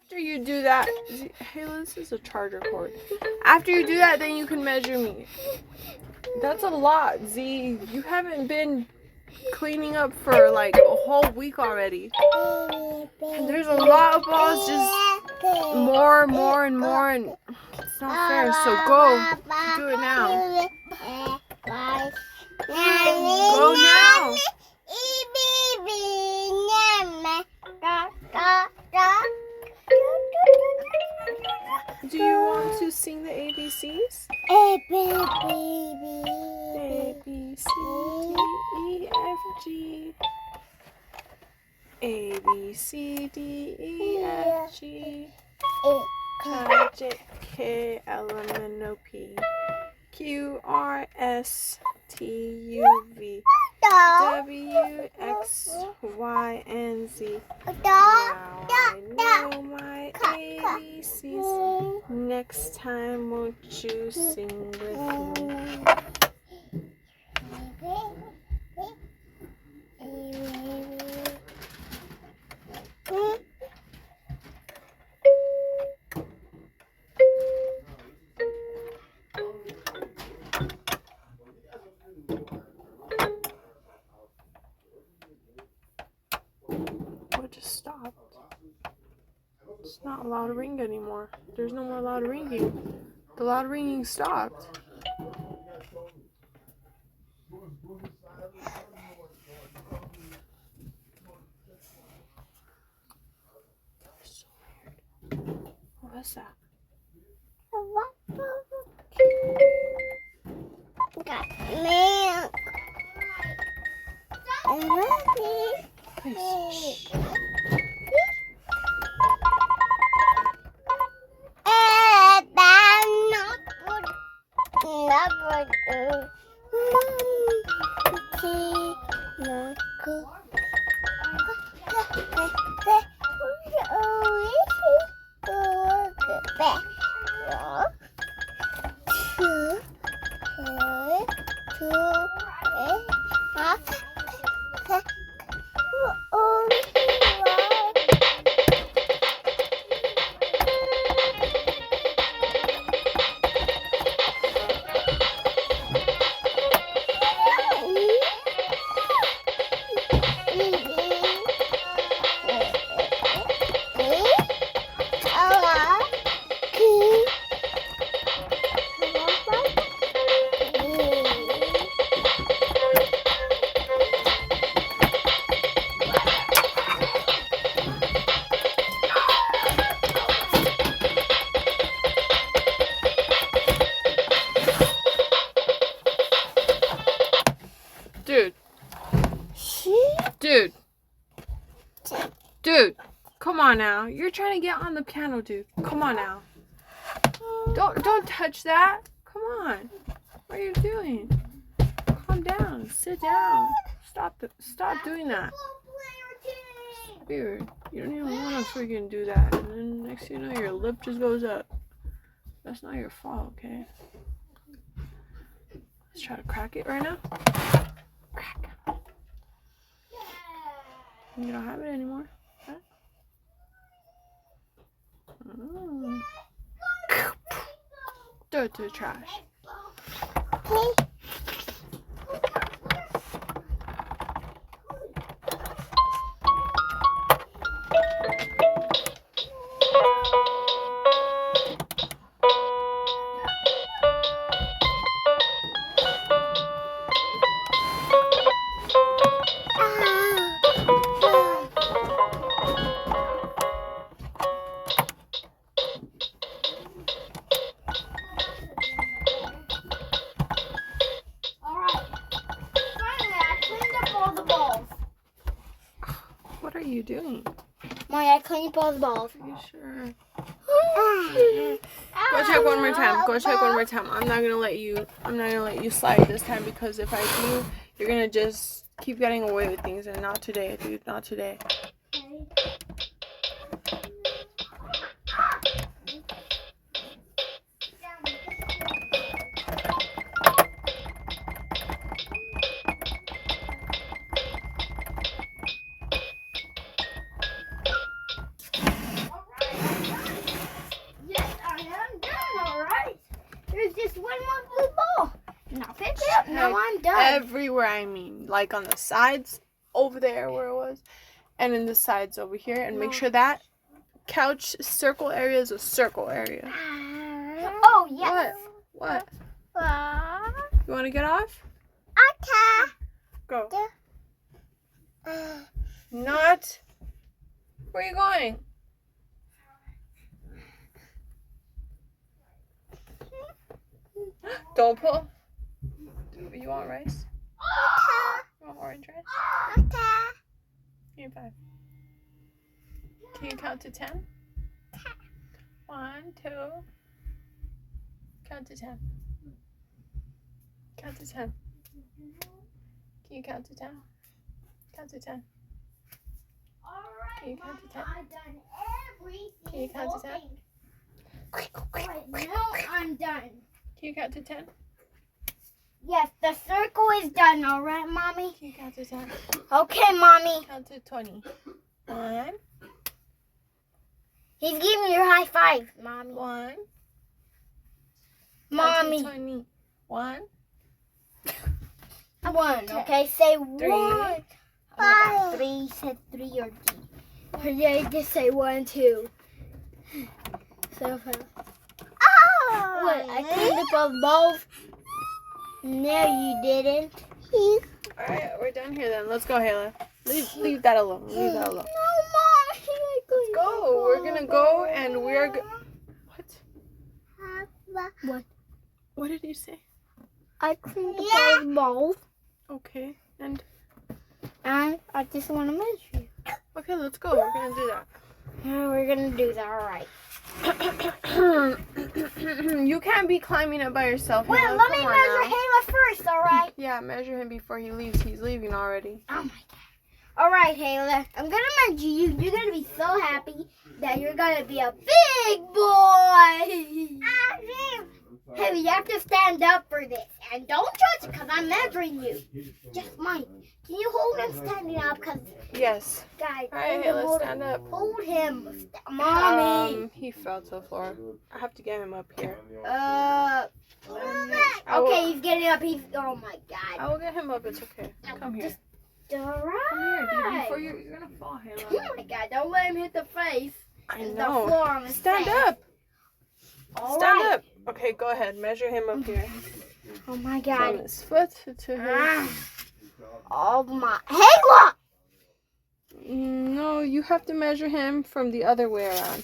After you do that, hey, this is a charger cord. After you do that, then you can measure me. That's a lot, Z. You haven't been cleaning up for like a whole week already. And there's a lot of balls, just more and more, and it's not fair. So go, do it now. Go now. Do you want to sing the ABCs? A, B, C, D, E, F, G. A, B, C, D, E, F, G. I, J, K, L, M, N, O, P. Q, R, S, T, U, V. W, X, Y, and Z. Now I know my ABCs. Next time, won't you sing with me? What just stopped? It's not a loud ring anymore. There's no more loud ringing. The loud ringing stopped. So weird. What was that? Got milk. Nice. Dude, come on now. You're trying to get on the piano, dude. Come on now. Don't touch that. Come on. What are you doing? Calm down. Sit down. Stop doing that. It's weird. You don't even want to freaking do that. And then next thing you know, your lip just goes up. That's not your fault, okay? Let's try to crack it right now. Crack. You don't have it anymore. Huh? Oh. Throw it to the trash. What are you doing? Mommy, I cleaned up all the balls. Are you sure? Go check one more time. Go check one more time. I'm not gonna let you slide this time, because if I do, you're gonna just keep getting away with things, and not today, dude. Not today. everywhere, I mean. Like on the sides over there where it was. And in the sides over here. And make sure that couch circle area is a circle area. Oh, yes. What? You want to get off? Okay. Go. Not. Where are you going? Don't pull. You want rice? You want orange rice? Here, 5. Can you count to 10? 1, 2. Count to 10. Count to 10. Can you count to 10? Count to 10. Can you count to 10? I've done everything. Can you count to 10? No, I'm done. Can you count to 10? Yes, the circle is done, all right, Mommy? Can you count to 10? Okay, Mommy. Count to 20. 1. He's giving you a high five, Mommy. 1. Mommy. 20. 1. 1, okay? Say 1. 3. Oh my God, 3 said 3 or D. Yeah, just say 1, 2. So, what? I cleaned up all the balls? No, you didn't. Alright, we're done here then. Let's go, Hayla. Leave that alone. Leave that alone. No, Mom. Let's go. We're gonna go and we're What? What did you say? I cleaned up all the balls. Okay. And And I just want to measure you. okay, let's go. We're gonna do that. Yeah, we're going to do that, all right. You can't be climbing it by yourself. Wait, Hayla. let me Come on measure now. Hayla first, all right? Yeah, measure him before he leaves. He's leaving already. Oh, my God. All right, Hayla. I'm going to measure you. You're going to be so happy that you're going to be a big boy. Hey, you have to stand up for this. And don't touch it because I'm measuring you. Just Mike. Can you hold him standing up? Because, Yes. guys, All right, Hayla, stand up. hold him. Mommy. He fell to the floor. I have to get him up here. Okay, he's getting up. Oh my God. I will get him up. It's okay. Come here. All right. Come here, dude. Before you're gonna fall, Hayla. Oh my God! Don't let him hit the face. I and know. The floor on his Stand face. up. All Stand right. up. Okay, go ahead. Measure him up here. Oh my From God. his foot to his. Ah. Oh my. Hayla! No, you have to measure him from the other way around.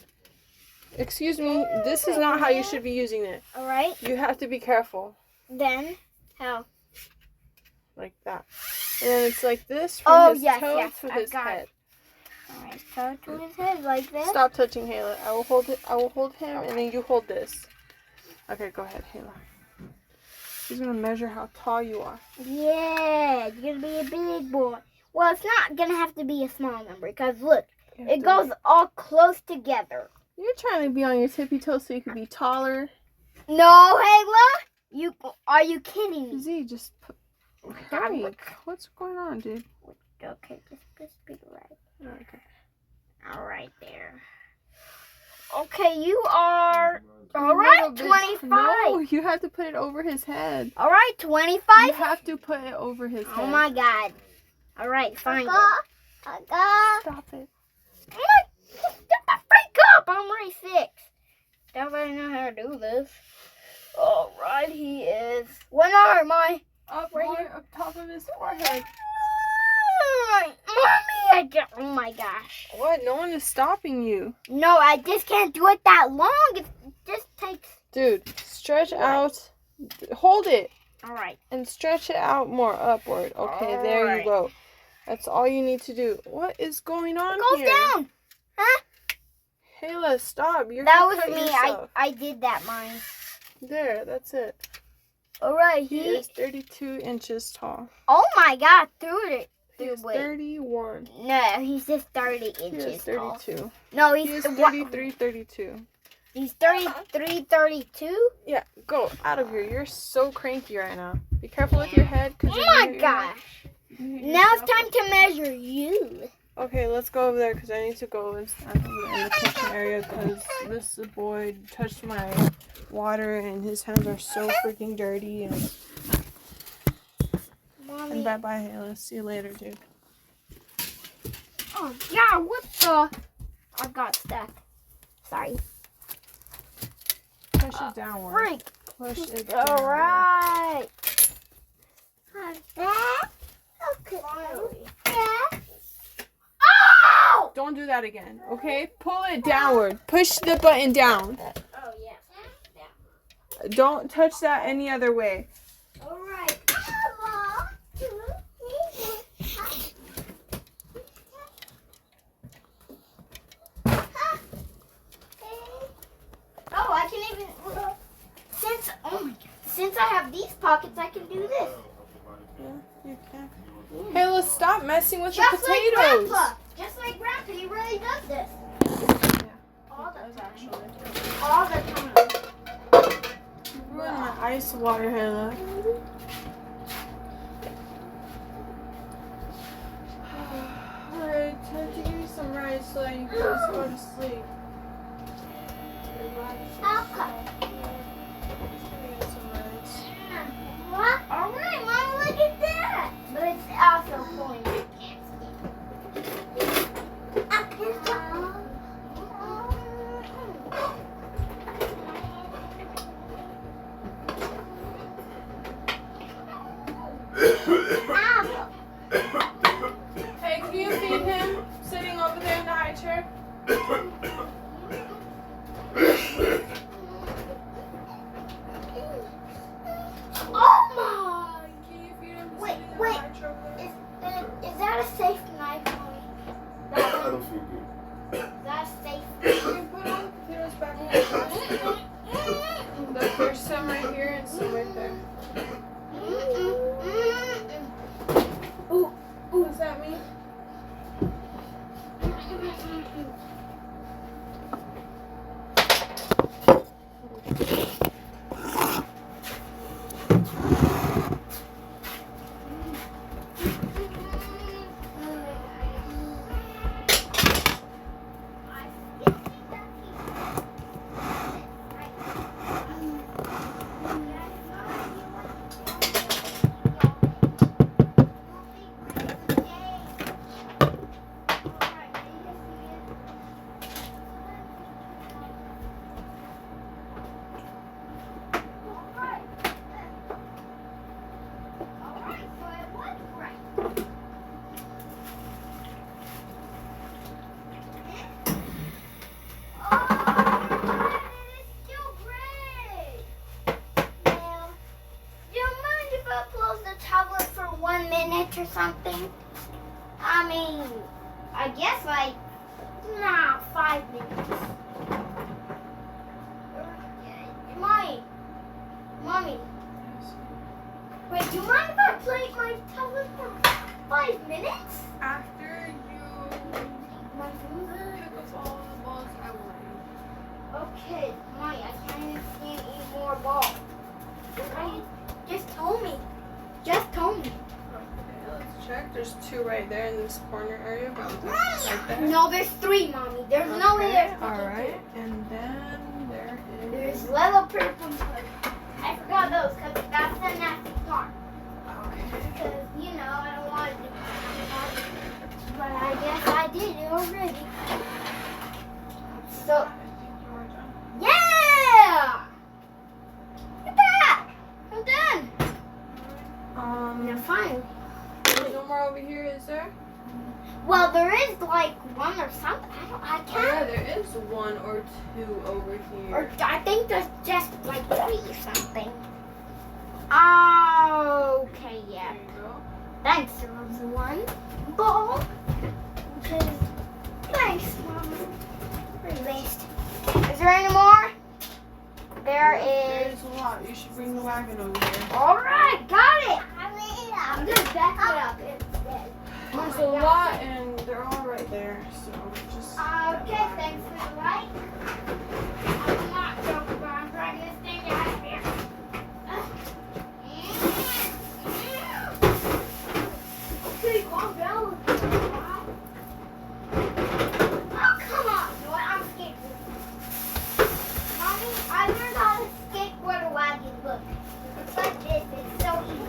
Excuse me. This is not how you should be using it. All right. You have to be careful. Then how? Like that. And then it's like this from his yes, toe yes, to I his got it. head. All right. So to his head like this. Stop touching Hayla. I will hold it. I will hold him, and then you hold this. Okay, go ahead, Hayla. He's gonna measure how tall you are. Yeah, you're gonna be a big boy. Well, it's not gonna have to be a small number because look, You have it to- goes all close together. You're trying to be on your tippy toes so you could be taller. No, Hayla, are you kidding me? Z, just put. God, Hey, look. what's going on, dude? Okay, just be right. Okay. All right there. Okay, you are all A right. little bit- 25. No, you have to put it over his head. All right, You 25. have to put it over his head. Oh my God. All right, fine. Stop it. Shut the freak up! I'm right 6. Don't really know how to do this. All right, he is. What are my? Up Right right here. here, up top of his forehead. Mommy, oh my gosh. What? No one is stopping you. No, I just can't do it that long. It just takes. Dude, stretch out. Hold it. All right. And stretch it out more upward. Okay, there you Alright. go. That's all you need to do. What is going on It goes here? down. Hayla, stop. You're That gonna was cut me. yourself. I did that mine. There, that's it. All right. He is 32 inches tall. Oh my God, through it. He is Wait. 31. No, he's just 30 He is inches tall. 32. No, He is 33, 32. He's 33, 32. Yeah, go out of here. You're so cranky right now. Be careful with your head. Oh my gosh. Now it's time to measure you. Okay, let's go over there because I need to go and stand over there in the kitchen area because this boy touched my water and his hands are so freaking dirty. And Mommy. And bye-bye, Hayla. See you later, dude. Oh, yeah, what the? I got stuck. Sorry. Push it downward. Frank. Push it downward. All right. Okay. Yeah. Oh! Don't do that again, okay? Pull it downward. Push the button down. Oh, yeah. Don't touch that any other way. All right. Oh, I can even since I have these pockets, I can do this. Yeah, you can. Hey, let's stop messing with Just the like potatoes. Grandpa. Just like Grandpa, he really does this. Yeah, All it does the time. actually. All the time. You ruined my ice water, Hayla. Alright, time to give you some rice so that you can just go to sleep. Relax. Okay. Just gonna get some rice. What? All right, Mom, look at that. But it's also pulling. I can't Hey, can you feed him? Sitting over there in the high chair? Oh my! Can you feed him? Wait, sitting in wait. the high chair over there? Is that a safe knife, Mommy? I don't feel good. Is that a safe? Can you put all the potatoes back in the basket? Look, there's some right here and some right there. Ooh. What does that mean? Or something. I mean, I guess like 5 minutes. Mommy. Wait, do you mind if I play my tablet for 5 minutes? After you pick up all the balls, I will. Okay, Mommy, I can't even see any more balls. Just told me. Okay, let's check. There's 2 right there in this corner area. Right there. No, there's 3, Mommy. There's no way there's Alright, and then there is. There's little purple ones. I forgot those because that's the nasty part. Okay. Because, I don't want to do that. But I guess I did it already. So, yeah! Look at that! I'm done. Now, finally. There's no more over here, is there? Well, there is like 1 or something. I Oh, can't. yeah, there is 1 or 2 over here. Or I think there's just like 3 or something. Okay, yeah. There you go. Thanks, there was 1 ball. Okay. Thanks, Mom. Released. Is there any more? There is. There's a lot. You should bring the wagon over here. All right, got it. I'm just backing it up instead. There's a lot, and they're all right there. So just. Okay, thanks for the light. I'm not joking, but I'm dragging this thing out of here. Okay, calm down with me. Oh, come on. You know what? I'm skateboarding. Mommy, I learned how to skateboard a wagon. Look. It's like this. It's so easy.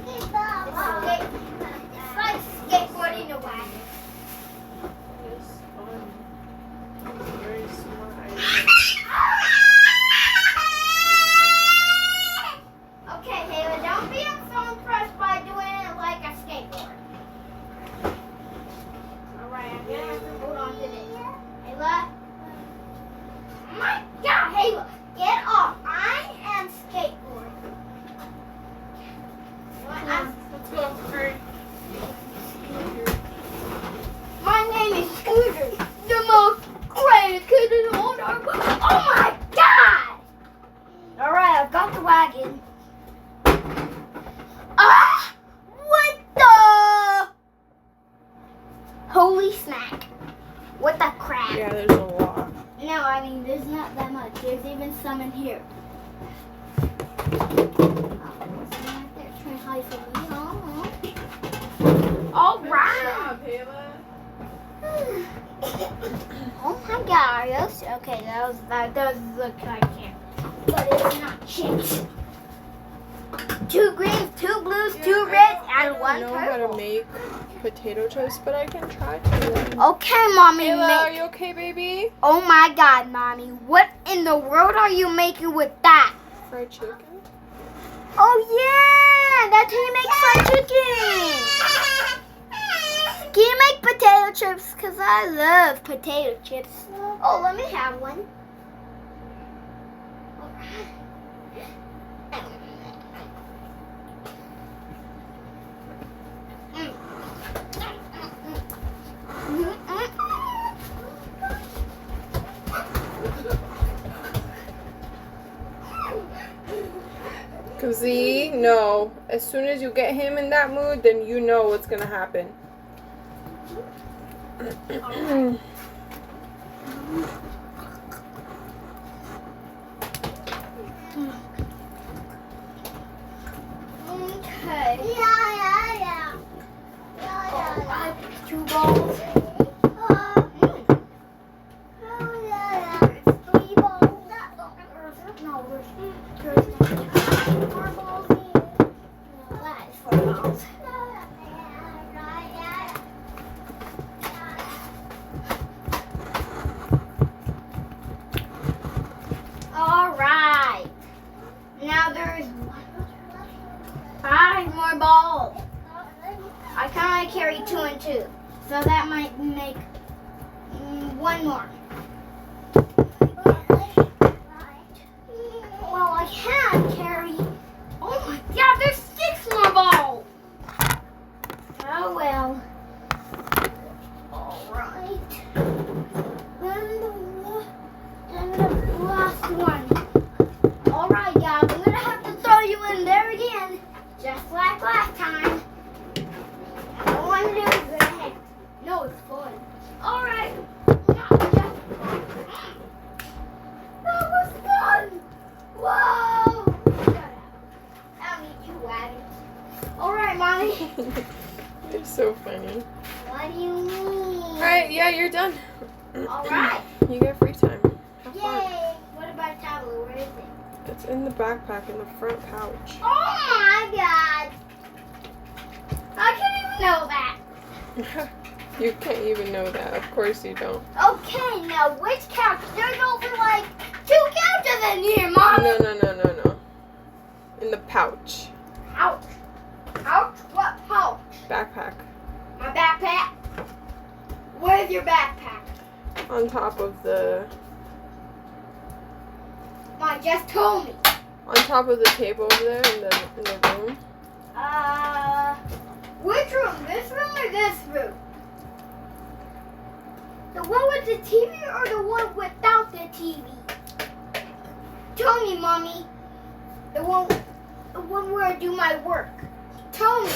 Ayla, get off. I am skateboarding. Let's go. Hurry. My name is Scooter, the most greatest kid in the whole darn world. Oh my God! Alright, I've got the wagon. Ah! What the? Holy smack. What the crap? Yeah, there's a lot. No, I mean, there's not that much. There's even some in here. Oh, there's some right there trying to hide from me. All right. Kayla. Oh my gosh. Okay, that does look like it. But it's not chips. 2 greens, 2 blues, 2 reds, and 1 I don't know how to purple. make potato chips, but I can try to. Okay, Mommy. Kayla, are you okay, baby? Oh my God, Mommy. What in the world are you making with that? Fried chicken? Oh yeah, that's how you make fried chicken. Can you make potato chips? Cause I love potato chips. Oh, let me have one. See, no. As soon as you get him in that mood, then you know what's gonna happen. Okay. Yeah. Oh, I picked 2 balls. There's 3 balls. No, there's 4 balls here. No, that is 4 balls. All right. Now there's 5 more balls. I kind of carry 2 and 2, so that might make 1 more. Well, I can carry. Oh my God, there's 6 more balls. Oh well. All right. Then the last one. All right, guys, I'm gonna have to throw you in there again, just like last time. I don't want to do it again. No, it's fun. All right. Not just fun. That was fun. Whoa. Shut up. I'll meet you, wagon. All right, Mommy. You're so funny. What do you mean? Alright, yeah, you're done. All right. You get free time. Have fun. Yay. What about Tableau? Where is it? It's in the backpack in the front pouch. Oh my God. I couldn't even know that. You can't even know that. Of course you don't. Okay, now which couch? There's over like 2 couches in here, Mom. No. In the pouch. Pouch. Pouch? What pouch? Backpack. My backpack? Where's your backpack? On top of the Mom just told me. on top of the table over there in the room. Which room? This room or this room? The one with the TV or the one without the TV? Tell me, Mommy. The one where I do my work. Tell me.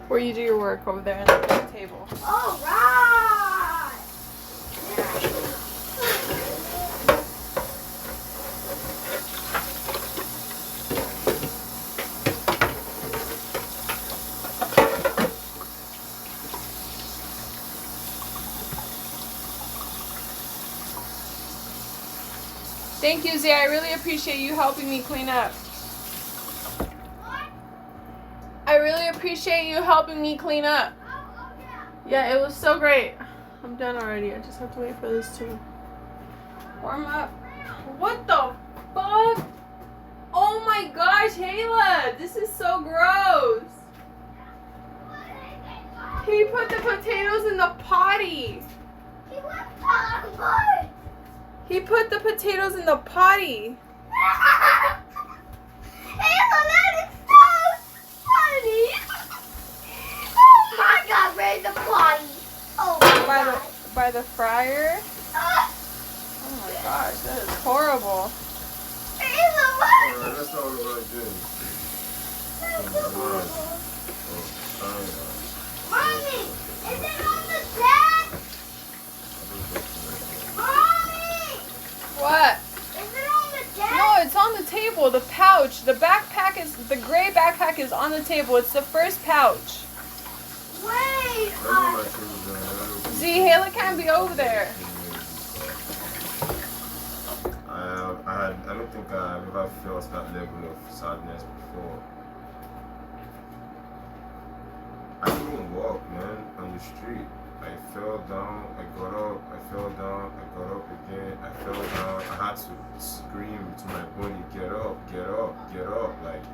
Where you do your work over there on the table. All right. Thank you, Zia. I really appreciate you helping me clean up. I really appreciate you helping me clean up. Yeah, it was so great. I'm done already. I just have to wait for this to warm up. What the fuck? Oh my gosh, Hayla, this is so gross. He put the potatoes in the potty. He put the potatoes in the potty. Ayla, that is so funny. Oh my God, where's the potty? Oh my God. By the fryer. Ah, Oh my gosh, that is horrible. Ayla, what? Alright, that's all we're gonna do. Mommy, is it on the desk? Mommy, What? is it on the desk? No, it's on the table. The pouch. The gray backpack is on the table. It's the first pouch. Wait. See, Hayla can't be over there. I don't think I've ever felt that level of sadness before. I couldn't walk, man, on the street. I fell down, I got up, I fell down, I got up again, I fell down. I had to scream to my body, get up, get up, get up. Like,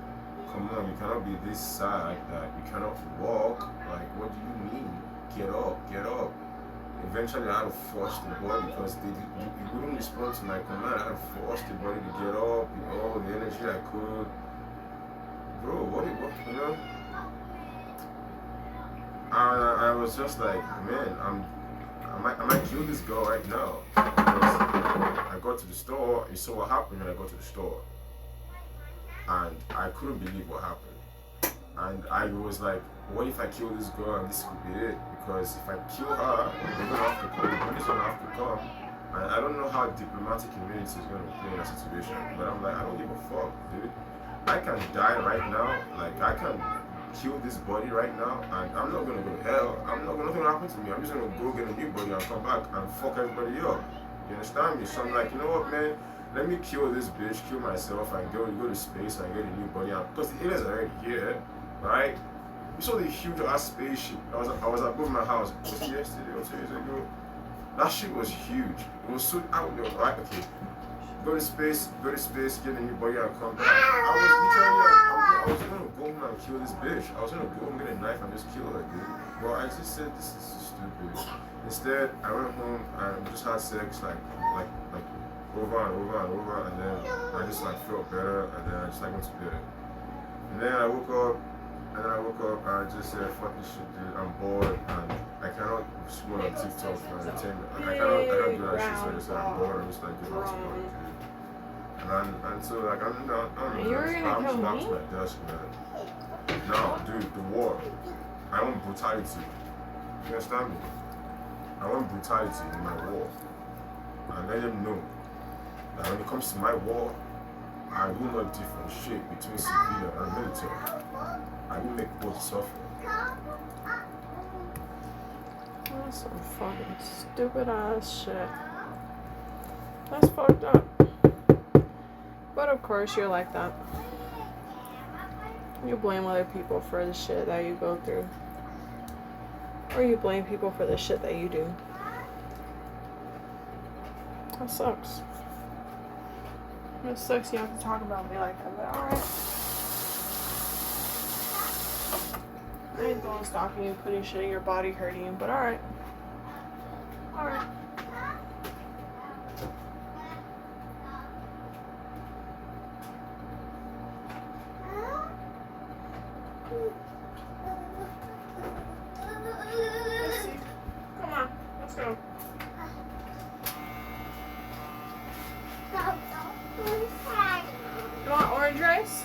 come on, you cannot be this sad that you cannot walk. Like, what do you mean? Get up, get up. Eventually, I had to force the body because it wouldn't respond to my command. I had to force the body to get up with all the energy I could. Bro, what you know? I was just like, man, I might kill this girl right now. Because I got to the store, you saw what happened when I got to the store. And I couldn't believe what happened. And I was like, what if I kill this girl and this could be it? Because if I kill her, they're gonna have to come, the police are gonna have to come. And I don't know how diplomatic community is gonna play in that situation. But I'm like, I don't give a fuck, dude. I can die right now, like I can kill this body right now, and I'm not gonna go to hell. Nothing gonna happen to me. I'm just gonna go get a new body and come back and fuck everybody up. You understand me? So I'm like, you know what, man? Let me kill this bitch, kill myself, and go to space and get a new body. Because the aliens are already here, right? You saw the huge ass spaceship. I was above my house. Was it yesterday or 2 years ago? That shit was huge. It was so out there, right? Okay. Go to space, get a new body and come back. I was gonna go home and kill this bitch. I was gonna go home, get a knife and just kill her, dude. But I just said, this is so stupid. Instead, I went home and just had sex like over and over, and then I just like felt better, and then I just like went to bed. And then I woke up, and I just said, fuck this shit, dude. I'm bored, and I cannot scroll on TikTok for entertainment. Like, I can't do that shit, so I just said, I'm bored, I'm just like, get lost in it. And so like I'm just back to my desk, man. Now, dude, the war. I want brutality. You understand me? I want brutality in my war. And let them know that when it comes to my war, I will not differentiate between civilian and military. I will make both suffer. That's some fucking stupid ass shit. That's fucked up. But of course you're like that. You blame other people for the shit that you go through. Or you blame people for the shit that you do. That sucks. It sucks you have to talk about me like that, but alright. I ain't the one stalking you, putting shit in your body, hurting you, but alright. Alright. Let's see. Come on, let's go. You want orange rice?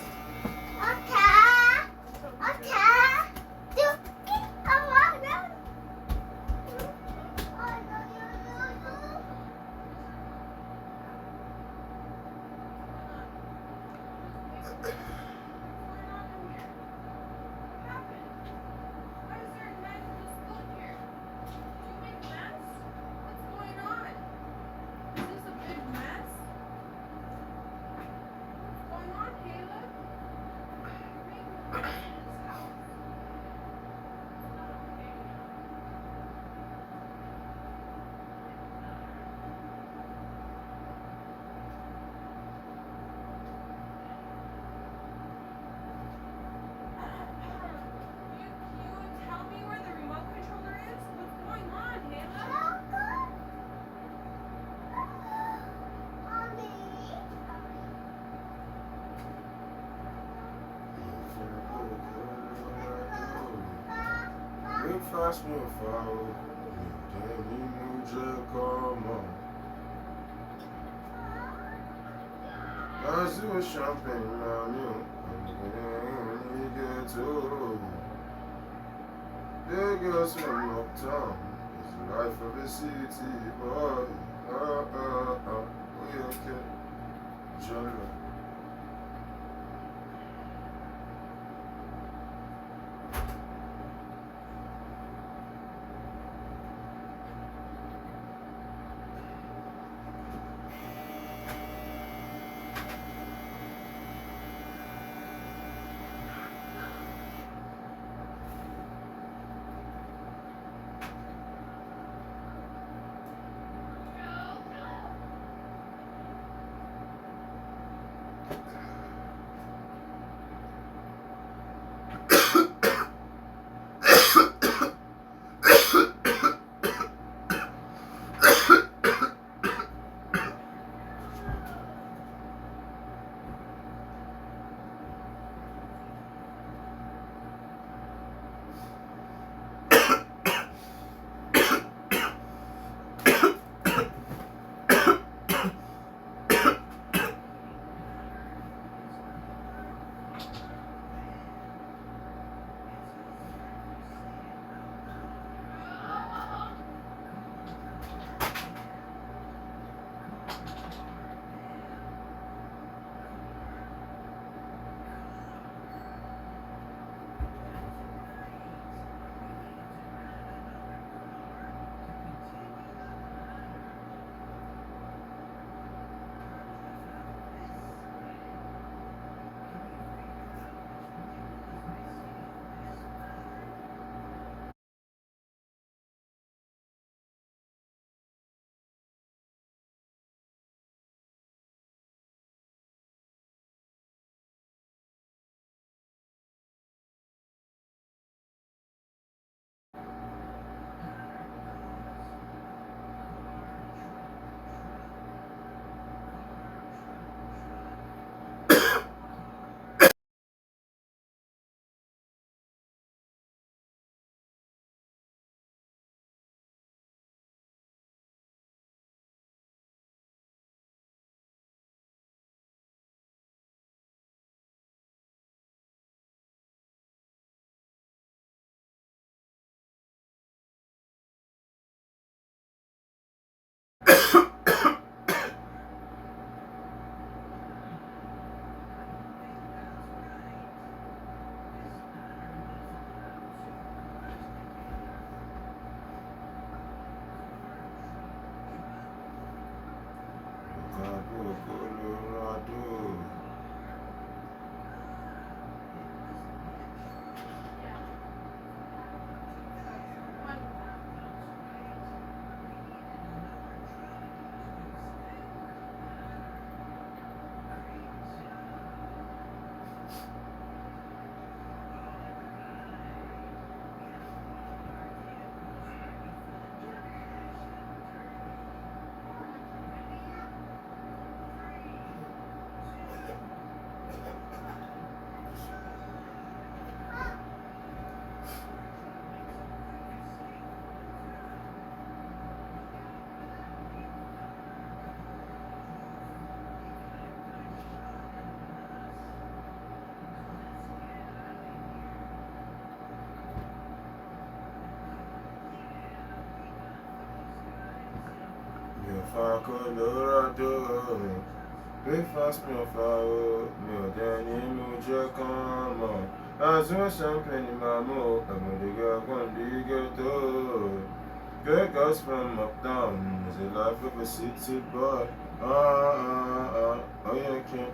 fast me follow. Then you just come on. As you champagne, mommy, you get to. Big girls from uptown. It's the life of a city boy. We okay. Genre. Colorado. Colorado. Breakfast me fire, me Danny Muja come on. As well champagne mammo, I'm gonna get one big door. Good girls from uptown, is the life of a city boy. Oh yeah, king.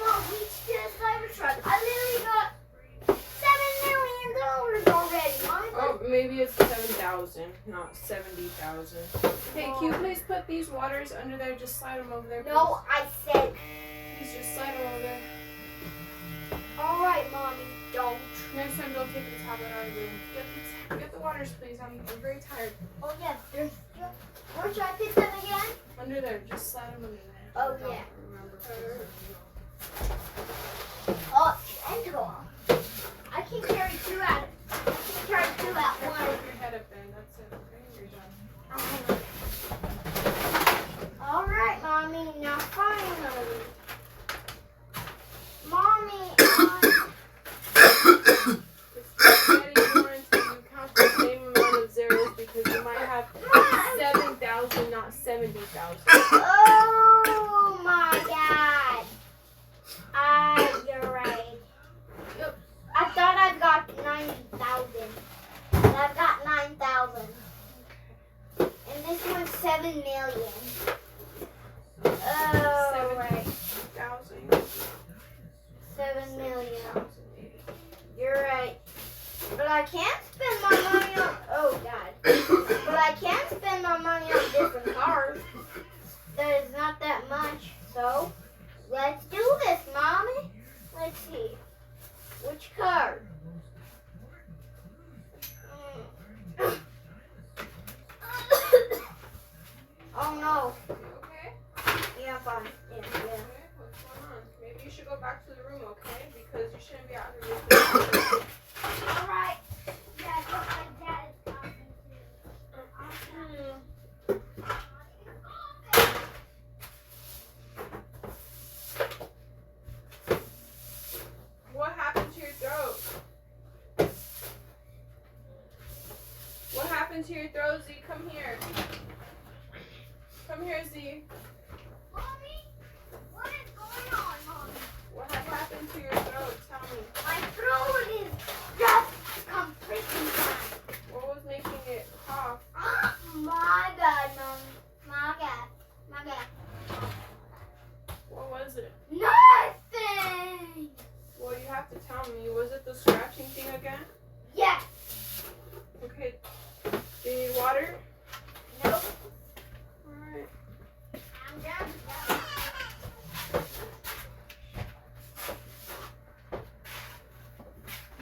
want weeks to the Cybertruck. I literally got $7 million already, Mommy. Oh, maybe it's 7,000, not 70,000. Hey, can you please put these waters under there? Just slide them over there, please. No, I said. Please just slide them over there. All right, Mommy, don't. Next time, don't take the tablet out of the room. Get the waters, please. I'm very tired. Oh, yeah, there's. Where should I put them again? Under there. Just slide them under there. Oh, Don't yeah. remember. Oh, and go on. I can carry two at Hold once. your head up there. That's it. Okay, you're done. All right, Mommy. Now finally, Mommy. It's getting more until you count the same amount of zeros because you might have 7,000, not 70,000. Oh my God. You're right. Yep. I thought I got 90,000. I've got 9,000. And this one's 7 million. Oh, right. 7 million. You're right. But I can't spend my money on. Oh God. But I can spend my money on different cars. That is not that much. So let's do this, Mommy. Let's see. Which card? Oh no. You okay? Yeah, I'm fine. Yeah. Okay, what's going on? Maybe you should go back to the room, okay? Because you shouldn't be out here. All right. Yeah, but my dad is talking What happened to your throat? What happened to your throat, Z? Come here. Come here, Z. Mommy, what is going on, Mommy? What happened to your throat? Tell me. My throat is just completely done. What was making it cough? My God, Mommy. My God. My God. What was it? Nothing. Well, you have to tell me. Was it the scratching thing again? Yes. Okay. Do you need water? Nope. Alright. I'm done.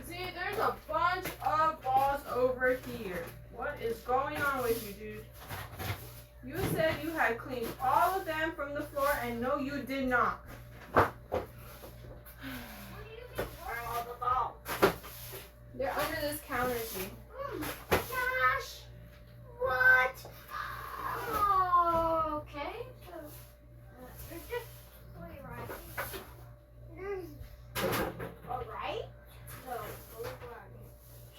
See, there's a bunch of balls over here. What is going on with you, dude? You said you had cleaned all of them from the floor, and no, you did not. What do you mean, where are all the balls? They're under this counter, Z. Gosh. What? Oh, okay. So, there's just 3 right. There's. Alright. So,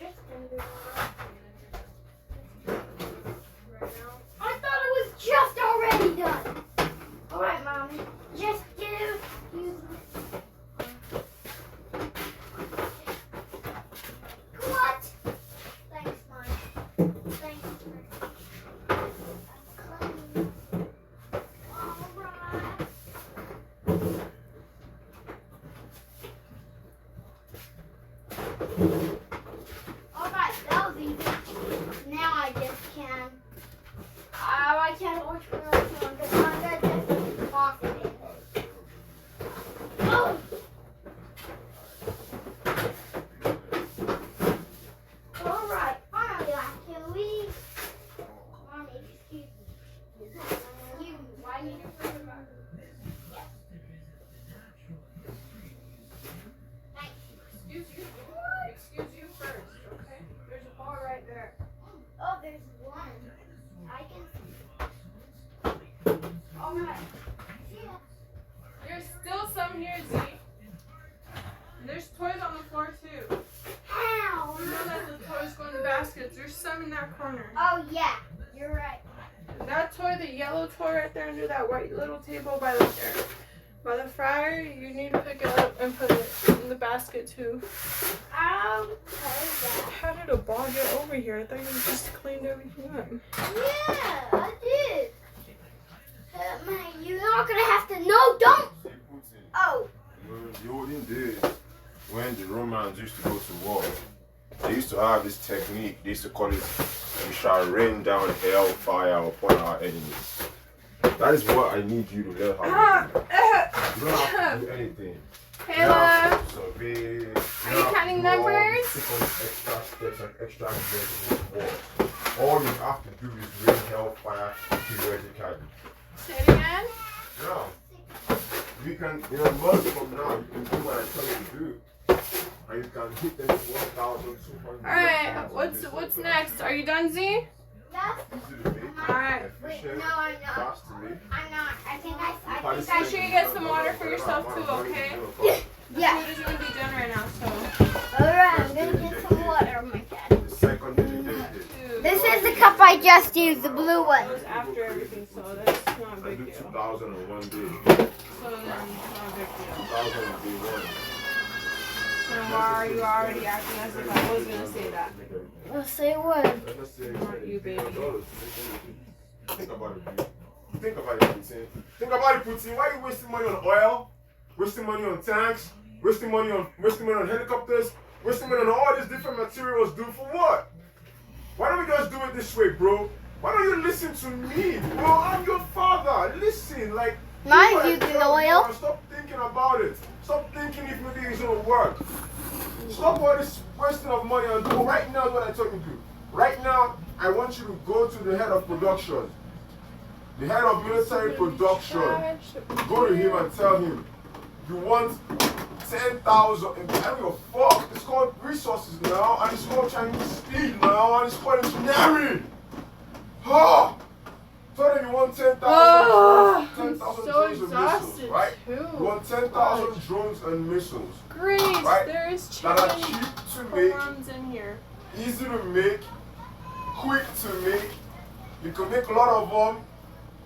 just under. Right now. I thought it was just already done. Alright, Mommy. Just do. What? Thanks, Mom. Thanks for cleaning. Alright. Alright, that was easy. Now I just can. I can't watch for the next one because I'm gonna just toss it in. Oh! Alright, finally, can we? Mommy, excuse me. Excuse me, why you didn't bring it back? Yes. Thanks. Excuse you first, okay? There's a ball right there. Oh, there's one. I can see. Alright. Yeah. There's still some here, Z. And there's toys on the floor too. How? You know that the toys go in the baskets. There's some in that corner. Oh, yeah. You're right. And that toy, the yellow toy right there under that white little table by the fryer, you need to pick it up and put it in the basket too. I'll tell that. How did a ball get over here? I thought you just cleaned everything up. Yeah, I did. Man, you're not gonna have to. No, don't. Oh, The olden days, when the Romans used to go to war, they used to have this technique. They used to call it, "We shall rain down hellfire upon our enemies." That is what I need you to learn how to do. You don't have to do anything. Kayla, Survey. are you counting numbers? Extra steps and extra steps in war. All you have to do is rain hellfire periodically. Say it again. Now, you can, in a month from now, you can do what I tell you to do. And you can hit them with 1,200. Alright, what's next? Are you done, Z? Alright. Wait, no, I'm not. Fast to make. I'm not. I think I Make sure you get some water for yourself too, okay? Yeah. Food is gonna be done right now, so. Alright, I'm gonna get some water. Oh my god. The second thing you did. This is the cup I just used, the blue It one. was after everything, so that's not a I big do deal. 2,001 days. So then, not a big deal. 2,001. So why are you already acting as if I was gonna say that? Let's say what? Let's say Not you, baby. Think about it, dude. Think about it, Putin. Think about it, Putin. Why are you wasting money on oil? Wasting money on tanks? Wasting money on helicopters? Wasting money on all these different materials, dude, for what? Why don't we just do it this way, bro? Why don't you listen to me, bro? I'm your father. Listen, like. Mine do what I using tell you, oil. bro. Stop thinking about it. Stop thinking if maybe it's gonna work. Stop all this wasting of money and do right now what I told you to do. Right now, I want you to go to the head of production. The head of military production. Go to him and tell him you want 10,000. I don't give a fuck. It's called resources now, and it's called Chinese speed now, and it's called engineering. Oh! So then you want 10,000 Oh, I'm 10,000 so drones and exhausted missiles, right? too. You want 10,000 drones and missiles Great, Right. there is that are chicken cheap to make, prawns in here. easy to make, quick to make. You can make a lot of them.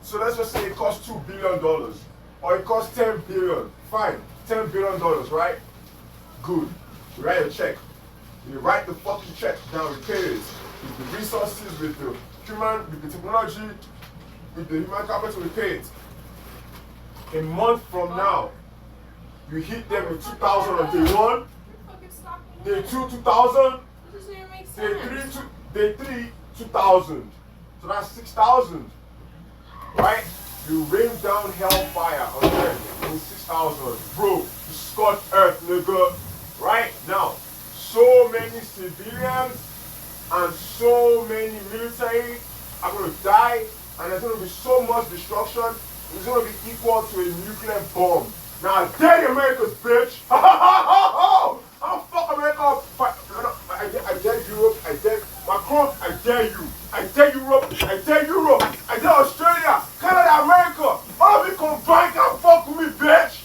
So let's just say it costs $2 billion or it costs 10 billion. Fine, $10 billion, right? Good. You write a check. You write the fucking check down, you pay it with the resources, with the human, with the technology, with the human capital, we pay it. A month from now, you hit them with 2,000 on day 1, day 2, 2,000, That doesn't even make sense. day 3, 2,000. So that's 6,000. Right? You rain down hellfire on them in 6,000. Bro, you scorched earth, nigga. Right? Now, so many civilians and so many military are going to die, and there's going to be so much destruction, it's going to be equal to a nuclear bomb. Now, I dare the Americans, bitch! I'll fuck America up. I dare Europe, I dare Macron, I dare you. I dare Europe, I dare Europe, I dare Australia, Canada, America. All of you combined can fuck with me, bitch!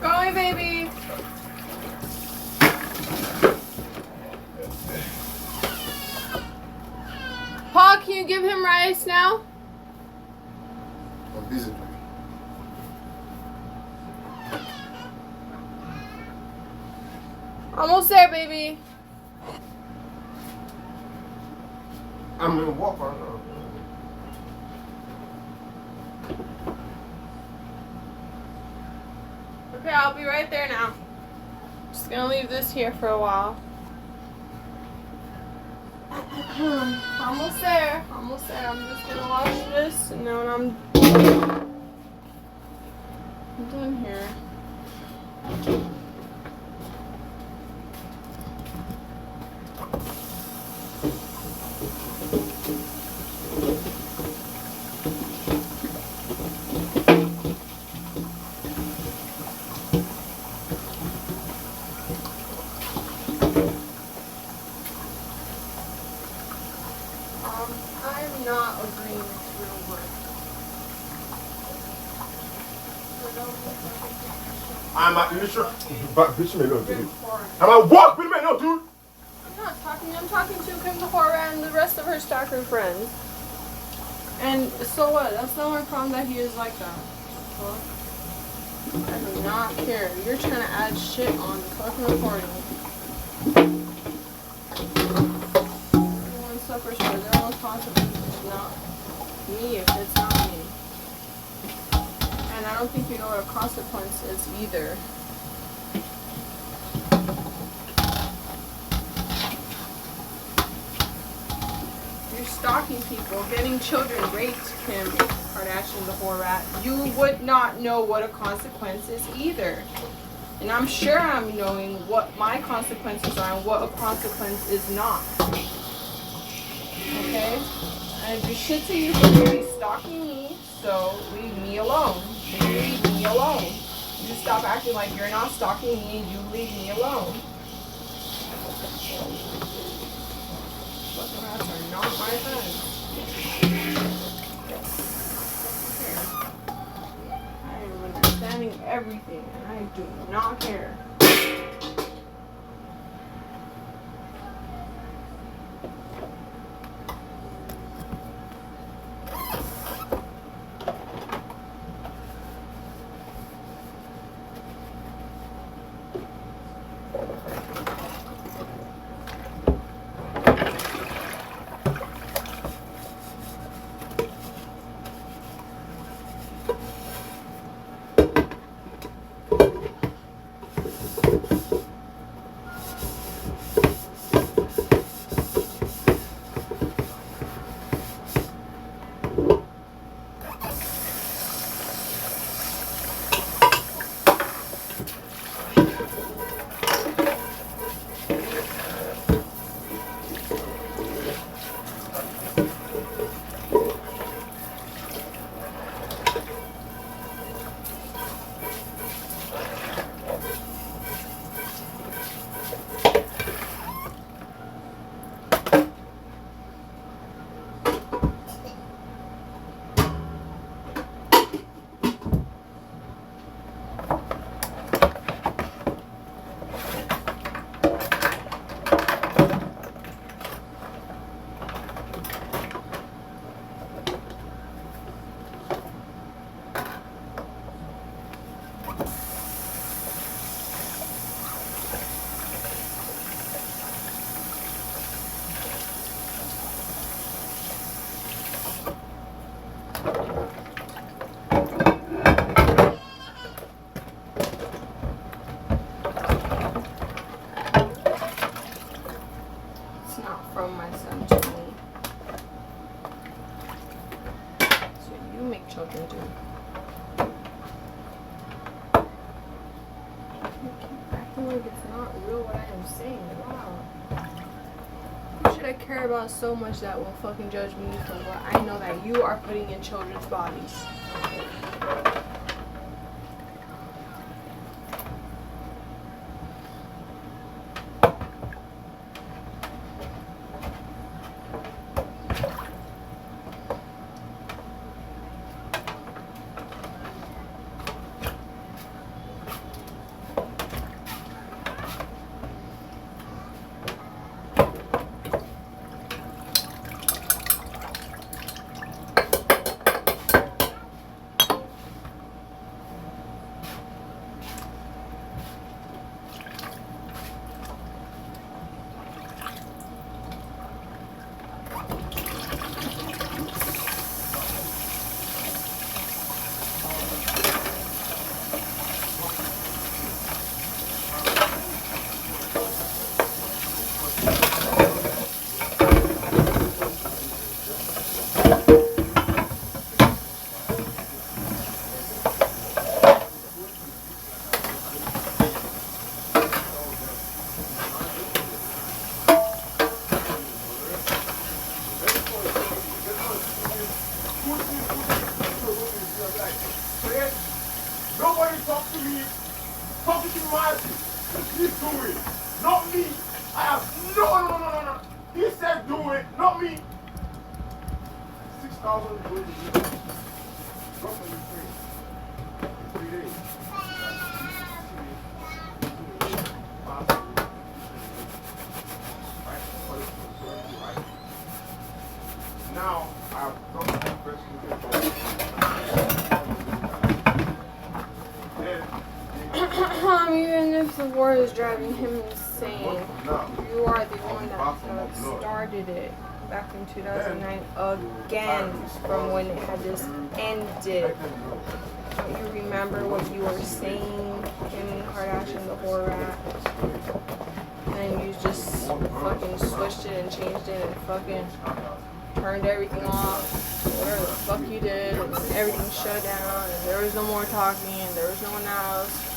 Going, baby. Paul, can you give him rice now? I'm busy. Almost there, baby. I'm gonna walk right now. Okay, I'll be right there now. Just gonna leave this here for a while. Almost there. Almost there. I'm just gonna wash this and then I'm done here. I'm at initial. But bitch me no dude. I'm at work with me no dude. I'm not talking. I'm talking to Kim Kahora and the rest of her stalker friends. And so what? That's not my problem that he is like that. Fuck. I do not care. You're trying to add shit on the fucking recording. Everyone suffers for their own consequences, not me if it's not me. And I don't think you know what a consequence is either. You're stalking people, getting children raped, Kim Kardashian, the whore rat. You would not know what a consequence is either. And I'm sure I'm knowing what my consequences are and what a consequence is not. Okay? I do shit to you for really stalking me, so leave me alone. You leave me alone. You stop acting like you're not stalking me and you leave me alone. Fucking rats are not my friends. I am understanding everything and I do not care. children do. You keep acting like it's not real what I am saying. Wow. Who should I care about so much that will fucking judge me for what I know that you are putting in children's bodies? Nobody talk to me. Talking to Marcy. He's doing it. Not me. I have no. He said do it, not me. 6,000 wages. Drop on the free. Now, I've come to the first Even if the war is driving him insane, you are the one that started it back in 2009 again from when it had just ended. Don't you remember what you were saying? Kim Kardashian, the whore rat. And then you just fucking switched it and changed it and fucking turned everything off. Whatever the fuck you did. And everything shut down. And there was no more talking. And there was no one else.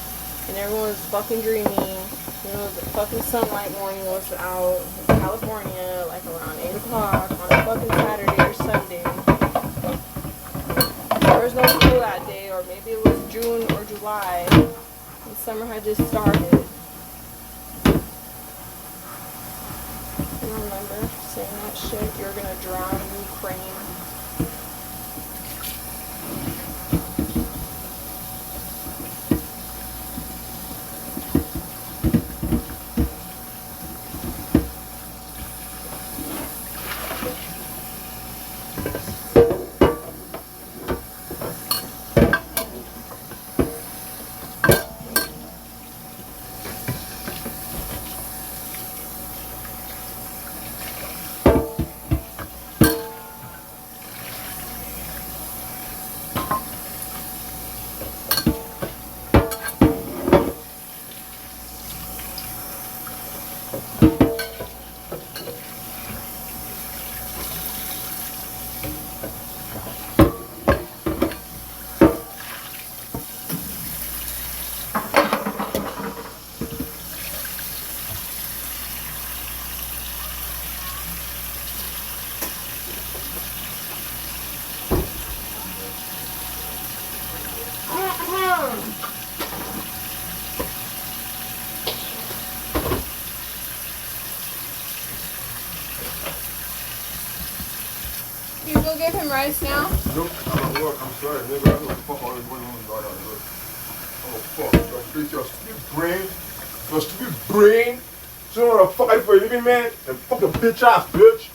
And everyone was fucking dreaming. You know, the fucking sunlight morning was out in California, like around 8 o'clock on a fucking Saturday or Sunday. There was no school that day, or maybe it was June or July. And summer had just started. You remember saying that shit? You're gonna drown in Ukraine. You go give him rice now? Nope, I'm at work. I'm sorry, nigga. I don't know what the fuck all this going on right now, dude. Oh, fuck. Your stupid brain. Your stupid brain. So you know what the fuck I do for a living, man? And fuck your bitch ass, bitch.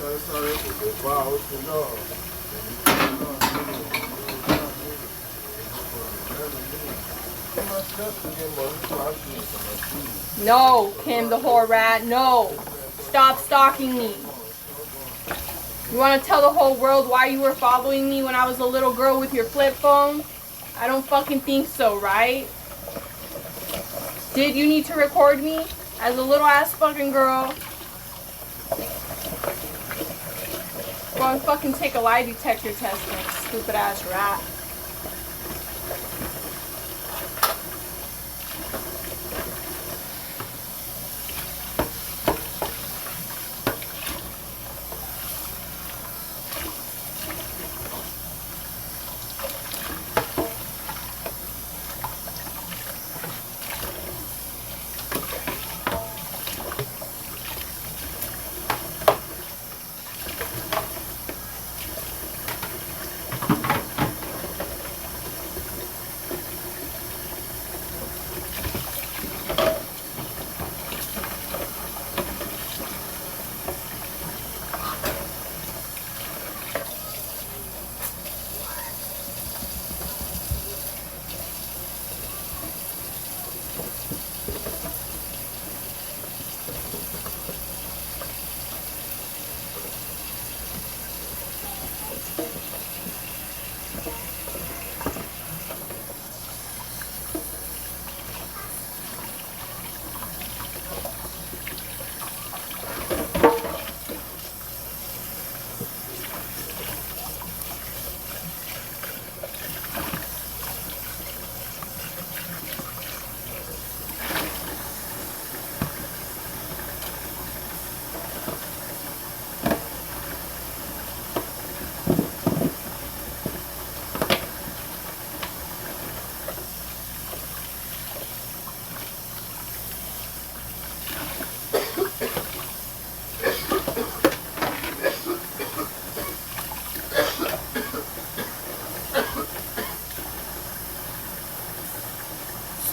Sorry. Wow, what's going on? No, Kim the whore rat, no. Stop stalking me. You want to tell the whole world why you were following me when I was a little girl with your flip phone? I don't fucking think so, right? Did you need to record me as a little ass fucking girl? Go and fucking take a lie detector test, you stupid ass rat.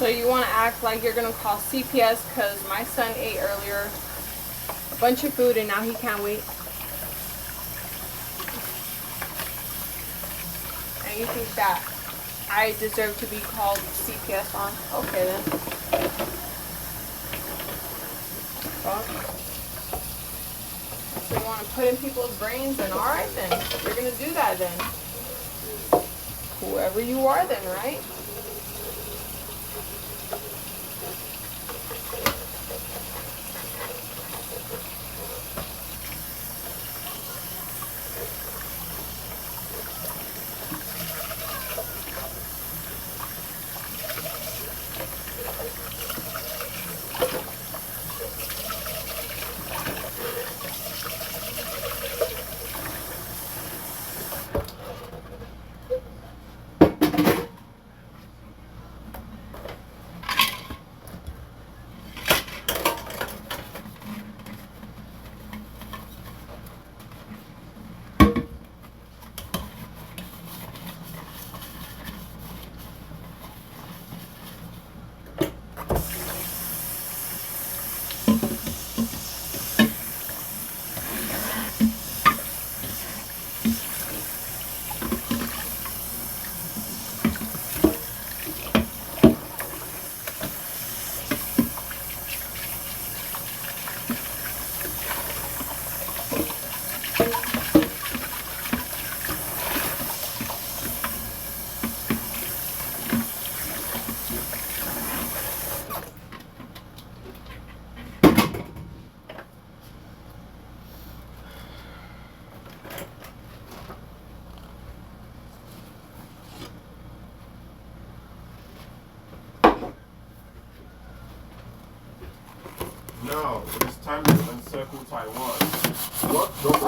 So you want to act like you're going to call CPS because my son ate earlier a bunch of food and now he can't wait. And you think that I deserve to be called CPS on? Okay then. Fuck. So you want to put in people's brains, then alright then. You're going to do that then. Whoever you are then, right? Now, it's time to encircle Taiwan. What does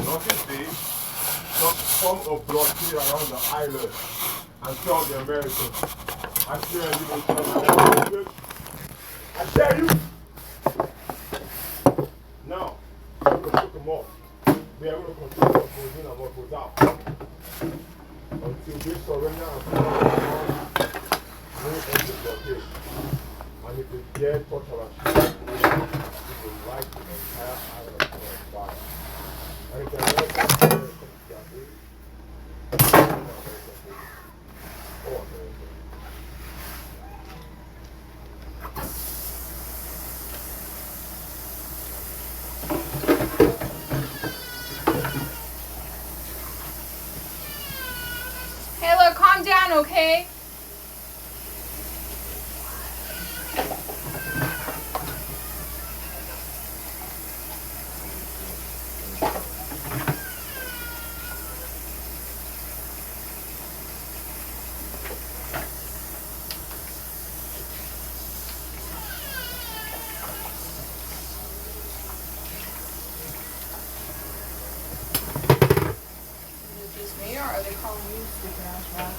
notice this? Just form a blockade around the island and tell the Americans. I dare you to tell the Americans. I dare you! Now, we're going to put them off. We are going to control what goes in and what goes out. Until they surrender and put no end the blockade. And if they dare touch our ship, we will light the entire island on fire. And if the Americans dare come to their aid, all Americans. Hey, look, calm down, okay? Are they calling you stupid ass rat?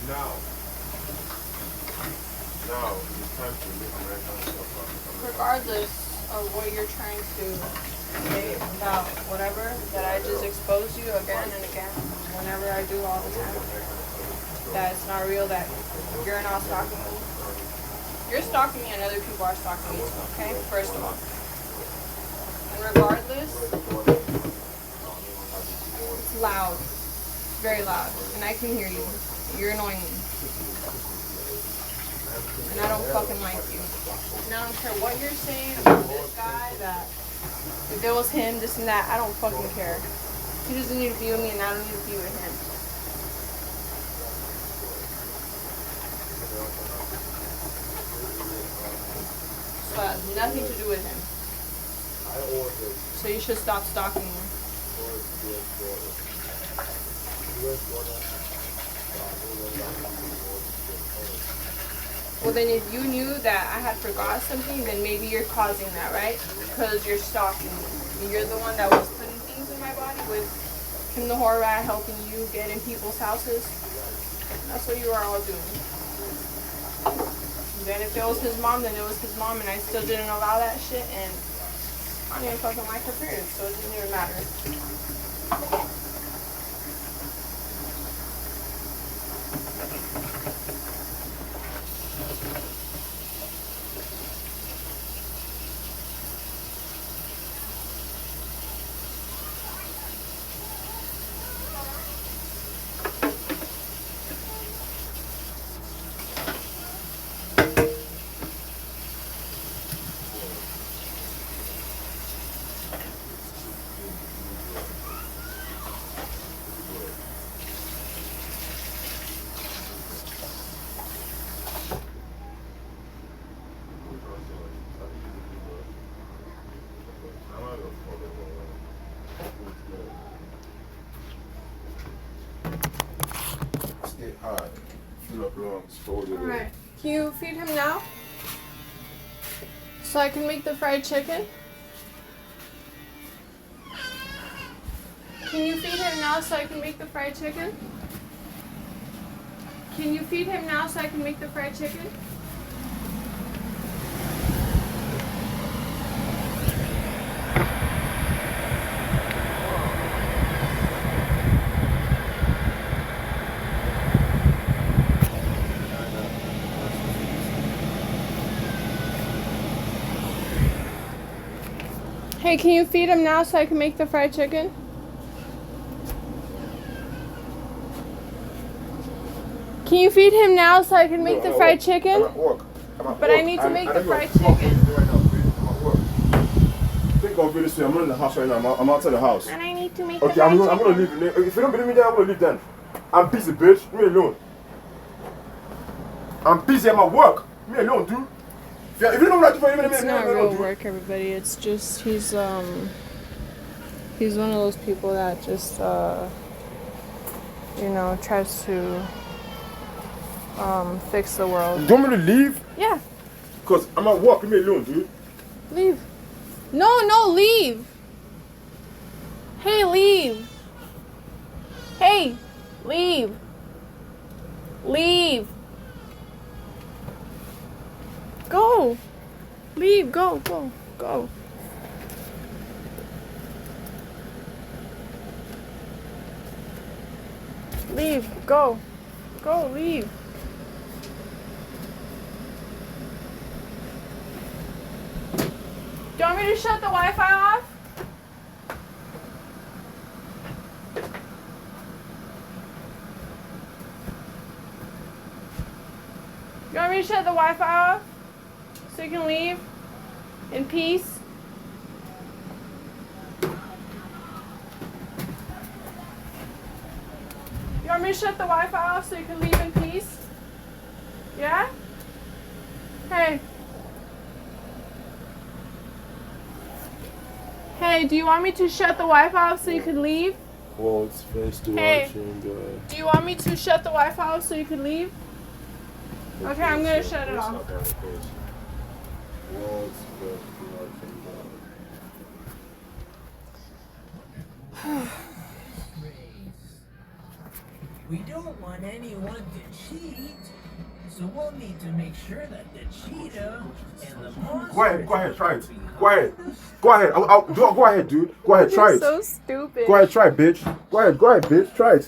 Now, it's time to make Americans suffer. Regardless of what you're trying to say about whatever, that I just expose you again and again, whenever I do all the time, that it's not real, that you're not stalking me. You're stalking me and other people are stalking me too, okay? First of all. And regardless, it's loud. It's very loud. And I can hear you. You're annoying me. And I don't fucking like you. And I don't care what you're saying about this guy, that if it was him, this and that, I don't fucking care. He doesn't need to be with me and I don't need to be with him. So it has nothing to do with him. So you should stop stalking me. Well, then if you knew that I had forgot something, then maybe you're causing that, right? Because you're stalking me. You're the one that was putting things in my body with Kim the Whore Rat helping you get in people's houses. That's what you are all doing. Then if it was his mom, then it was his mom, and I still didn't allow that shit, and I don't even fucking like her period, so it doesn't even matter. hard. Fill up lungs, hold it. Alright. Can you feed him now? So I can make the fried chicken? Can you feed him now so I can make the fried chicken? Can you feed him now so I can make the fried chicken? Hey, can you feed him now so I can make the fried chicken? Can you feed him now so I can make the fried chicken? I'm at work. But I need to make the fried chicken. Think of this way. I'm not in the house right now. I'm outside the house. And I need to make Okay, the fried I'm gonna leave. If you don't believe me, then I'm gonna leave then. I'm busy, bitch. Leave me alone. I'm busy. I'm at work. Leave me alone, dude. If you don't know what to do, It's not real work, everybody. It's just he's one of those people that just you know, tries to fix the world. You want me to leave? Yeah, Cause I'm at work. Leave me alone, dude. leave. No, leave. Hey, leave. Hey, leave. Leave. Go. Leave. Go. Leave. Go. Leave. Do you want me to shut the Wi-Fi off? You want me to shut the Wi-Fi off? So you can leave in peace? You want me to shut the Wi-Fi off so you can leave in peace? Yeah? Hey. Hey, do you want me to shut the Wi-Fi off so you can leave? Well, it's first to Hey. watching. Do you want me to shut the Wi-Fi off so you can leave? Okay, I'm gonna shut it off. We don't want anyone to cheat, so we'll need to make sure that the cheetah and the monster... Go ahead, try it. Go ahead. Go ahead, dude. Go ahead, try it. So stupid. Go ahead, try it, bitch. Go ahead, bitch. Try it.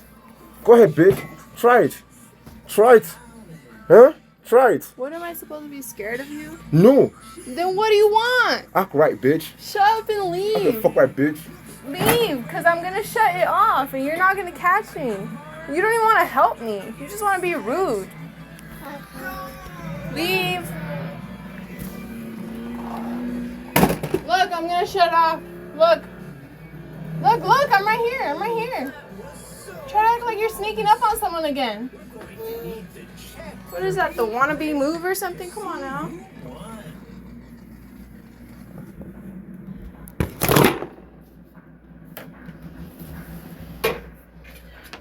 Go ahead, bitch. Try it. Huh? Try it. What am I supposed to be scared of you? No. Then what do you want? Act right, bitch. Shut up and Act the leave. fuck right, bitch. Leave, because I'm going to shut it off and you're not going to catch me. You don't even want to help me. You just want to be rude. Leave. Look, I'm going to shut off. Look, I'm right here. Try to act like you're sneaking up on someone again. What is that, the wannabe move or something? Come on now.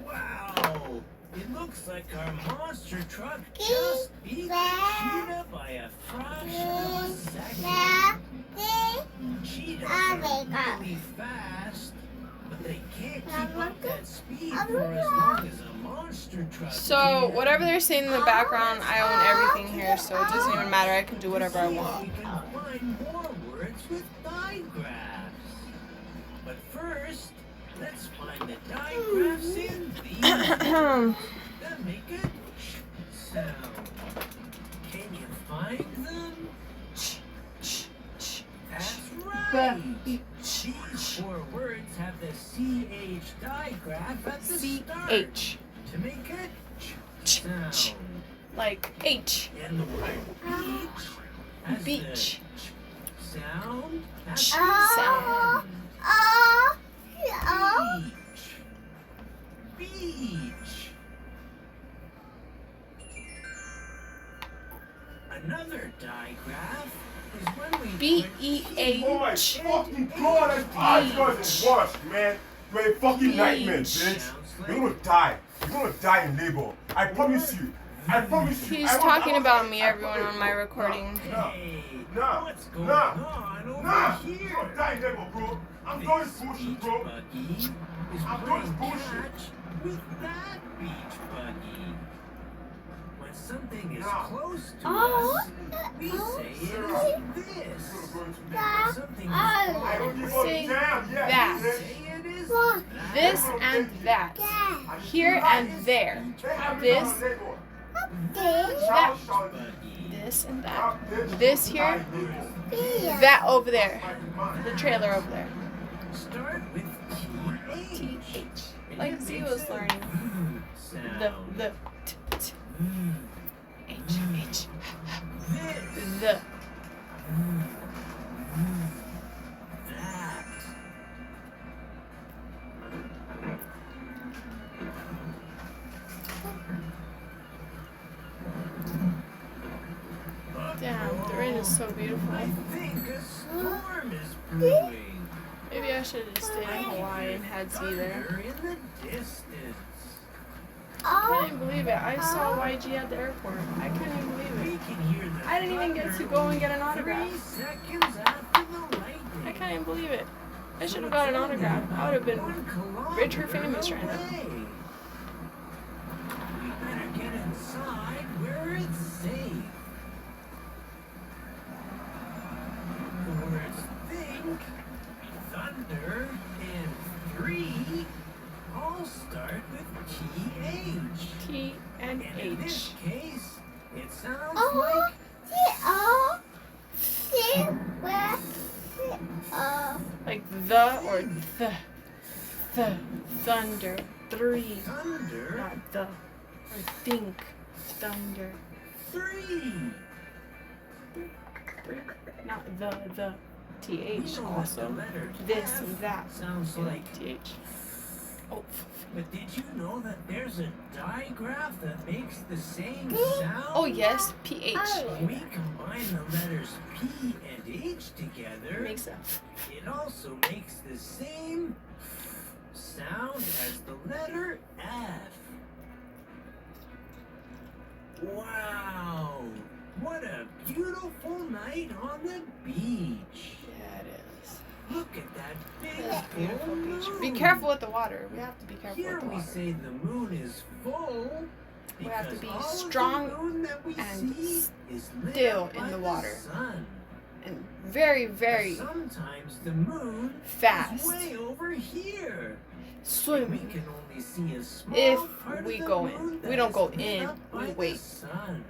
Wow! It looks like our monster truck just beat the cheetah by a fraction of a second. Cheetahs are really fast, but they can't keep up that speed for as long as a monster truck. So, whatever they're saying in the background, I own everything here, so it doesn't even matter. I can do whatever I want. We can find more words with digraphs. But first, let's find the digraphs in these words that make a ch sound. Can you find them? That's right. These 4 words have the CH digraph at the start CH. to make a ch sound. Like H. And the word beach has Beach. the ch sound at the Sound. Beach. Another digraph is when we B-E-H. Oh my fucking god, that's eyes worse, man. You're a fucking nightmare, bitch. You're gonna die. You're gonna die in labor. I promise you. I promise you. He's talking about me, everyone, on my recording. Hey, Nah, what's going nah, on over Nah, here? stop dying there, bro. I'm going This bullshit, beach bro. buggy is I'm playing doing bullshit. catch with that beach buggy. When something is Nah. close to Oh. us, we say it is this. When something is I far don't give a Say damn. Yeah, that. yeah. say it is Look. that. This and that. Here and there. They have me This, on a network. This. that. Buggy. This and that. Stop This here, that over there. The trailer over there. Start with TH. TH. Like Z was learning. The, Sound. the, t, t, H, H. This. The. That. Damn, the rain is so beautiful. I think a storm is brewing. Maybe I should have just stayed in Hawaii and had Z there. Thunder in the distance. I can't even believe it. I saw YG at the airport. I can't even believe We it. can hear the I didn't even get to go and get an thunder autograph. 3 seconds after the lightning. I can't even believe it. I should have got an autograph. I would have been 1 kilometer rich or famous right now. away. We better get inside where it's safe. The words think, thunder, and 3 all start with TH. T and And in this H. case, it sounds Oh. like Like the or the. The. Thunder. 3. thunder. Not the. Or think. Thunder. 3. 3. Not the. The. We TH know also. that the letter This F and that. sounds like. TH. Oh. But did you know that there's a digraph that makes the same sound? Oh yes. PH. When we combine the letters P and H together, Makes a. it also makes the same sound as the letter F. Wow! What a beautiful night on the beach. Yeah, it is. Look at that big That's beautiful full beach. Be moon. careful with the water. We have to be careful Here with the we water. say the moon is full. We have to because be all of the strong moon that we and see is lit still up in by the water. sun. And very, very Sometimes the moon fast. is way over here. We swimming. can only see a small If part we of the go in. moon We that don't is go lit in, up we by the wait. sun.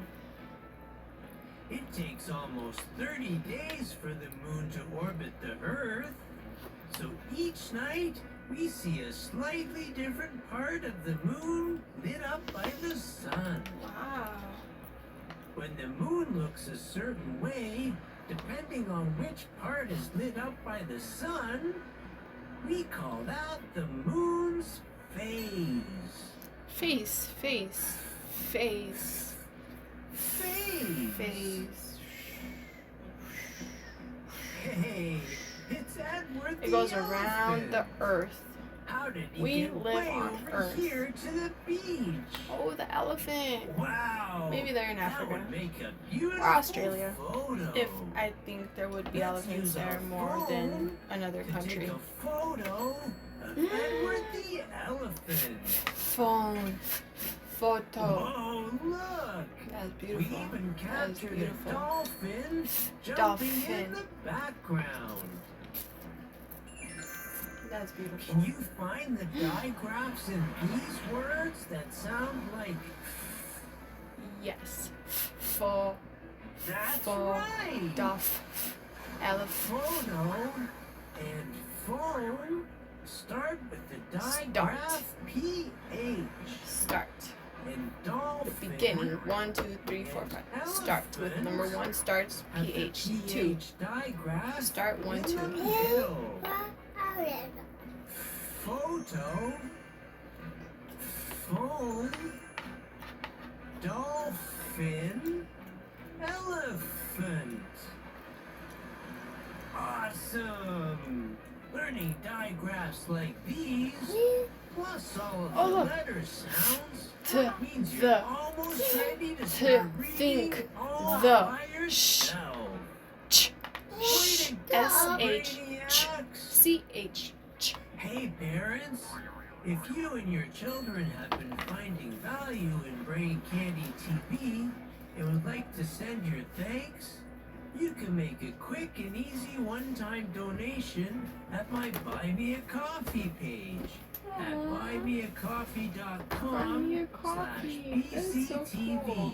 It takes almost 30 days for the moon to orbit the Earth. So each night we see a slightly different part of the moon lit up by the sun. Wow. When the moon looks a certain way, depending on which part is lit up by the sun, we call that the moon's phase. Face, face, face, Phase. face. Hey, it's Edward It goes the around the elephant. earth. How did he We get live way on over Earth. here to the beach? Oh, the elephant. Wow. Maybe they're in That Africa. would make a beautiful Or Australia. photo. If I think there would be Let's elephants use there our more than phone another to country. take a photo of Edward the elephant. Phone. Photo. Whoa, look! That's We beautiful. even That is captured a beautiful. dolphin jumping Dolphin. in the background. That's beautiful. Can you find the digraphs in these words that sound like Yes. Pho. that's Pho. right? Duff. Elephant. Photo and phone start with the Start. digraph PH Start. and The dolphin. beginning. 1, 2, 3, 4, 5. Start with number 1 starts have the PH. 2. PH digraph Start 1, in 2. the middle. Photo, phone, dolphin, elephant. Awesome! Learning digraphs like these Plus all of Oh, the look. letter sounds To means you're the almost ready to to start think reading all the by yourself. ch sh sh ch ch. Hey parents, if you and your children have been finding value in Brain Candy TV and would like to send your thanks, you can make a quick and easy one-time donation at my Buy Me a Coffee page at Buy me a coffee. That's so buymeacoffee.com/bctv. cool.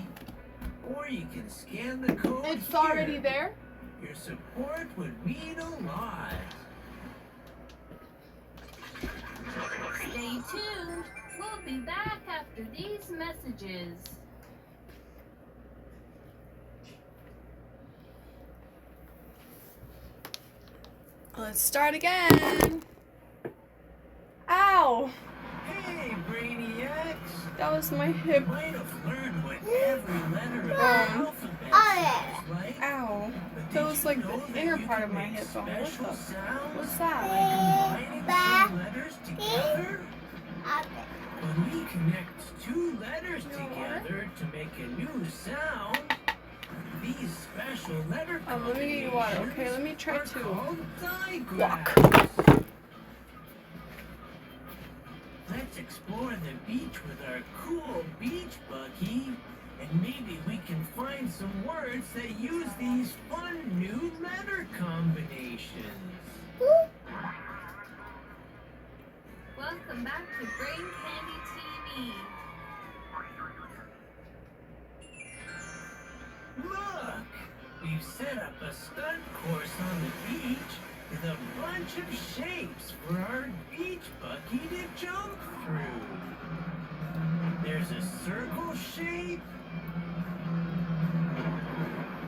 Or you can scan the code It's here. already there? Your support would mean a lot. Stay tuned. We'll be back after these messages. Let's start again. Ow! Hey, Brainiacs! That was my hip. You might have learned what every letter of the alphabet Oh, sounds like. Ow. But That did was you like know the that inner you part can of my make hip bone. special What's sounds that? by combining two letters together? okay. When we connect two letters You know what? together to make a new sound, these special letter Let me get you water. Okay, let me try are to called digraphs. walk. Let's explore the beach with our cool beach buggy, and maybe we can find some words that use these fun new letter combinations. Welcome back to Brain Candy TV. Look! We've set up a stunt course on the beach with a bunch of shapes for our beach buggy to jump through. There's a circle shape,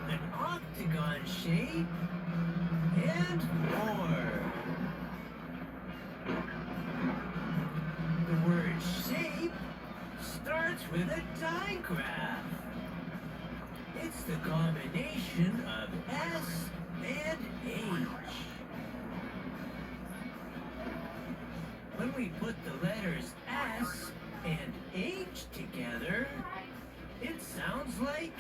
an octagon shape, and more. The word shape starts with a digraph. It's the combination of S and H. When we put the letters S and H together, it sounds like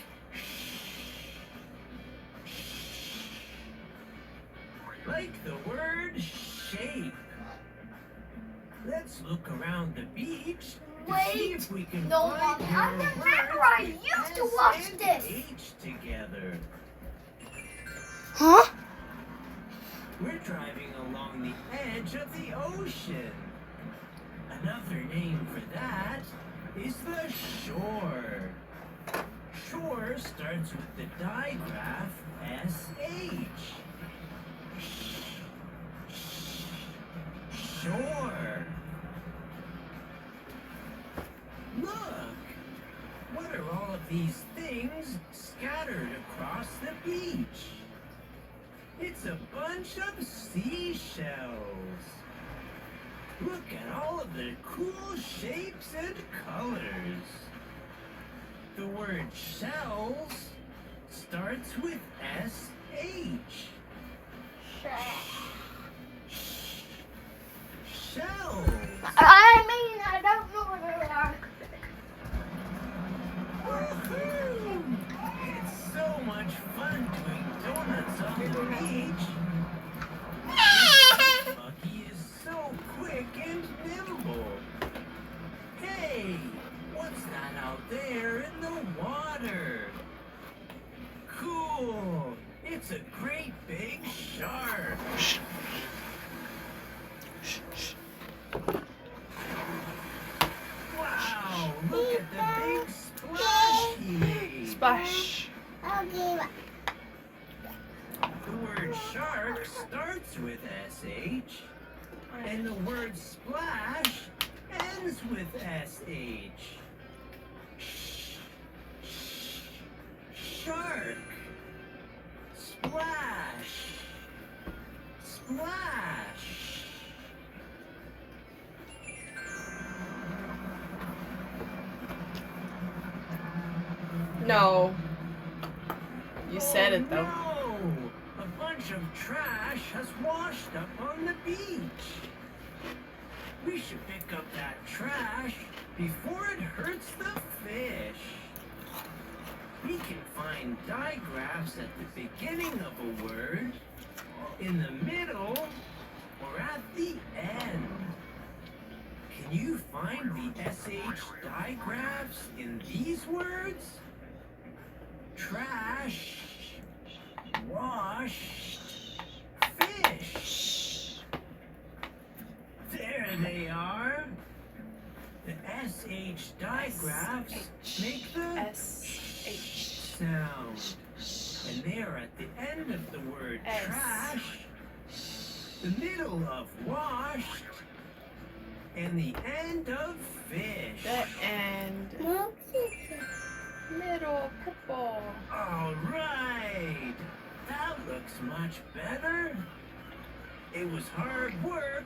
the word shape. Let's look around the beach to see if we can No, find Mommy, I more remember words I with used to S watch and this. H together. Huh? We're driving along the edge of the ocean. Another name for that is the shore. Shore starts with the digraph SH. Shore. Look! What are all of these things scattered across the beach? It's a bunch of seashells. Look at all of the cool shapes and colors. The word shells starts with SH. Shells. I mean, I don't know what they are. Woohoo! It's so much fun doing donuts on the beach. Bucky is so quick and nimble. Hey, what's that out there in the water? Cool. It's a great big shark. Wow, look at the big splash he made. Splash. Okay, The word shark starts with SH, and the word splash ends with SH. Shark. Splash. Splash. No. You said it though. No! A bunch of trash has washed up on the beach. We should pick up that trash before it hurts the fish. We can find digraphs at the beginning of a word, in the middle, or at the end. Can you find the SH digraphs in these words? Trash, washed, fish. There they are. The SH digraphs make the SH. sound. And they are at the end of the word S. trash, the middle of washed, and the end of fish. The end. Middle purple. All right. That looks much better. It was hard work,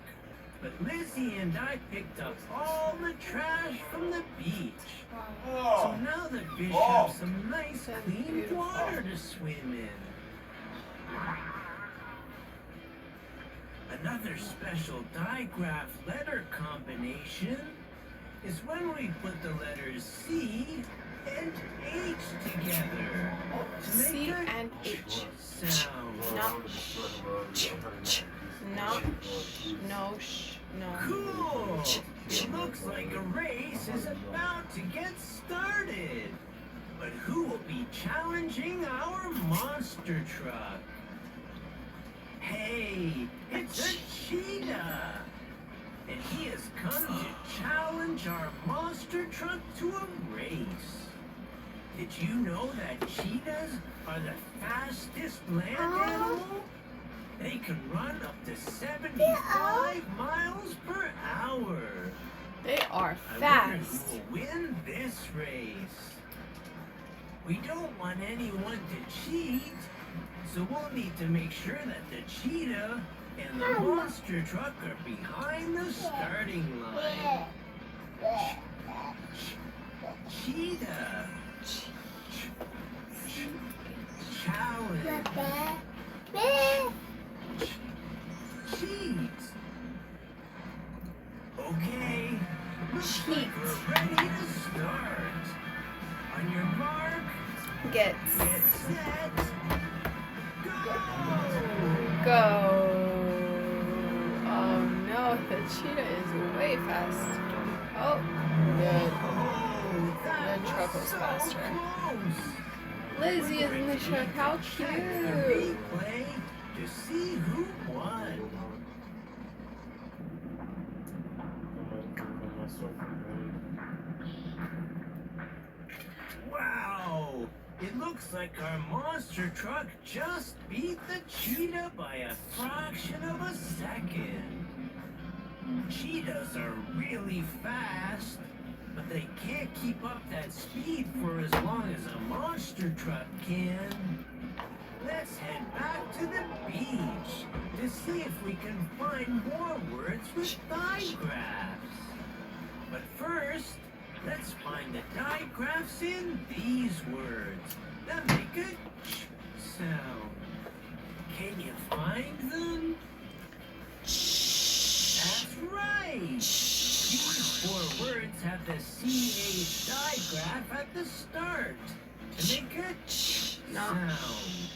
but Lizzie and I picked up all the trash from the beach. So now the fish have some nice That's clean beautiful. water to swim in. Another special digraph letter combination is when we put the letters C and H together to make C a and H. sound. No. No. Shh. No. Cool! It looks like a race is about to get started. But who will be challenging our monster truck? Hey, it's a cheetah! And he has come to challenge our monster truck to a race. Did you know that cheetahs are the fastest land animal? They can run up to 75 miles per hour. They are I wonder fast. who will win this race. We don't want anyone to cheat, so we'll need to make sure that the cheetah and the monster truck are behind the starting line. Cheetah. Challenge. Cheat. Okay. Looks like we're ready to start. On your mark, Get get set, go! go. Oh no, the cheetah is way fast. Oh, good. Oh, that The truck was so faster. close. Lizzie is in the truck. How Check the cute. replay to see who won. Wow! It looks like our monster truck just beat the cheetah by a fraction of a second. Cheetahs are really fast, but they can't keep up that speed for as long as a monster truck can. Let's head back to the beach to see if we can find more words with digraphs. But first, let's find the digraphs in these words that make a ch sound. Can you find them? That's right! These four words have the CH digraph at the start to make a ch No. sound.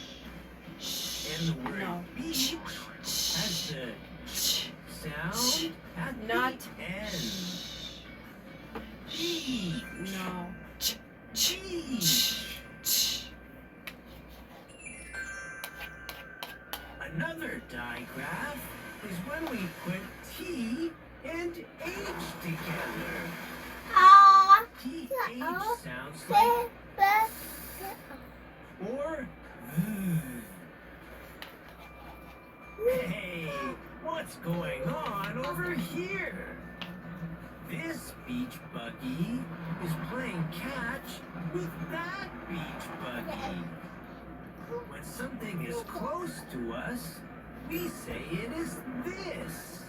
And the word No. beach has the ch sound at Not the end. Beach. No. Beach. Another digraph is when we put T and H together. TH sounds like or Hey, what's going on over here? This beach buggy is playing catch with that beach buggy. When something is close to us, we say it is this.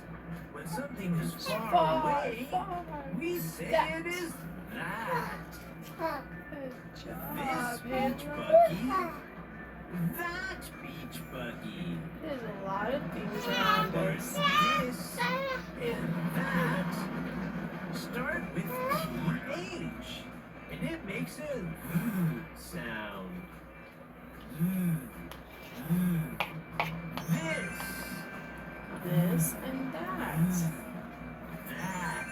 When something is far away, we say it is that. Good This job, beach Hannah. buggy, that beach buggy. There's a lot of things around Or us. this and that start with TH, and it makes a sound. This and that. That.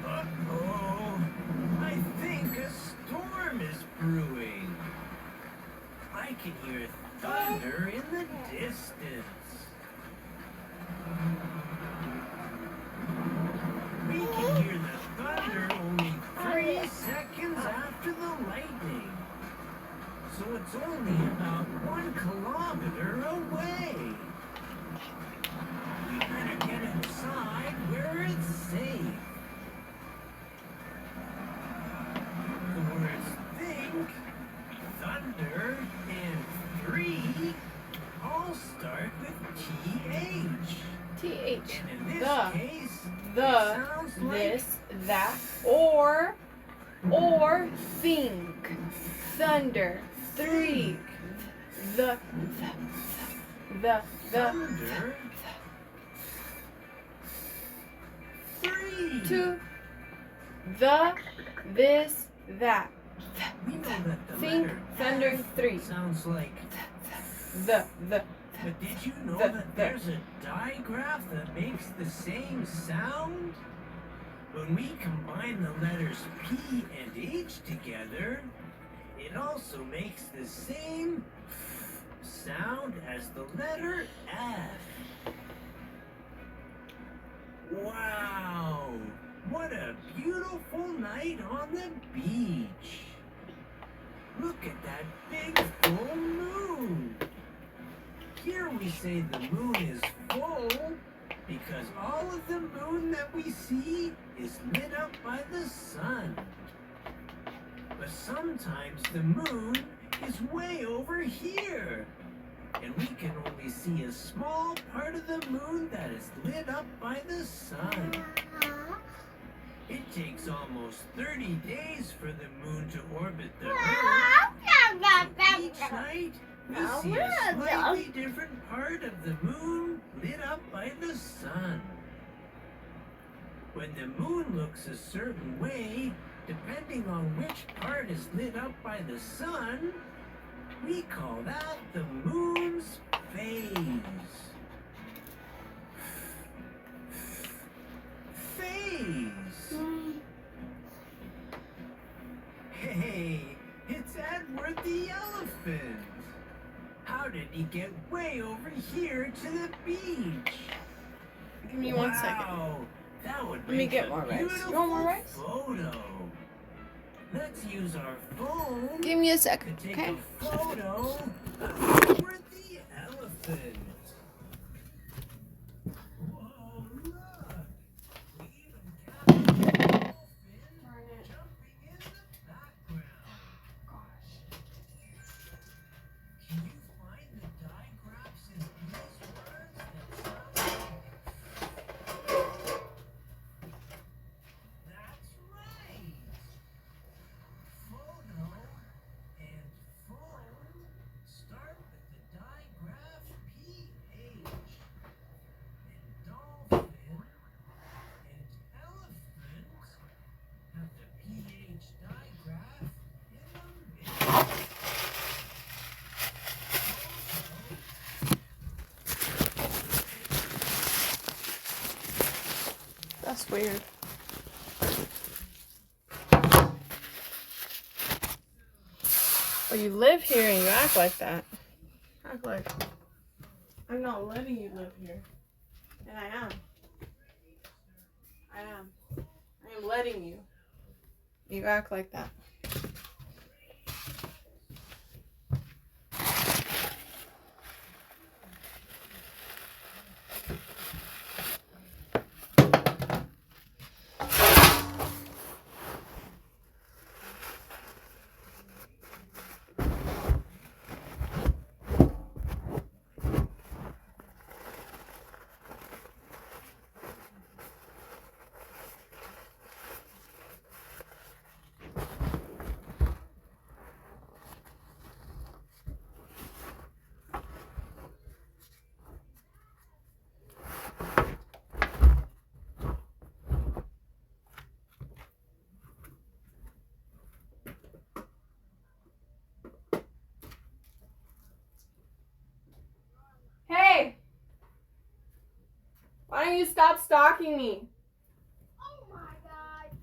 Uh-oh. I think a storm is brewing. I can hear thunder in the distance. We can hear the thunder only 3 seconds after the lightning. So it's only about 1 kilometer away. We better get inside where it's safe. The words think, thunder, and 3 all start with TH. TH. And in this The. case, The. it sounds like This. That. Or think. Thunder. 3. The. thunder. 3. 2. The. This. That. We know that the Think. letter Thunder. F 3. sounds like. The. But did you know The- that there's a digraph that makes the same sound? When we combine the letters P and H together, it also makes the same sound as the letter F. Wow! What a beautiful night on the beach! Look at that big full moon! Here we say the moon is full because all of the moon that we see is lit up by the sun. But sometimes the moon is way over here, and we can only see a small part of the moon that is lit up by the sun. It takes almost 30 days for the moon to orbit the Earth. Each night, we see a slightly different part of the moon lit up by the sun. When the moon looks a certain way, depending on which part is lit up by the sun, we call that the moon's phase. Phase. Hey, it's Edward the elephant. How did he get way over here to the beach? Give me 1 second. Wow, that would Let me make get a more rice. You beautiful want more rice? Photo. Let's use our phone Give me a to second, take okay? a photo of Edward the elephant. Whoa, look! We even captured a dolphin jumping in the background. Can you find the digraphs in these words that sound like? That's right. Photo and phone start with the digraph PH. And dolphin and elephant have the PH digraph in the middle. That's weird. Well, you live here and you act like that. Act like I'm not letting you live here. And I am. I am. I am letting you. You act like that. Why don't you stop stalking me? Oh my god.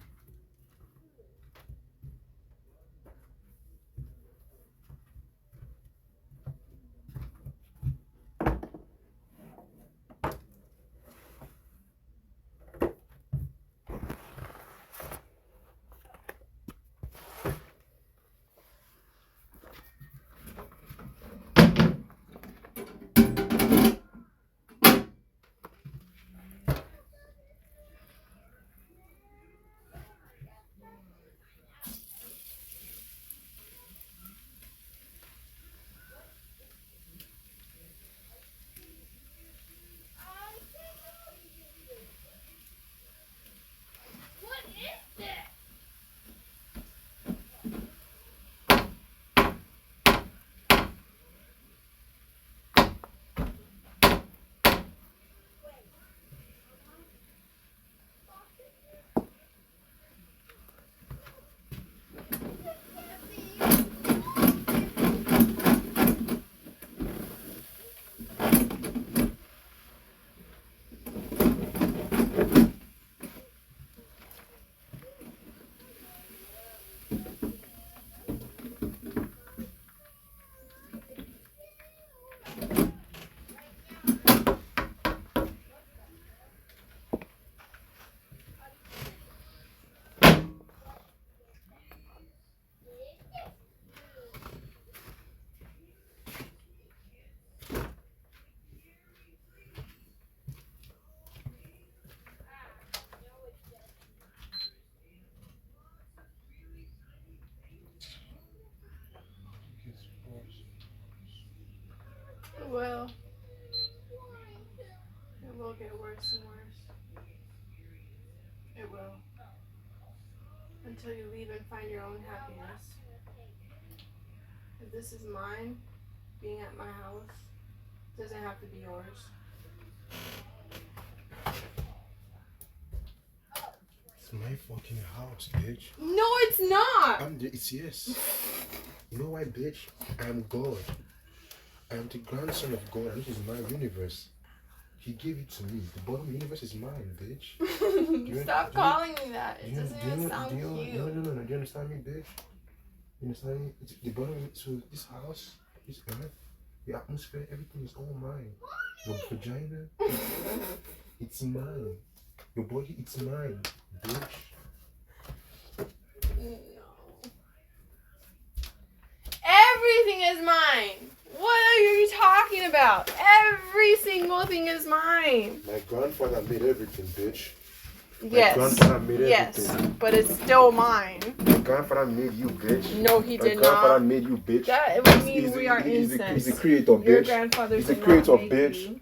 What is this? Well, it will get worse and worse. It will. Until you leave and find your own happiness. If this is mine, being at my house, it doesn't have to be yours. It's my fucking house, bitch. No, it's not! It's yes. You know why, bitch? I'm God. I am the grandson of God, and this is my universe. He gave it to me. The bottom universe is mine, bitch. Stop calling me that. It doesn't even sound cute. No. Do you understand me, bitch? You understand me? It's the bottom. So this house, this earth, the atmosphere, everything is all mine. Your vagina, it's mine. Your body, it's mine, bitch. No. Everything is mine. What are you talking about? Every single thing is mine. My grandfather made everything, bitch. Yes. grandfather made Yes, everything. but it's still mine. My grandfather made you, bitch. No, he My did grandfather not. made you, bitch. That would mean we are He's incest. the creator, bitch. Your grandfather He's the did creator, not make bitch. you.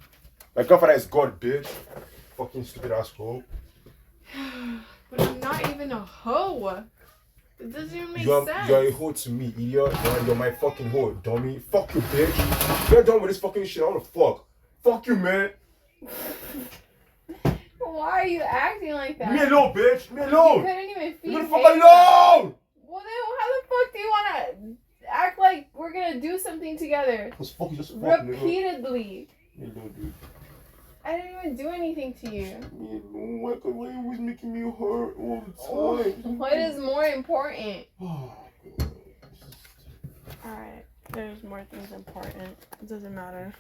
My grandfather is God, bitch. Fucking stupid asshole. But I'm not even a hoe. It doesn't even make You're sense. a hoe to me, idiot. You're my fucking hoe, dummy. Fuck you, bitch. Get done with this fucking shit. I wanna fuck. Fuck you, man. Why are you acting like that? Me alone, bitch. Me You alone. couldn't even feed Leave me the Hayden. fuck alone. Well then, how the fuck do you wanna act like we're gonna do something together? Cause fuck you, just fuck, nigga. Repeatedly. Me alone, dude. I didn't even do anything to you. Me alone. Why are you always making me hurt all the time? What is more important? Oh, Alright, there's more things important. It doesn't matter.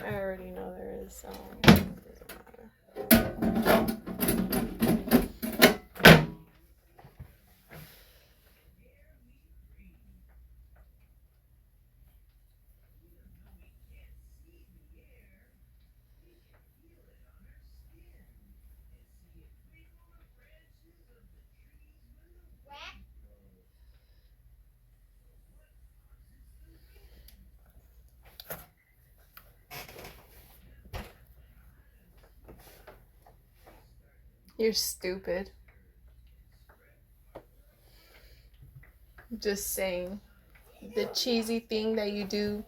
I already know there is, so it doesn't matter. You're stupid. Just saying. The cheesy thing that you do.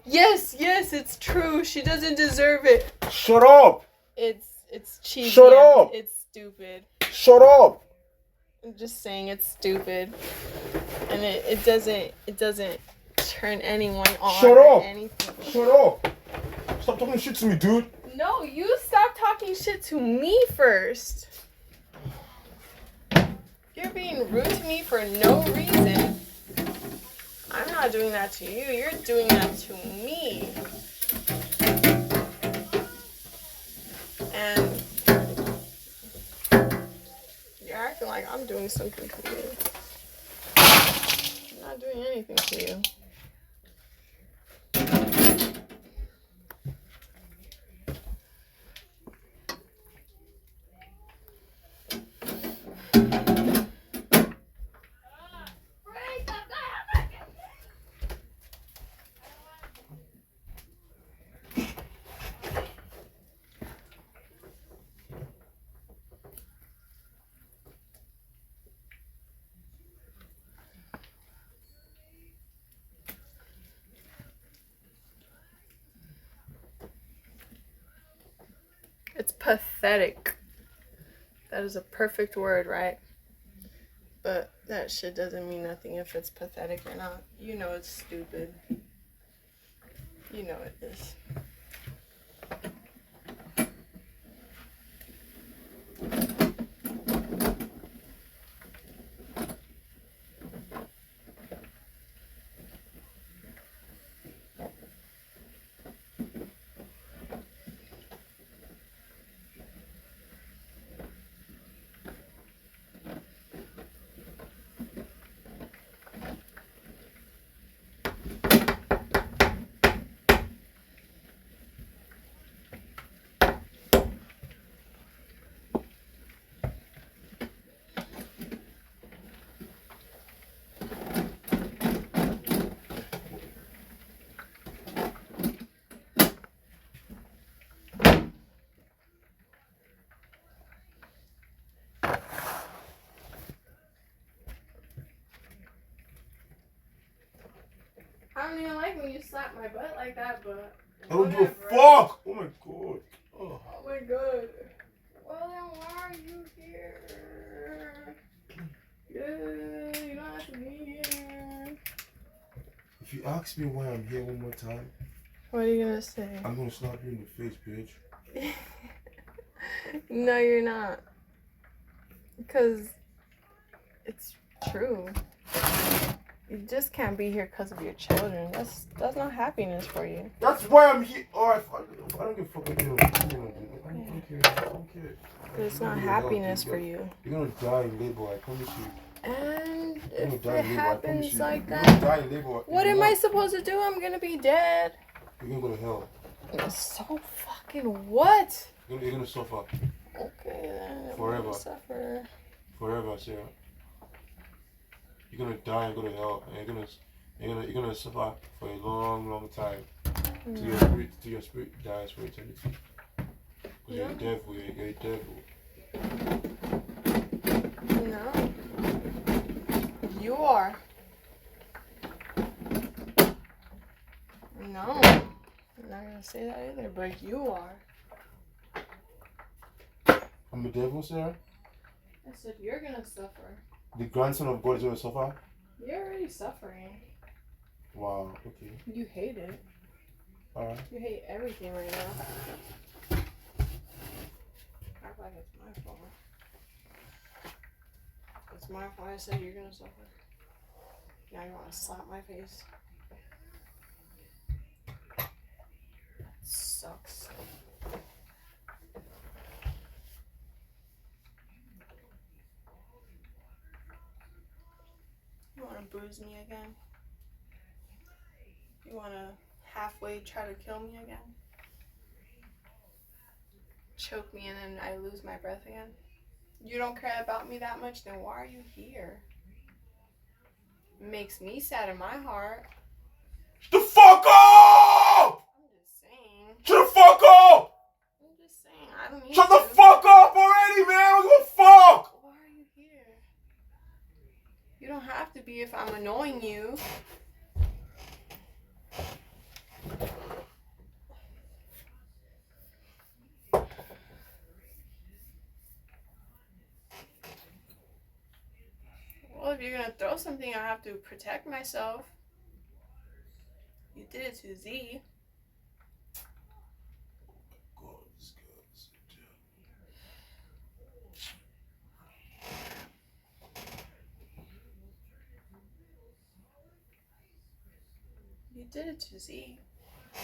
Yes, it's true. She doesn't deserve it. shut up! It's cheesy. Shut and up! It's stupid. Shut up! I'm just saying it's stupid. And it doesn't turn anyone on Shut or up! anything. Shut up! Stop talking shit to me, dude. No, you stop stop talking shit to me first. You're being rude to me for no reason. I'm not doing that to you. You're doing that to me. And you're acting like I'm doing something to you. I'm not doing anything to you. It's pathetic. That is a perfect word, right? But that shit doesn't mean nothing if it's pathetic or not. You know it's stupid. You know it is. I don't even like when you slap my butt like that, but I don't give a fuck! Oh my god. Oh. Oh my god. Well then why are you here? Yeah, you don't have to be here. If you ask me why I'm here one more time, What are you gonna say? I'm gonna slap you in the face, bitch. No, you're not. Because it's true. You just can't be here because of your children. That's not happiness for you. That's why I'm here. Alright, I don't give a fuck what you do. I don't care. It's not happiness for you. You're gonna die in labor, I promise you. And You're if gonna die it in labor, I promise happens you. like You're gonna that, die in labor. what am I supposed to do? I'm gonna be dead. You're gonna go to hell. So fucking what? You're gonna suffer. Okay then. I'm Forever. gonna suffer. Forever, Sarah. You're gonna die and go to hell, and you're gonna suffer for a long, long time. Till your spirit dies for eternity. Because you're a devil, you're a devil. No. You are. No. I'm not gonna say that either, but you are. I'm a devil, Sarah? I said you're gonna suffer. The grandson of God is gonna suffer? You're already suffering. Wow, okay. You hate it. Alright. You hate everything right now. Act like it's my fault. It's my fault I said you're gonna suffer. Now you wanna slap my face. That sucks. You wanna bruise me again? You wanna halfway try to kill me again? Choke me and then I lose my breath again? You don't care about me that much, then why are you here? It makes me sad in my heart. Shut the fuck up! I'm just saying. Shut the fuck up! I'm just saying. I don't need Shut to. the fuck up already, man! I don't give a fuck! Why are you here? You don't have to be if I'm annoying you. Well, if you're gonna throw something, I have to protect myself. You did it to Z. God, this girl is You did it to Z. I'm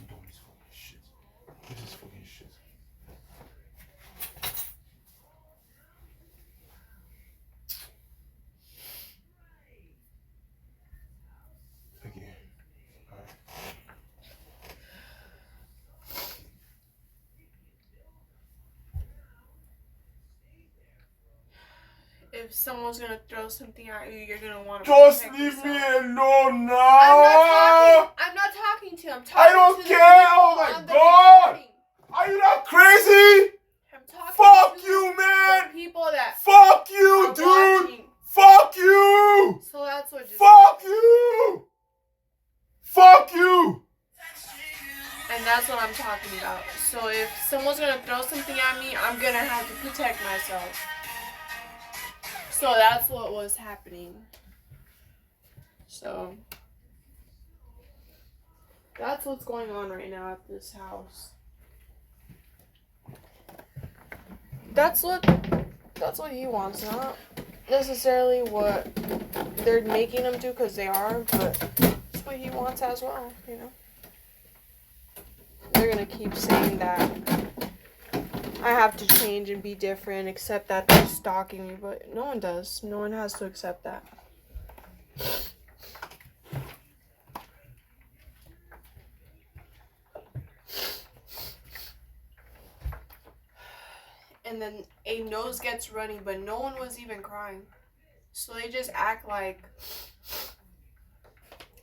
doing this fucking shit. This is fucking shit. Okay. Alright. If someone's gonna throw something at you, you're gonna want to Just protect leave me yourself. alone now! I'm not talking to you. I'm I talking don't to the care. people Oh my on the God. recording. Are you not crazy? I'm talking Fuck to you, man! the people that Fuck you, are dude! watching. Fuck you! So that's what just Fuck you! Fuck you! And that's what I'm talking about. So if someone's gonna throw something at me, I'm gonna have to protect myself. So that's what was happening. So that's what's going on right now at this house. That's what he wants, not necessarily what they're making him do, because they are, but it's what he wants as well, you know. They're gonna keep saying that I have to change and be different, accept that they're stalking me, but no one does. No one has to accept that. And then a nose gets runny, but no one was even crying. So they just act like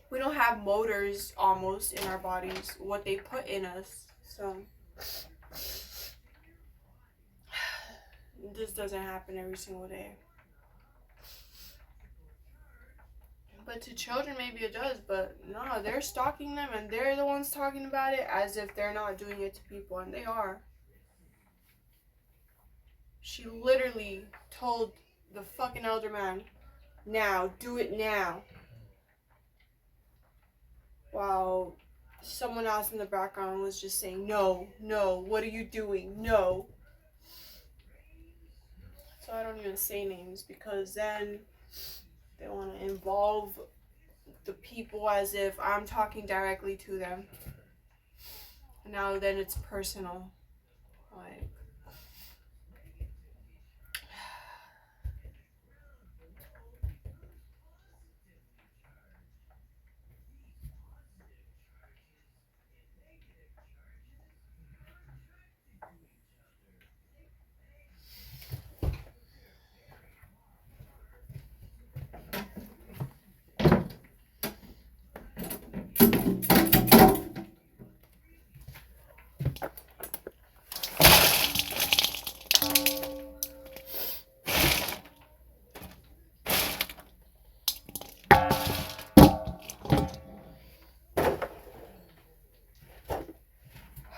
we don't have motors almost in our bodies, what they put in us. So this doesn't happen every single day. But to children maybe it does, but no, they're stalking them and they're the ones talking about it as if they're not doing it to people, and they are. She literally told the fucking elder man, now, do it now. While someone else in the background was just saying, no, no, what are you doing? No. So I don't even say names, because then they want to involve the people as if I'm talking directly to them. And now then it's personal. Like,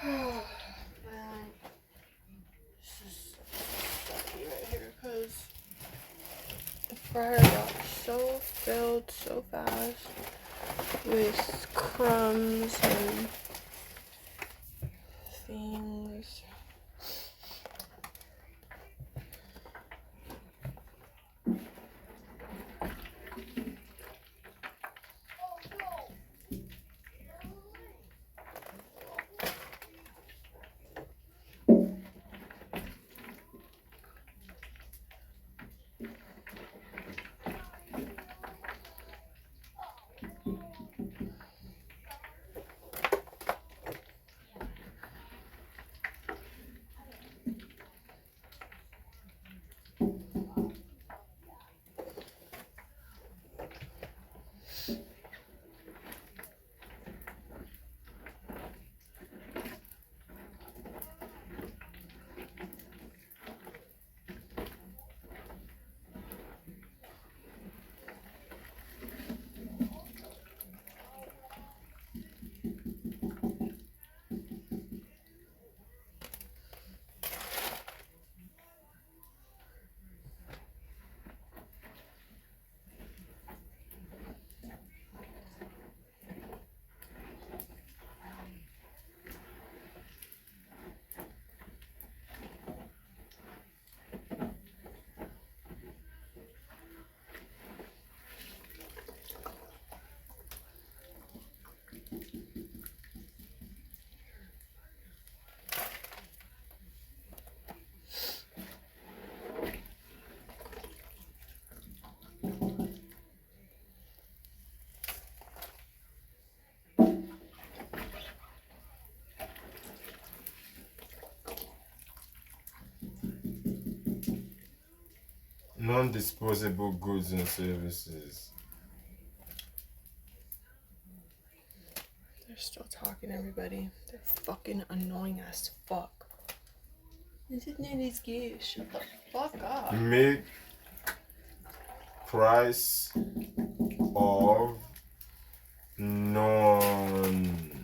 man, this is sucky right here, because the fryer got so filled so fast with crumbs and things. Non-disposable goods and services. They're still talking, everybody. They're fucking annoying as fuck. This is not as good. Shut the fuck up. Make price of non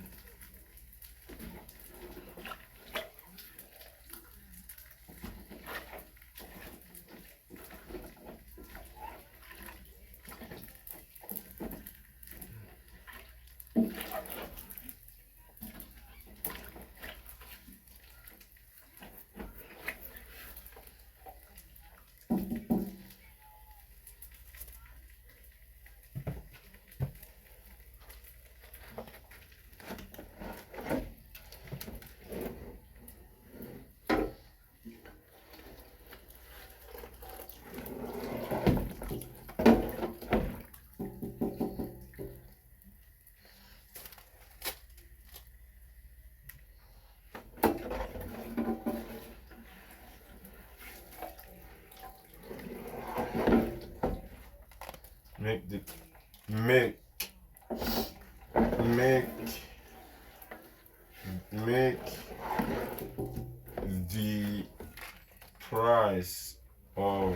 make the make the price of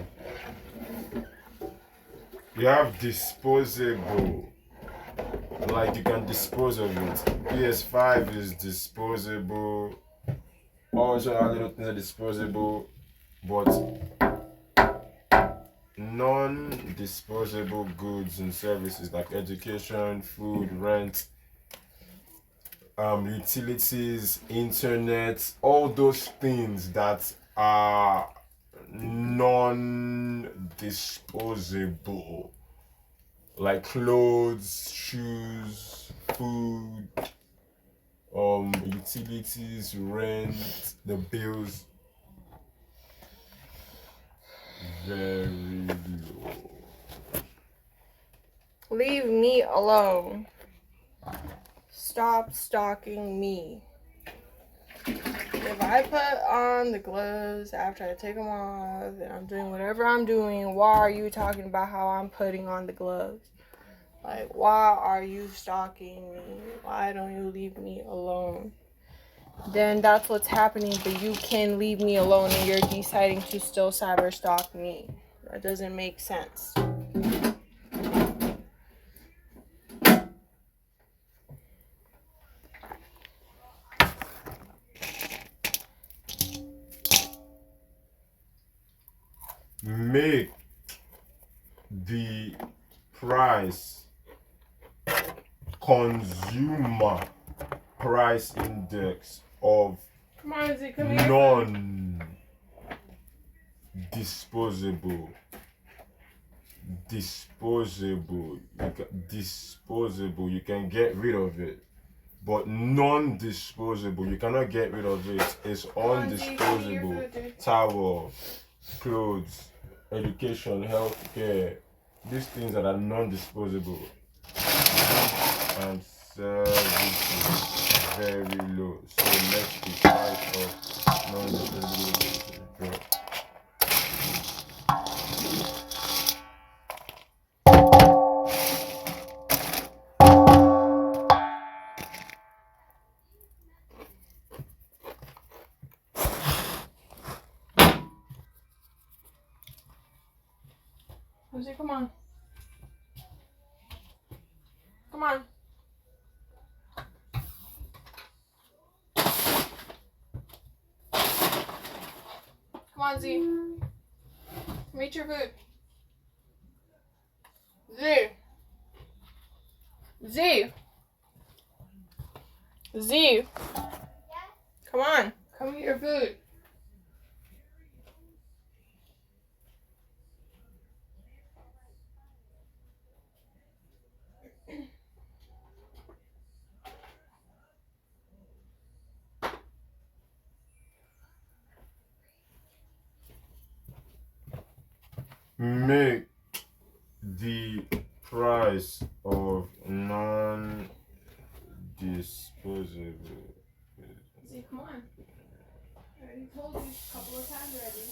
you have disposable, like you can dispose of it. PS5 is disposable. Also, our little things are disposable, but non-disposable goods and services like education, food, rent, utilities, internet, all those things that are non-disposable, like clothes, shoes, food, utilities, rent, the bills. Very low. Leave me alone. Stop stalking me. If I put on the gloves after I take them off and I'm doing whatever I'm doing, why are you talking about how I'm putting on the gloves? Like, why are you stalking me? Why don't you leave me alone? Then that's what's happening, but you can leave me alone and you're deciding to still cyber stalk me. That doesn't make sense. Make the price consumer price index of Come on, Z, come here. non-disposable. Disposable, you can get rid of it. But non-disposable, you cannot get rid of it. It's undisposable. Towel, clothes, education, healthcare, these things that are non-disposable. And services very low. So let's the price of non-disposable drop. Jose, come on. Come on. Come on, Z. Meet your food. Z. Z. Z. Come on. Come eat your food. Make the price of non-disposable. Z, come on. I already told you a couple of times already.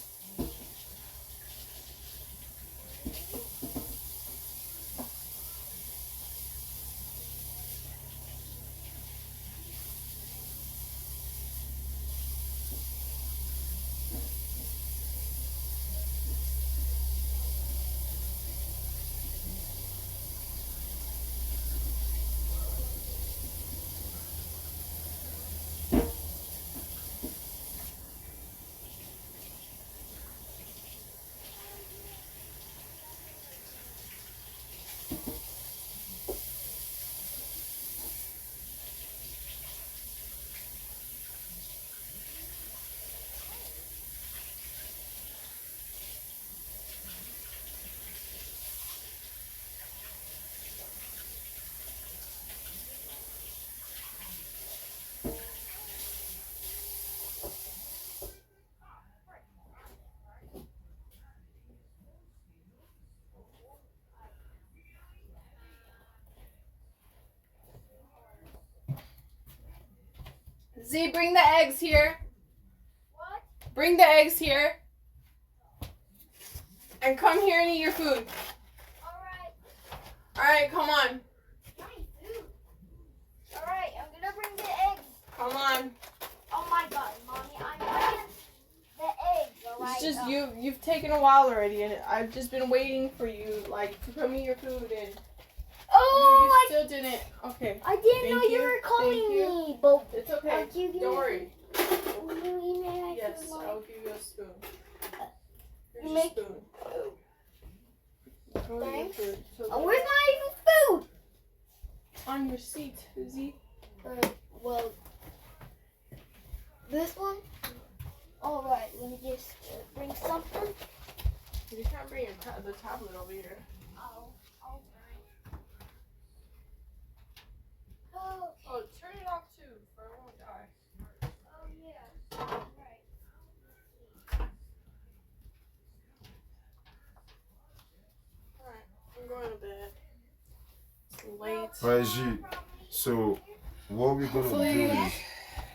Z, bring the eggs here. What? Bring the eggs here. And come here and eat your food. Alright. Alright, come on. My food. Alright, I'm gonna bring the eggs. Come on. Oh my god, Mommy, I'm bringing the eggs, alright? It's just you've taken a while already, and I've just been waiting for you, like, to come eat your food, and Oh, you still didn't. Okay, I didn't Thank know you you. were calling Thank you. me, but it's okay. I'll give you Don't worry. Will you eat my Yes, food, Mom? I'll give you a spoon. Here's You your make- spoon. Go eat your Thanks. food. So Oh, where's my food? on your seat, Z. Well, this one? Alright, let me just bring something. You can't bring the tablet over here. Oh, alright. Oh, Oh, turn it off too, or I won't die. oh yeah. Alright. Alright, I'm going to bed. It's late. Right, G. So, what we're gonna do is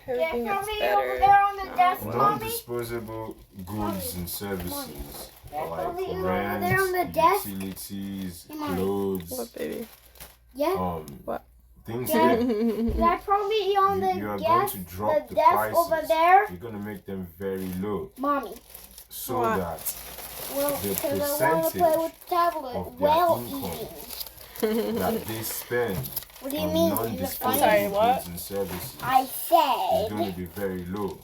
Everything There's gets something better. over there on the desk, Mommy. non-disposable goods and services There's like something over there on the rent, desk. utilities, Come on. clothes, What, baby? Yeah. What? things Yeah. that Is that probably on the you are going desk? to drop the desk prices. over there? You're gonna make them very low Mommy. so What? that Well, The because I want to play percentage with the tablet of their while income. eating. that they spend What do you on mean? Is it non-disposable funny? Sorry, what? goods and services I is going to said, be very low.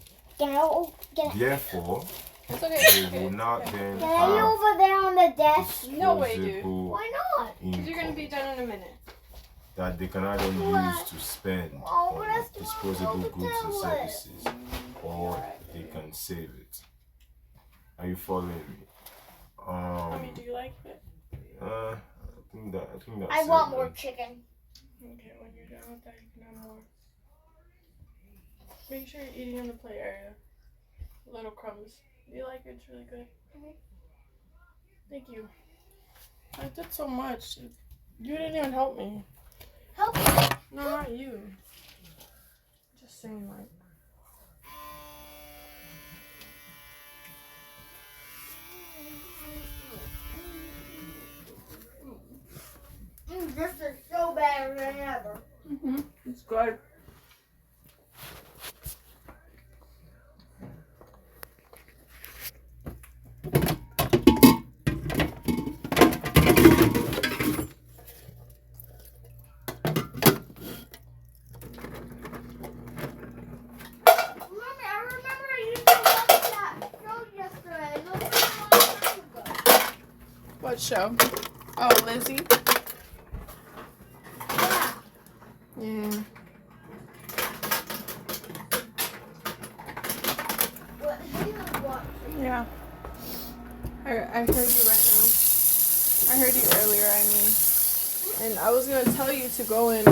get Therefore, It's okay. they will not then Get you have over there on the desk. No way, dude. disposable Why not? Because you're going to be income done in a minute. that they cannot then What? use to spend Oh, but on that's too disposable much goods and tablet. services, or they can save it. Are you following me? I mean, do you like it? I think that's I it, want man. more chicken. Okay, when you're done with that, you can have more. Make sure you're eating in the play area. Little crumbs. You like it? It's really good. Thank you. I did so much. You didn't even help me. Help me. No, not you. Just saying, like. This is so better than ever. It's good. Mommy, I remember I used to watch that show yesterday. It was a long time ago. What show? Oh, Lizzie? Yeah. Yeah. What did you watch? Yeah. I heard you right now. I heard you earlier, I mean. And I was going to tell you to go and...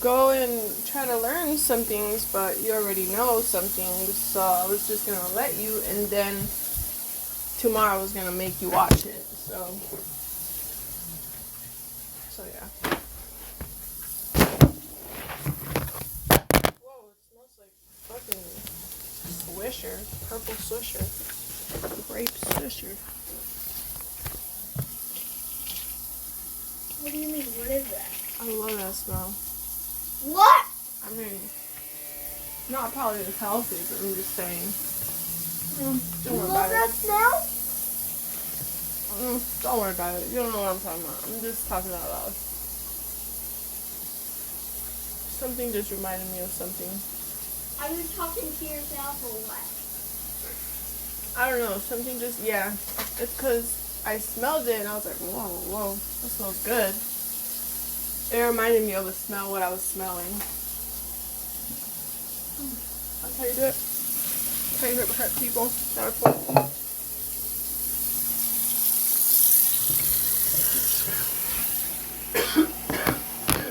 go and try to learn some things, but you already know some things, so I was just going to let you, and then tomorrow I was going to make you watch it, so yeah. Whoa, it smells like fucking Swisher, purple Swisher, grape Swisher. What do you mean? What is that? I love that smell. What? I mean, not probably as healthy, but I'm just saying. Don't You worry love about that it. smell? Don't worry about it. You don't know what I'm talking about. I'm just talking out loud. Something just reminded me of something. Are you talking to yourself or what? I don't know. Something just, yeah. It's because I smelled it and I was like, whoa, that smells good. It reminded me of the smell, what I was smelling. That's how you do it. That's how you hurt people. That was cool.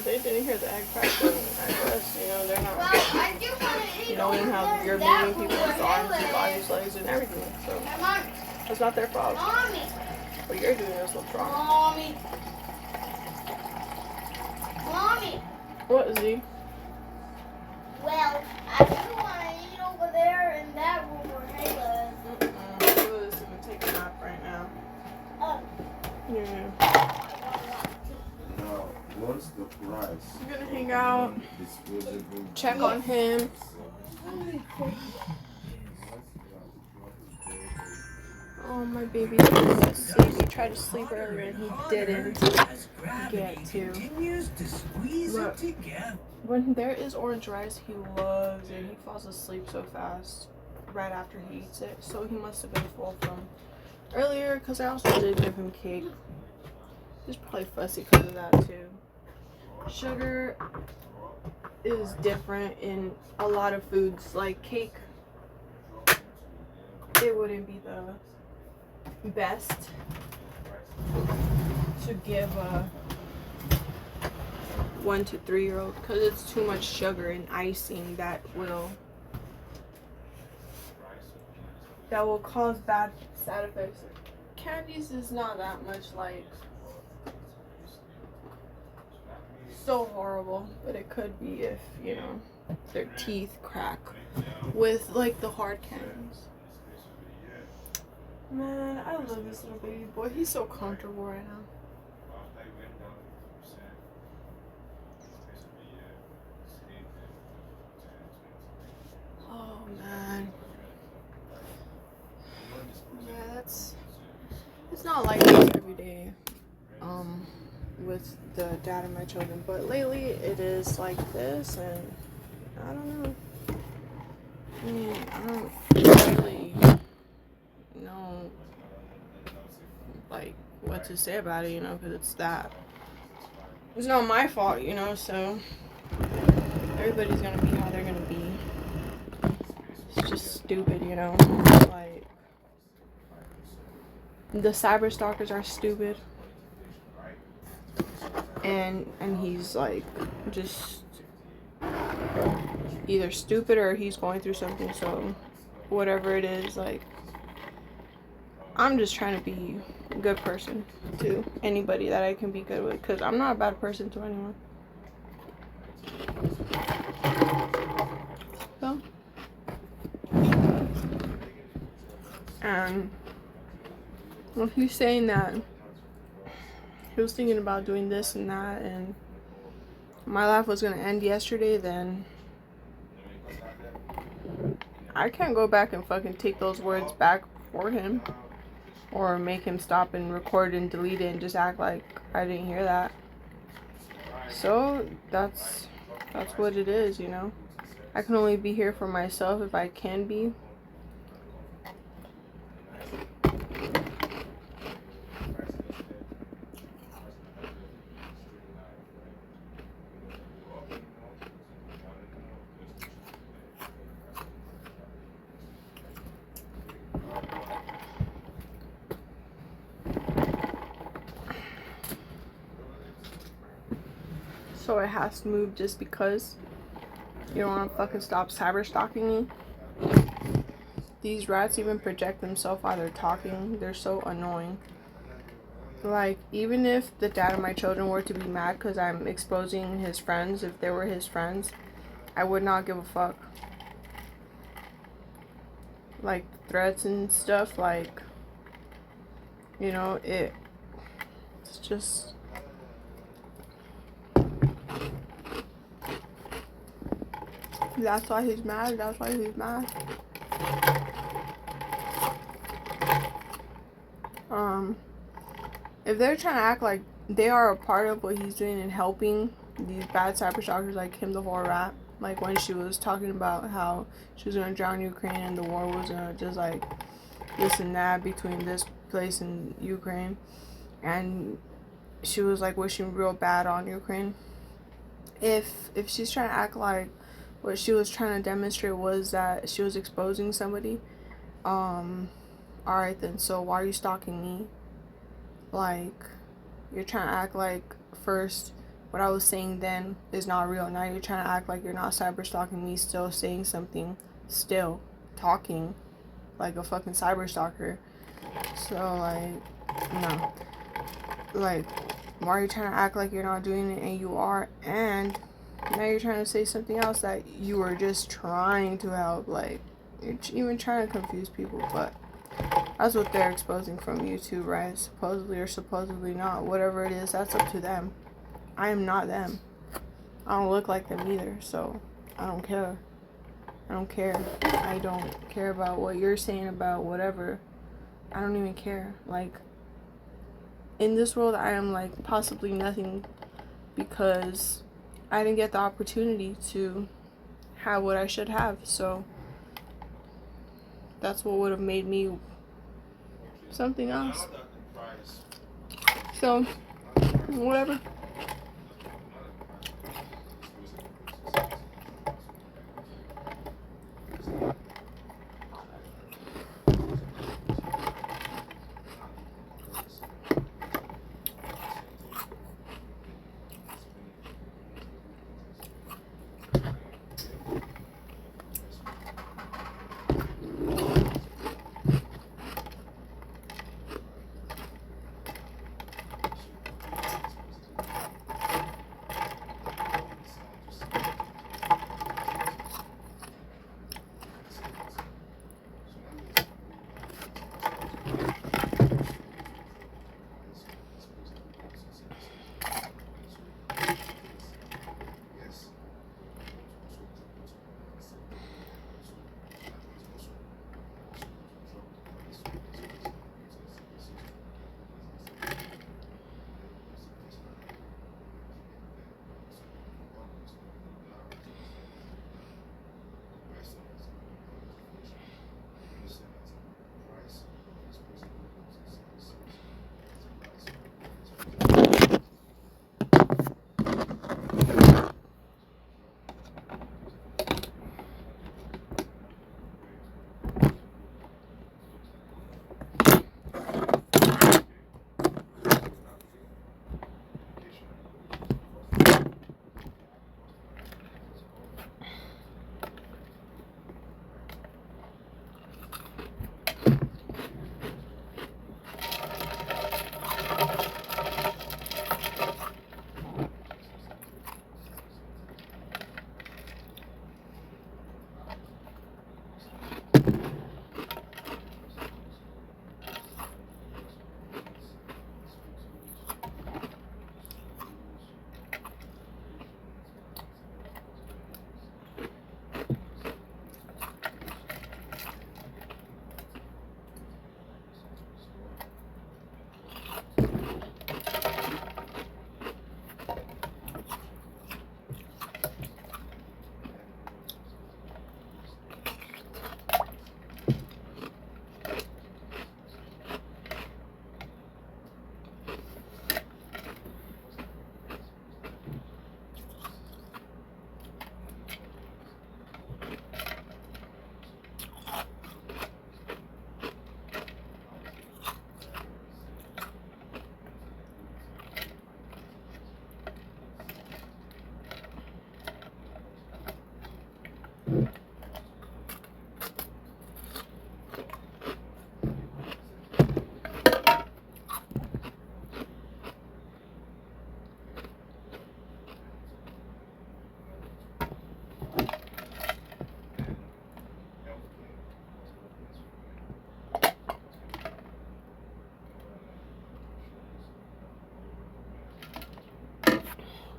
They didn't hear the egg crackling, I guess. You know, they're not. Well, I do want to eat You don't even have your that moving people's for arms and Helen. bodies, legs, and everything. So Come on. it's not their fault. Mommy. What you're doing is what's wrong. Mommy. Mommy. What, Z? Well, I do want to eat over there in that room where Hayla is. Lily's gonna take a nap right now. Oh. Yeah. Now, once the price. I'm gonna hang out, Disposable. check on him. Oh, my baby needs to sleep. He tried to sleep earlier and he didn't As gravity get to. continues to squeeze Look. it together. When there is orange rice, he loves it. He falls asleep so fast right after he eats it. So he must have been full from earlier because I also did give him cake. He's probably fussy because of that too. Sugar is different in a lot of foods. Like cake, it wouldn't be the best to give a 1 to 3 year old because it's too much sugar and icing that will cause bad side effects. Candies is not that much like so horrible, but it could be if, you know, their teeth crack with like the hard candies. Man, I love this little baby boy. He's so comfortable right now. Oh man. Yeah, it's not like this every day. With the dad and my children, but lately it is like this, and I don't know. I mean, I don't really know like what to say about it, you know, because it's not my fault, you know. So everybody's gonna be how they're gonna be. It's just stupid, you know. Like the cyber stalkers are stupid. And he's like just either stupid or he's going through something. So whatever it is, like I'm just trying to be a good person to anybody that I can be good with, because I'm not a bad person to anyone. So and well, he's saying that he was thinking about doing this and that, and my life was going to end yesterday, then I can't go back and fucking take those words back for him or make him stop and record and delete it and just act like I didn't hear that. So that's what it is, you know. I can only be here for myself if I can be. So it has to move just because you don't want to fucking stop cyber stalking me. These rats even project themselves while they're talking. They're so annoying. Like, even if the dad of my children were to be mad because I'm exposing his friends, if they were his friends, I would not give a fuck. Like, threats and stuff, like, you know, it's just... That's why he's mad. That's why he's mad. If they're trying to act like they are a part of what he's doing and helping these bad cyber stalkers like him, the whole rat, like when she was talking about how she was gonna drown Ukraine and the war was gonna just like this and that between this place and Ukraine, and she was like wishing real bad on Ukraine. If she's trying to act like what she was trying to demonstrate was that she was exposing somebody, alright then, so why are you stalking me? Like, you're trying to act like first what I was saying then is not real. Now you're trying to act like you're not cyber stalking me, still saying something, still talking like a fucking cyber stalker. So like, no. Like, why are you trying to act like you're not doing it and you are? And Now you're trying to say something else that you were just trying to help. Like, you're even trying to confuse people, but that's what they're exposing from YouTube, right? Supposedly or supposedly not. Whatever it is, that's up to them. I am not them. I don't look like them either, so I don't care. I don't care. I don't care about what you're saying about whatever. I don't even care. Like, in this world, I am like possibly nothing because I didn't get the opportunity to have what I should have. So that's what would have made me something else. So, whatever.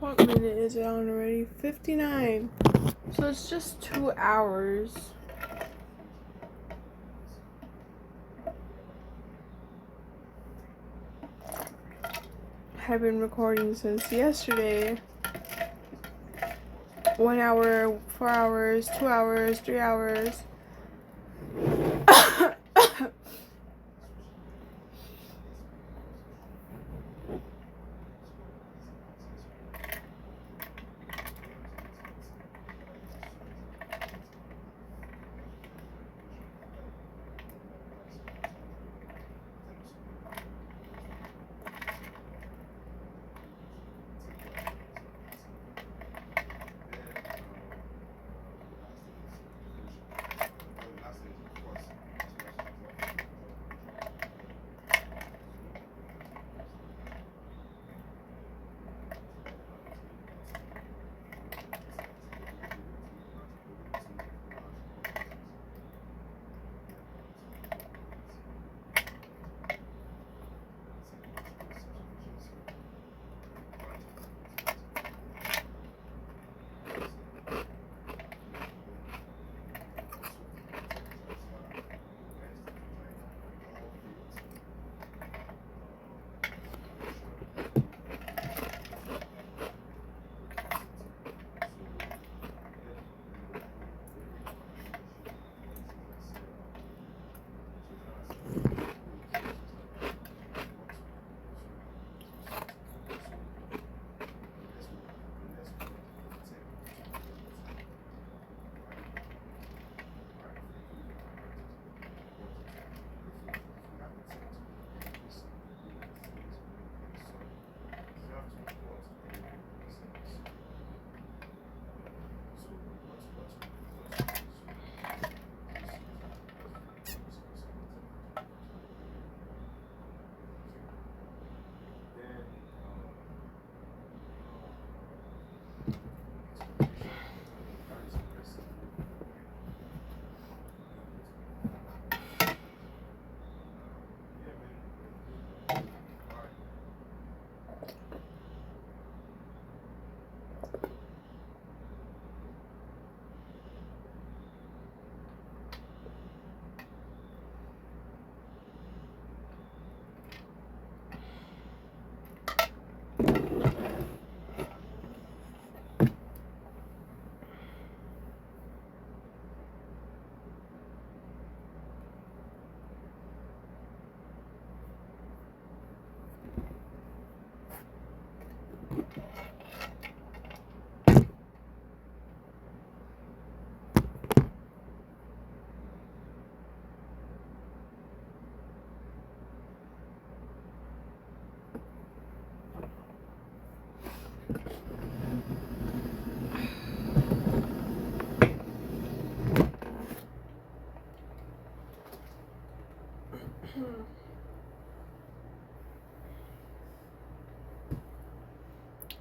What minute is it on already? 59. So it's just 2 hours. I've been recording since yesterday. 1 hour, 4 hours, 2 hours, 3 hours.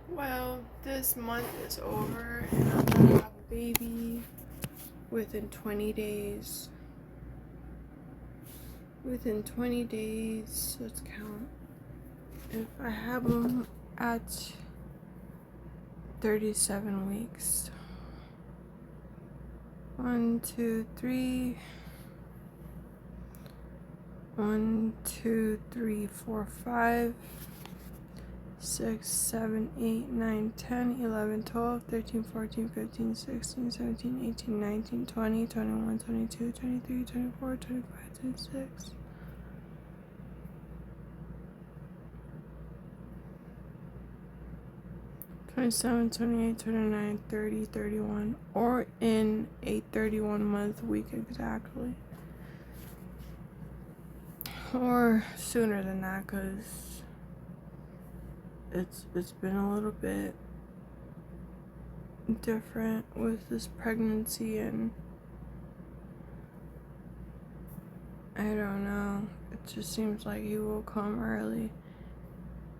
Well, this month is over and I'm gonna have a baby within 20 days. Within 20 days, let's count. If I have him at 37 weeks. 1, 2, 3. 1, 2, 3, 4, 5. 6, 7, 8, 9, 10, 11, 12, 13, 14, 15, 16, 17, 18, 19, 20, 21, 22, 23, 24, 25, 26. '27, 28, 29, 30, 31, or in a 31-month week exactly. Or sooner than that, because it's been a little bit different with this pregnancy, and I don't know, it just seems like he will come early.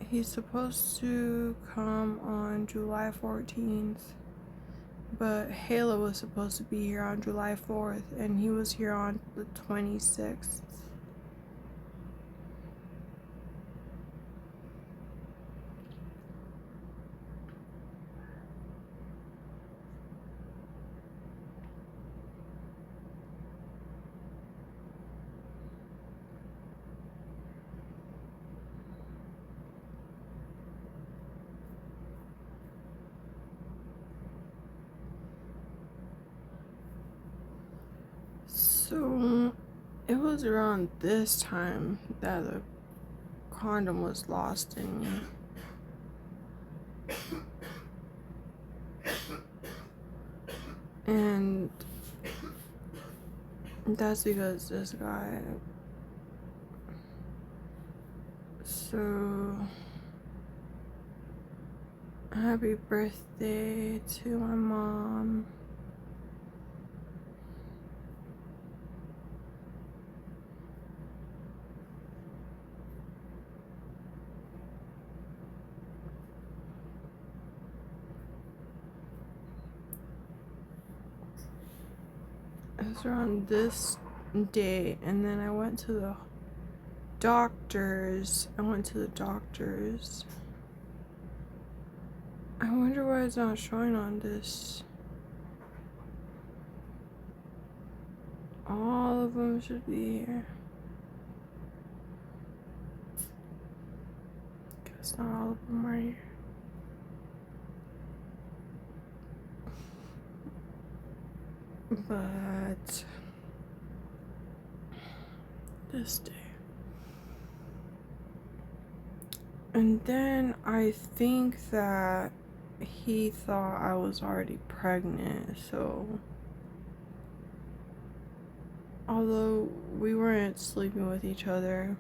He's supposed to come on July 14th, but Hayla was supposed to be here on July 4th, and he was here on the 26th. So it was around this time that the condom was lost in me. And that's because this guy. So happy birthday to my mom. It was around this day, and then I went to the doctors. I wonder why it's not showing on this. All of them should be here. Guess not all of them are here. But this day. And then I think that he thought I was already pregnant, so although we weren't sleeping with each other,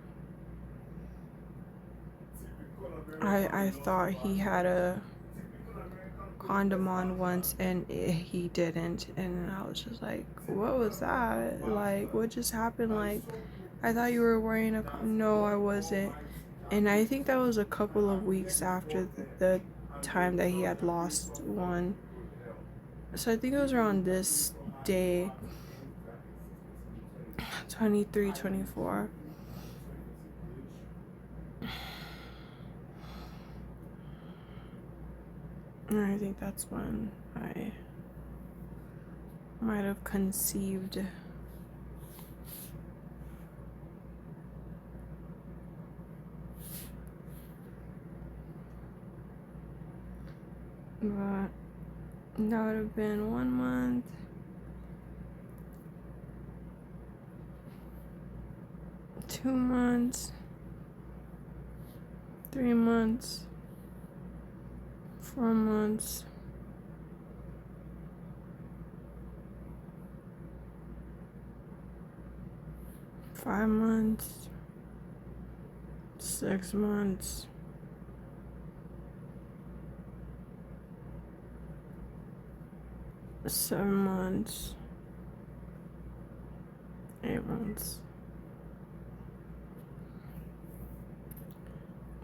I thought he had a condom on once and he didn't, and I was just like, what was that? Like, what just happened? Like, I thought you were wearing a no, I wasn't. And I think that was a couple of weeks after the time that he had lost one. So I think it was around this day, 23, 24. And I think that's when I might have conceived. But that would have been 1 month. 2 months. 3 months. 4 months. 5 months. 6 months. 7 months. 8 months.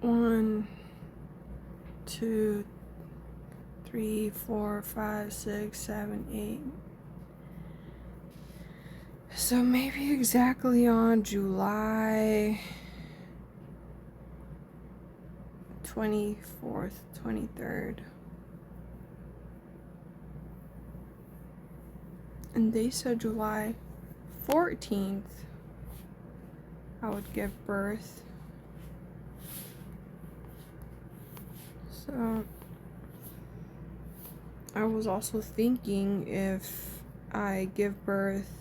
1, 2, 3, 4, 5, 6, 7, 8. So maybe exactly on July 24th, 23rd. And they said July 14th I would give birth. So I was also thinking if I give birth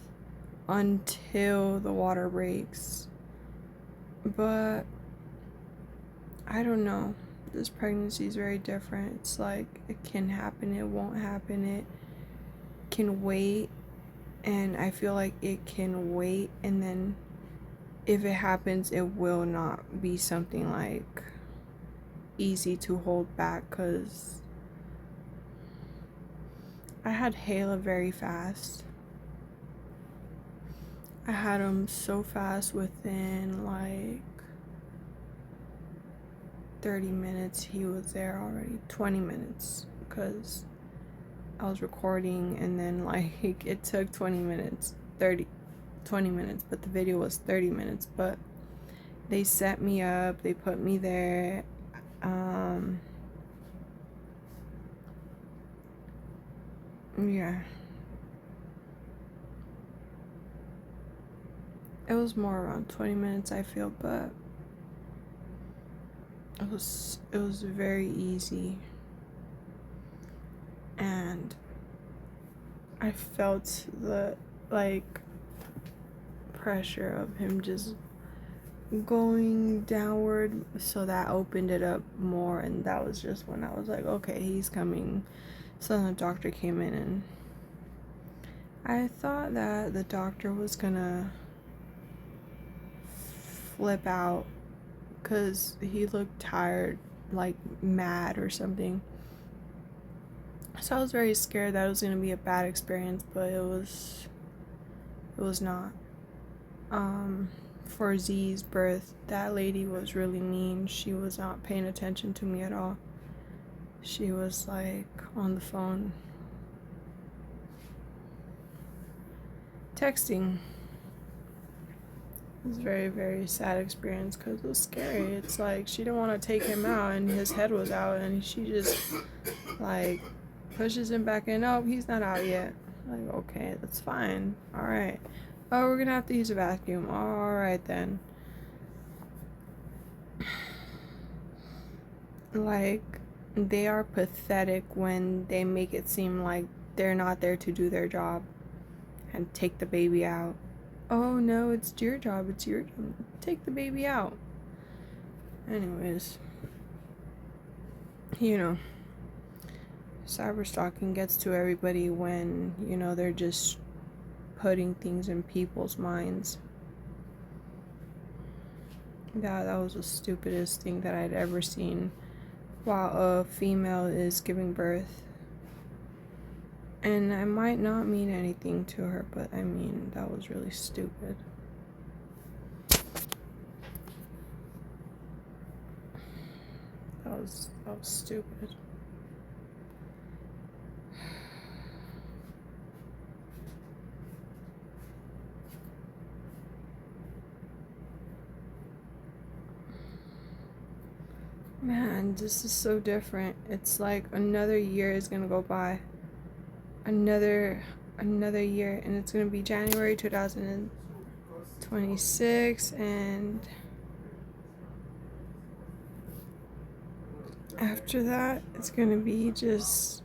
until the water breaks, but I don't know. This pregnancy is very different. It's like it can happen, it won't happen, it can wait, and I feel like it can wait, and then if it happens, it will not be something like easy to hold back, because I had Hayla very fast. I had him so fast, within like 30 minutes he was there already. 20 minutes, because I was recording, and then like it took 20 minutes, 20 minutes, but the video was 30 minutes. But they set me up, they put me there. Yeah, it was more around 20 minutes, I feel, but it was very easy, and I felt the like pressure of him just going downward, so that opened it up more, and that was just when I was like, okay, he's coming. So the doctor came in, and I thought that the doctor was gonna flip out because he looked tired, like mad or something. So I was very scared that it was gonna be a bad experience, but it was not. For Z's birth, that lady was really mean. She was not paying attention to me at all. She was like on the phone texting. It was a very, very sad experience because it was scary. It's like she didn't want to take him out, and his head was out, and she just like pushes him back in. Oh, he's not out yet. Like, okay, that's fine. All right. Oh, we're gonna have to use a vacuum. All right then. Like, they are pathetic when they make it seem like they're not there to do their job and take the baby out. Oh no, it's your job. It's your job. Take the baby out. Anyways, you know, cyberstalking gets to everybody when, you know, they're just putting things in people's minds. That was the stupidest thing that I'd ever seen while a female is giving birth. And I might not mean anything to her, but I mean, that was really stupid. That was stupid. Man, this is so different. It's like another year is gonna go by. Another year, and it's gonna be January 2026, and after that it's gonna be just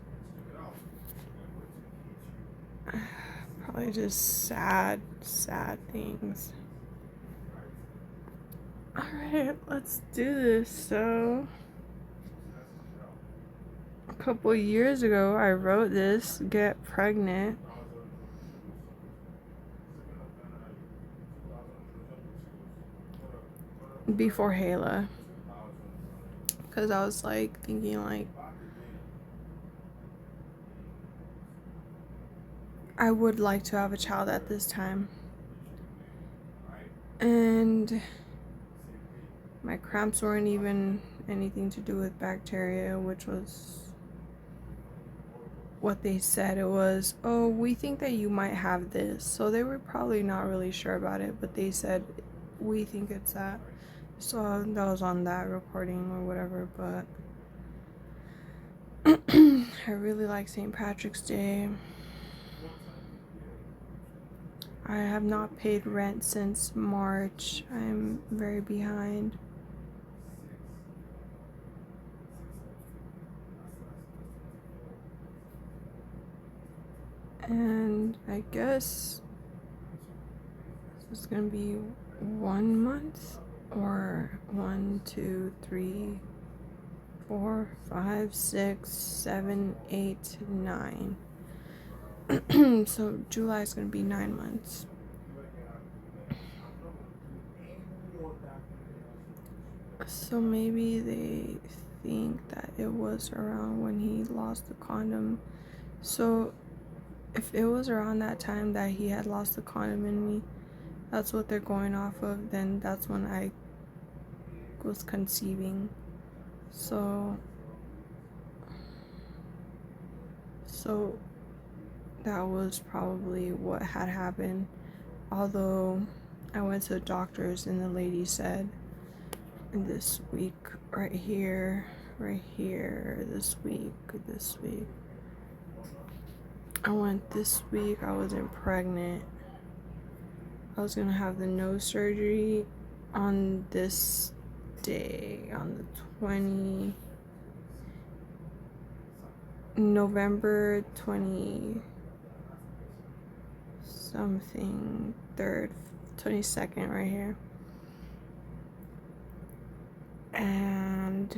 probably just sad things. Alright, let's do this. So a couple years ago I wrote this, get pregnant. Before Hayla, because I was like thinking like I would like to have a child at this time, and My cramps weren't even anything to do with bacteria, which was what they said. It was, oh, we think that you might have this. So they were probably not really sure about it, but they said, we think it's that. So that was on that recording or whatever, but I really like St. Patrick's Day. I have not paid rent since March. I'm very behind. And I guess it's gonna be 1 month or 1, 2, 3, 4, 5, 6, 7, 8, 9. So July is gonna be 9 months. So maybe they think that it was around when he lost the condom. So if it was around that time that he had lost the condom in me, that's what they're going off of, then that's when I was conceiving. So that was probably what had happened. Although I went to the doctors and the lady said this week, right here, this week. I went this week, I wasn't pregnant. I was gonna have the nose surgery on this day, on the 20, November 20 something, 3rd, 22nd, right here. And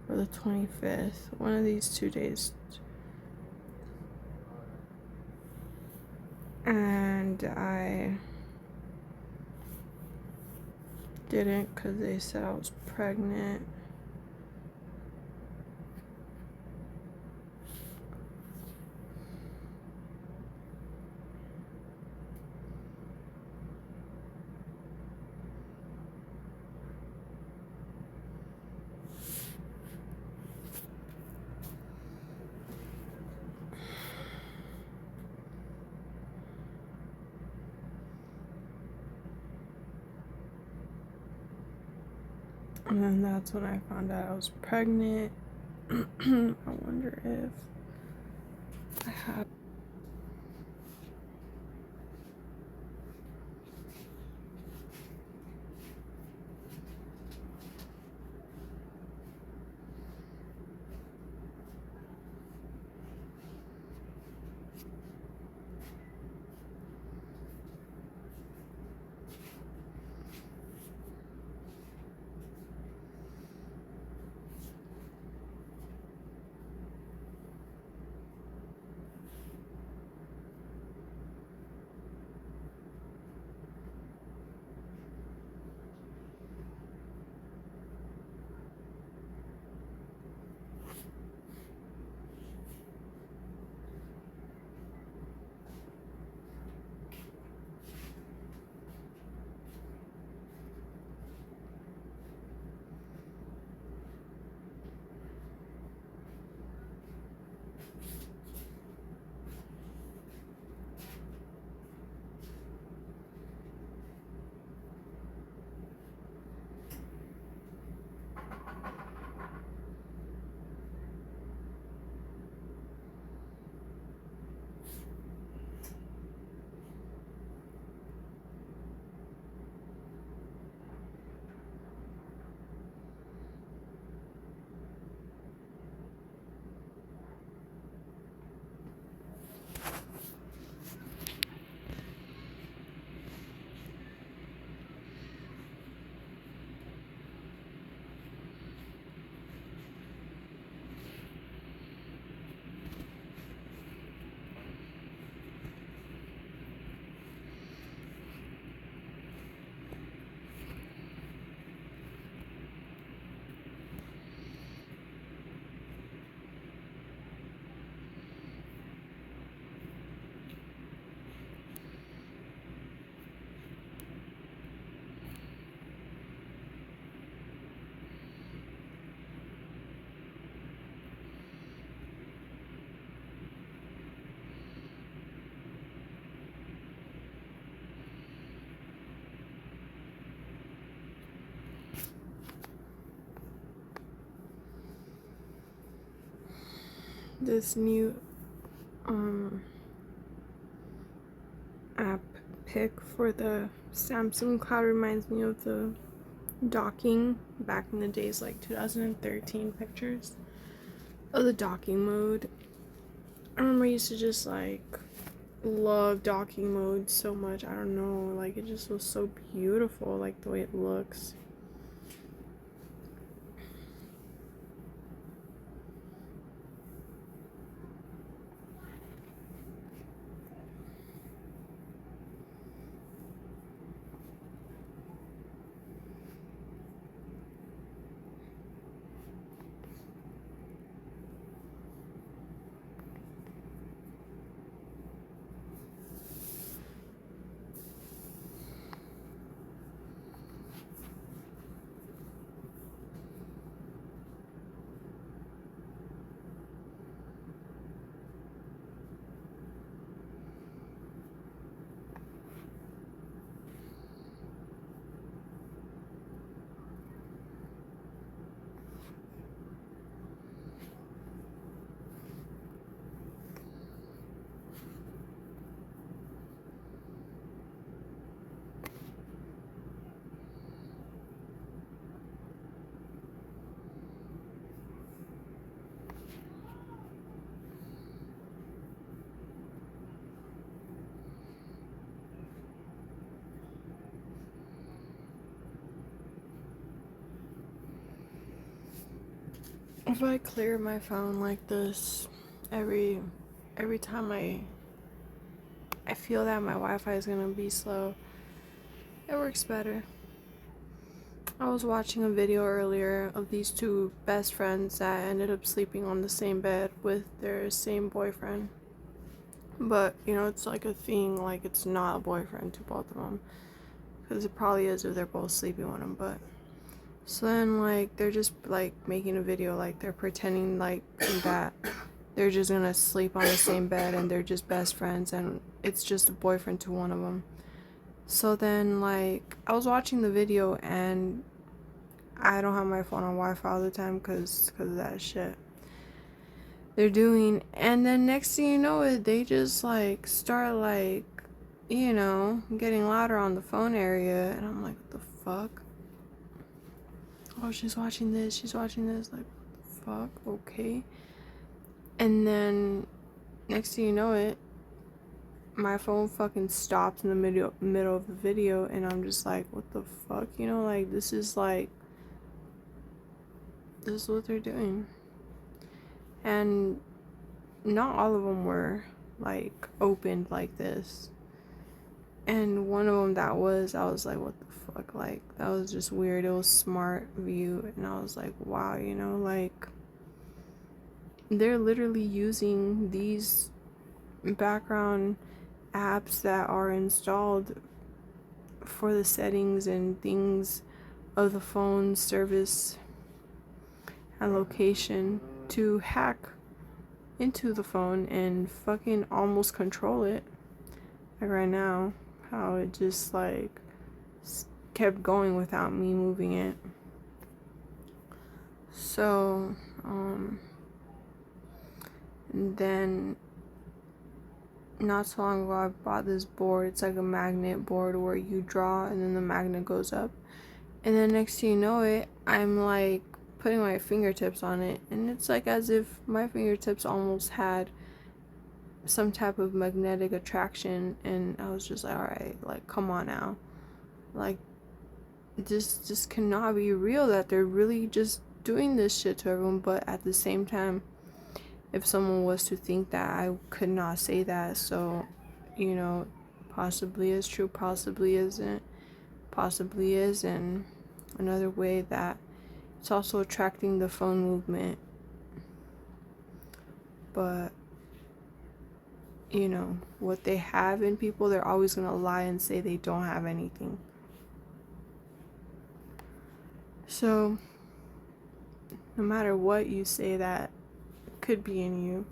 for the 25th, one of these 2 days. And I didn't because they said I was pregnant. And then that's when I found out I was pregnant. I wonder if I have. this new app pic for the Samsung Cloud reminds me of the docking back in the days, like 2013 pictures of the docking mode. I remember I used to just like love docking mode so much. I don't know, like it just was so beautiful, like the way it looks. If I clear my phone like this every time I feel that my Wi-Fi is gonna be slow, it works better. I was watching a video earlier of these two best friends that ended up sleeping on the same bed with their same boyfriend. But, you know, it's like a thing, like it's not a boyfriend to both of them. Because it probably is if they're both sleeping with him, but... So then, like, they're just, like, making a video, like, they're pretending, like, that they're just gonna sleep on the same bed and they're just best friends and it's just a boyfriend to one of them. So then, like, I was watching the video and I don't have my phone on Wi-Fi all the time because of that shit they're doing. And then next thing you know it, they just, like, start, like, you know, getting louder on the phone area. And I'm like, what the fuck? Oh, she's watching this, like, what the fuck? Okay. And then next thing you know it, my phone fucking stops in the middle of the video and I'm just like, what the fuck? You know, like, this is what they're doing. And not all of them were, like, opened like this. And one of them I was like, what the fuck? Like, that was just weird. It was Smart View and I was like, wow, you know, like, they're literally using these background apps that are installed for the settings and things of the phone service and location to hack into the phone and fucking almost control it. Like right now, how it just, like, kept going without me moving it. So and then not so long ago I bought this board. It's like a magnet board where you draw and then the magnet goes up. And then next thing you know it, I'm like putting my fingertips on it and it's like as if my fingertips almost had some type of magnetic attraction. And I was just like, alright, like, come on now. Like, this cannot be real that they're really just doing this shit to everyone. But at the same time, if someone was to think that, I could not say that. So, you know, possibly is true, possibly isn't, possibly is. And another way that it's also attracting the phone movement. But, you know, what they have in people, they're always gonna lie and say they don't have anything. So, no matter what you say that could be in you,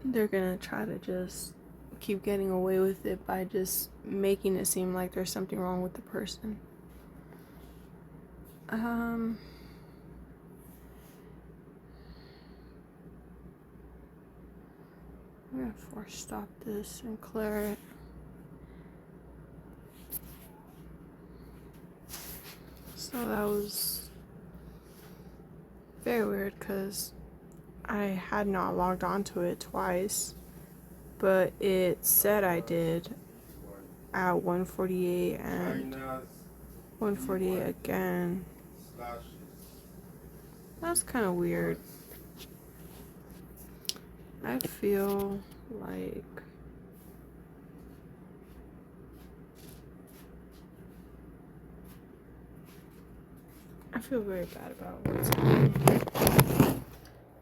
they're gonna try to just keep getting away with it by just making it seem like there's something wrong with the person. I'm gonna force stop this and clear it. So that was very weird because I had not logged onto it twice, but it said I did at 1:48 and 1:48 again. That's kind of weird. I feel like I feel very bad about what's happening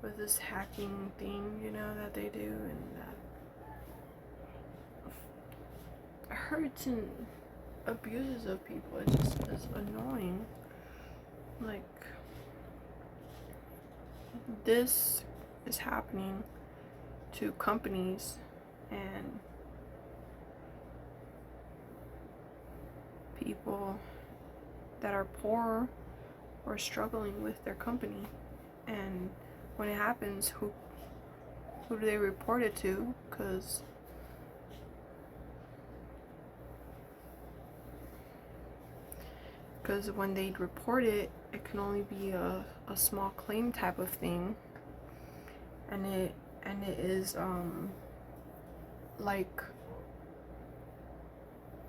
with this hacking thing, you know, that they do, and that hurts and abuses of people. It just is annoying. Like, this is happening to companies and people that are poor or struggling with their company. And when it happens, who do they report it to? Because when they report it, it can only be a small claim type of thing, and it is like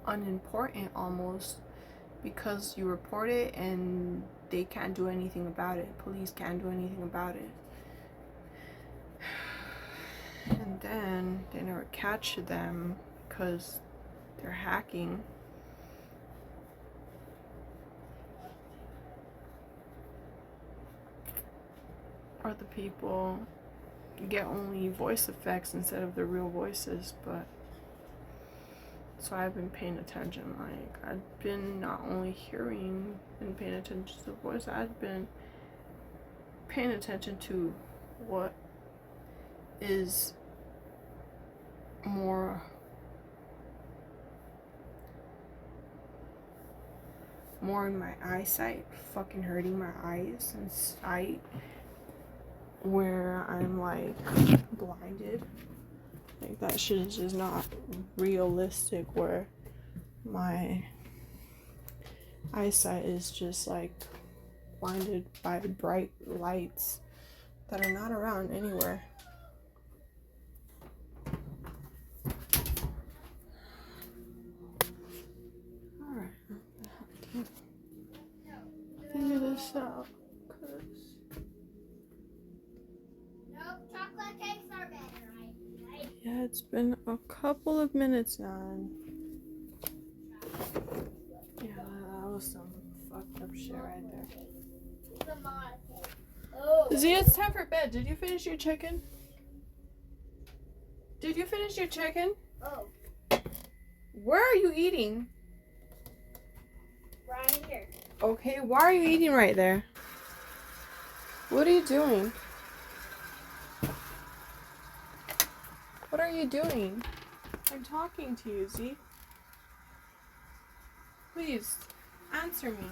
unimportant almost, because you report it and they can't do anything about it. Police can't do anything about it, and then they never catch them because they're hacking. Or the people get only voice effects instead of the real voices. But so I've been paying attention. Like, I've been not only hearing and paying attention to the voice, I've been paying attention to what is more in my eyesight, fucking hurting my eyes and sight, where I'm like blinded. Like, that shit is just not realistic, where my eyesight is just like blinded by bright lights that are not around anywhere. Alright, I have to figure this out. Chocolate cakes are better, right? Yeah, it's been a couple of minutes now, and yeah, that was some fucked up shit right there. Oh. Z, it's time for bed. Did you finish your chicken? Did you finish your chicken? Oh, Where are you eating? right here. Okay, why are you eating right there? What are you doing? What are you doing? I'm talking to you, Z. Please, answer me.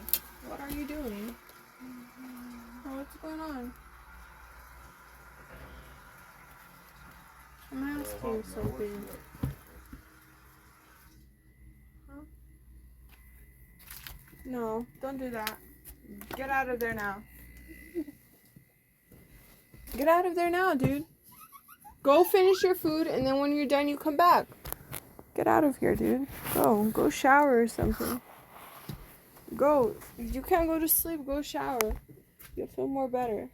What are you doing? Oh, what's going on? I'm asking you something. Huh? No, don't do that. Get out of there now. Get out of there now, dude. Go finish your food, and then when you're done, you come back. Get out of here, dude. Go shower or something. Go. You can't go to sleep. Go shower. You'll feel more better.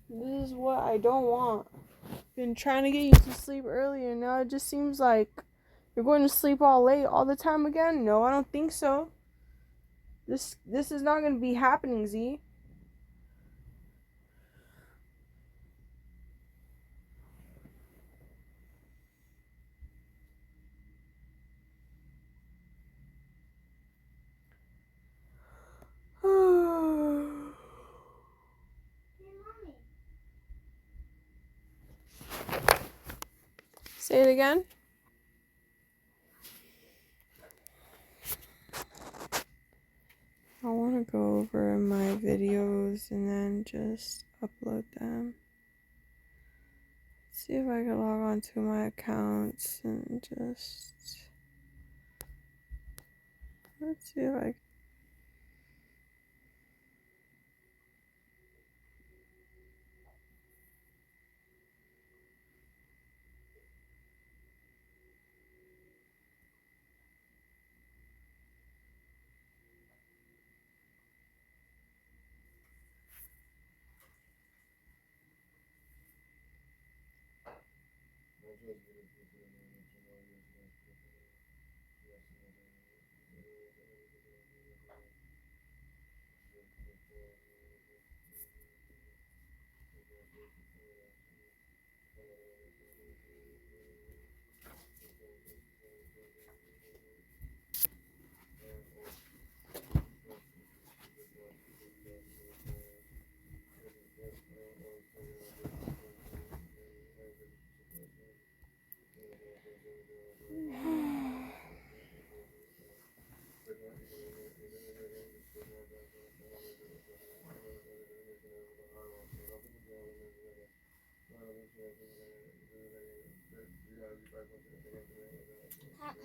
This is what I don't want. Been trying to get you to sleep earlier. Now it just seems like you're going to sleep all late all the time again. No, I don't think so. This is not going to be happening, Z. Say it again. I want to go over my videos and then just upload them. Let's see if I can log on to my accounts and just... Let's see if I...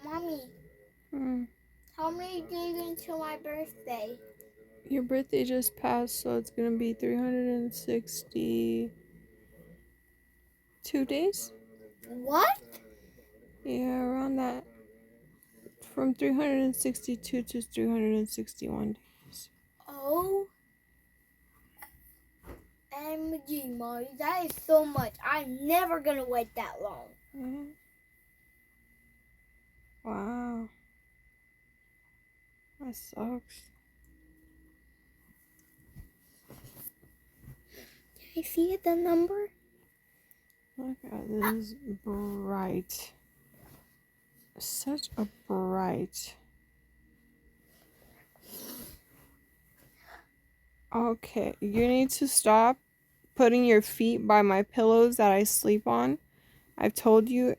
Mommy, Hmm. how many days until my birthday? Your birthday just passed, so it's gonna be 362 days? What? Yeah, around that. From 362 to 361 days. Oh. MG, Mommy, that is so much. I'm never gonna wait that long. Yeah. Wow. That sucks. Can I see the number? Look at this bright. Such a bright. Okay, you need to stop putting your feet by my pillows that I sleep on. I've told you.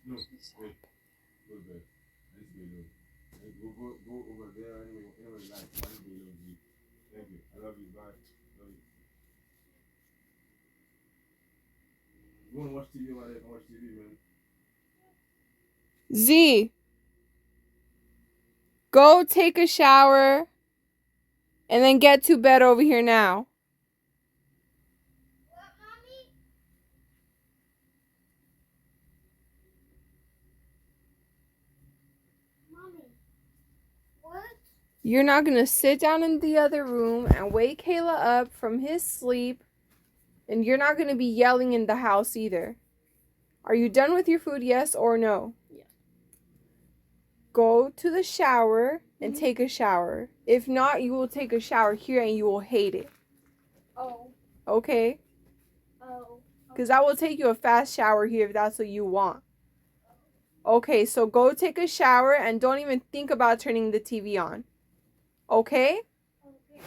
No, wait. Go there. Let's be alone. Go over there anyway. Like, let's be alone. Thank you. I love you. Bye. Love you. You want to watch TV over there? Can watch TV, man. Z, go take a shower and then get to bed over here now. What, Mommy? Mommy, what? You're not going to sit down in the other room and wake Kayla up from his sleep, and you're not going to be yelling in the house either. Are you done with your food, yes or no? Yeah. Go to the shower and take a shower. If not, you will take a shower here and you will hate it. Oh. Okay? Oh. Because I will take you a fast shower here if that's what you want. Okay, so go take a shower and don't even think about turning the TV on. Okay? Okay.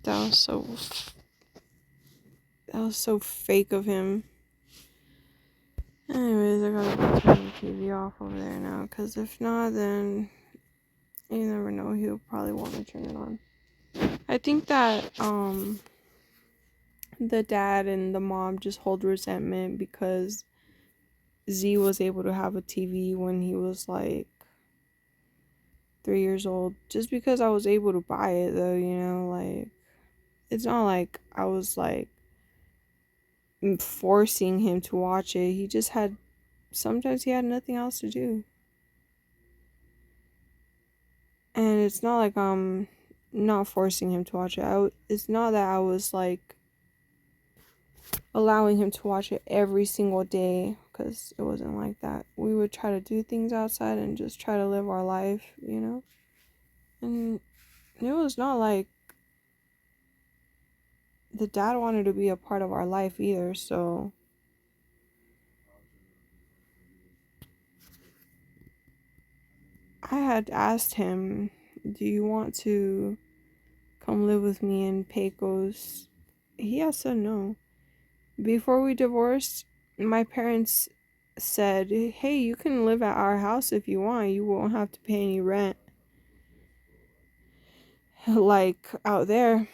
That was so fake of him. Anyways, I gotta go turn the TV off over there now, because if not, then you never know, he'll probably want to turn it on. I think that the dad and the mom just hold resentment because Z was able to have a TV when he was like 3 years old. Just because I was able to buy it, though, you know, like, it's not like I was like forcing him to watch it. He just had, sometimes he had nothing else to do. And it's not like I'm not forcing him to watch it. It's not that I was like allowing him to watch it every single day, because it wasn't like that. We would try to do things outside and just try to live our life, you know? And it was not like the dad wanted to be a part of our life either, so I had asked him, do you want to come live with me in Pecos? He had said no. Before we divorced, my parents said, hey, you can live at our house if you want. You won't have to pay any rent. like out there,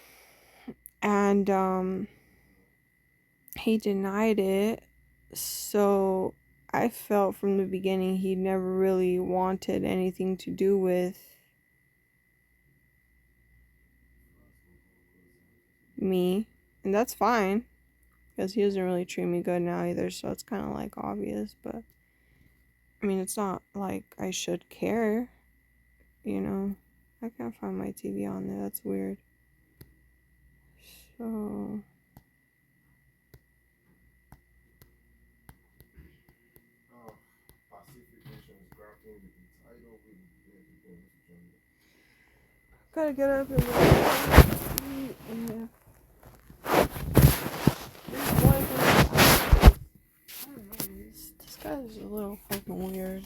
and he denied it. So I felt from the beginning he never really wanted anything to do with me, and that's fine because he doesn't really treat me good now either, so it's kind of like obvious. But I mean, it's not like I should care, you know. I can't find my TV on there. That's weird. So gotta get up and go. Yeah. This guy's a little fucking weird.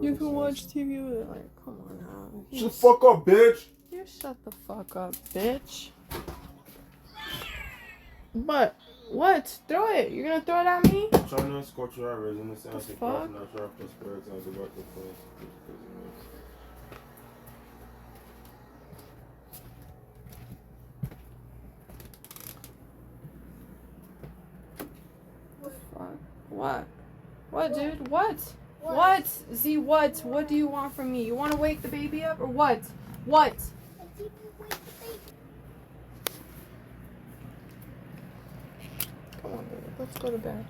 You can watch TV with it, like, come on now. Shut the fuck up, bitch! You shut the fuck up, bitch. But what? Throw it. You're gonna throw it at me? China's cultural resonance and The fuck? natural prosperity and the workplace. Fuck. What? What, dude? What? What? Z, what? What do you want from me? You want to wake the baby up or what? What? Come on, baby. Let's go to bed.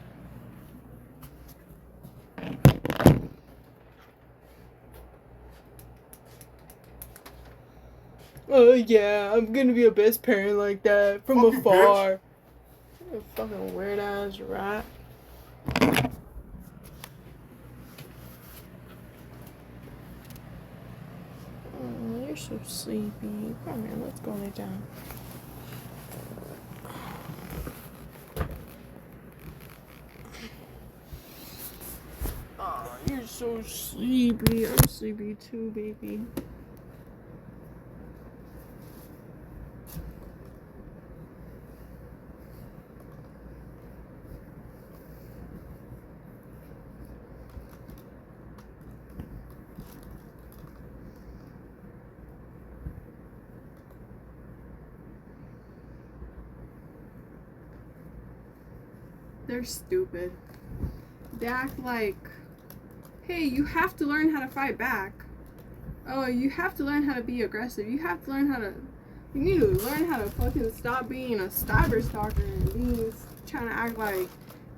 Oh yeah, I'm gonna be a best parent like that from Fuck you, afar. You fucking weird ass rat. Oh, you're so sleepy. Come here, let's go lay down. Oh, you're so sleepy. I'm sleepy too, baby. They're stupid. They act like, hey, you have to learn how to fight back. Oh, you have to learn how to be aggressive. You have to learn how to, you need to learn how to fucking stop being a cyber stalker and trying to act like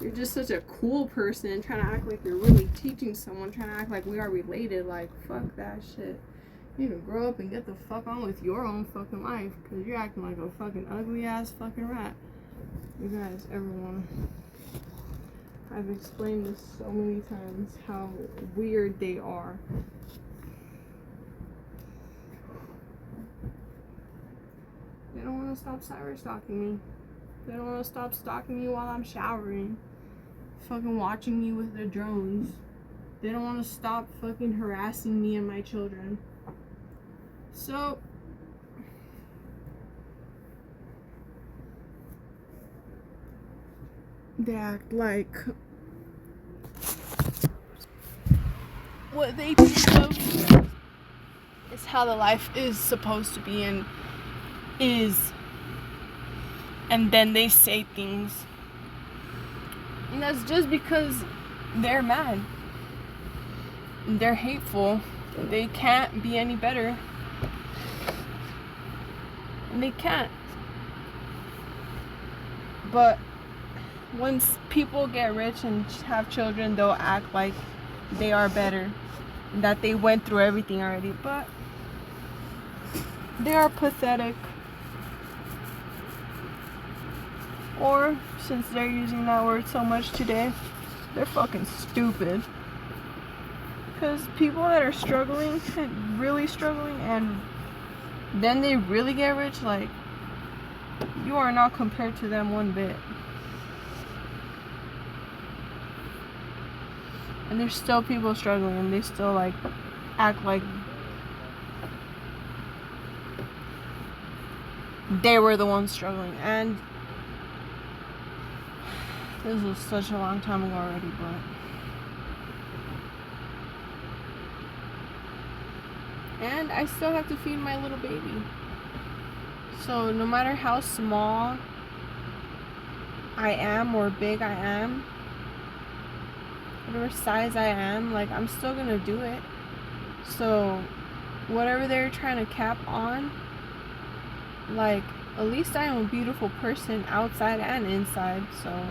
you're just such a cool person, trying to act like you're really teaching someone, trying to act like we are related. Like, fuck that shit. You need to grow up and get the fuck on with your own fucking life, because you're acting like a fucking ugly ass fucking rat. You guys, everyone. I've explained this so many times how weird they are. They don't want to stop cyber stalking me. They don't want to stop stalking me while I'm showering. Fucking watching me with their drones. They don't want to stop fucking harassing me and my children. So they act like what they think of is how the life is supposed to be and is, and then they say things, and that's just because they're mad, they're hateful, they can't be any better, and they can't. But once people get rich and have children, they'll act like they are better, that they went through everything already. But they are pathetic. Or, since they're using that word so much today, they're fucking stupid. Because people that are struggling, and really struggling, and then they really get rich, like, you are not compared to them one bit. And there's still people struggling, and they still like act like they were the ones struggling. And this was such a long time ago already, but And I still have to feed my little baby. So no matter how small I am or big I am, whatever size I am, like, I'm still gonna do it. So whatever they're trying to cap on, like, at least I am a beautiful person outside and inside, so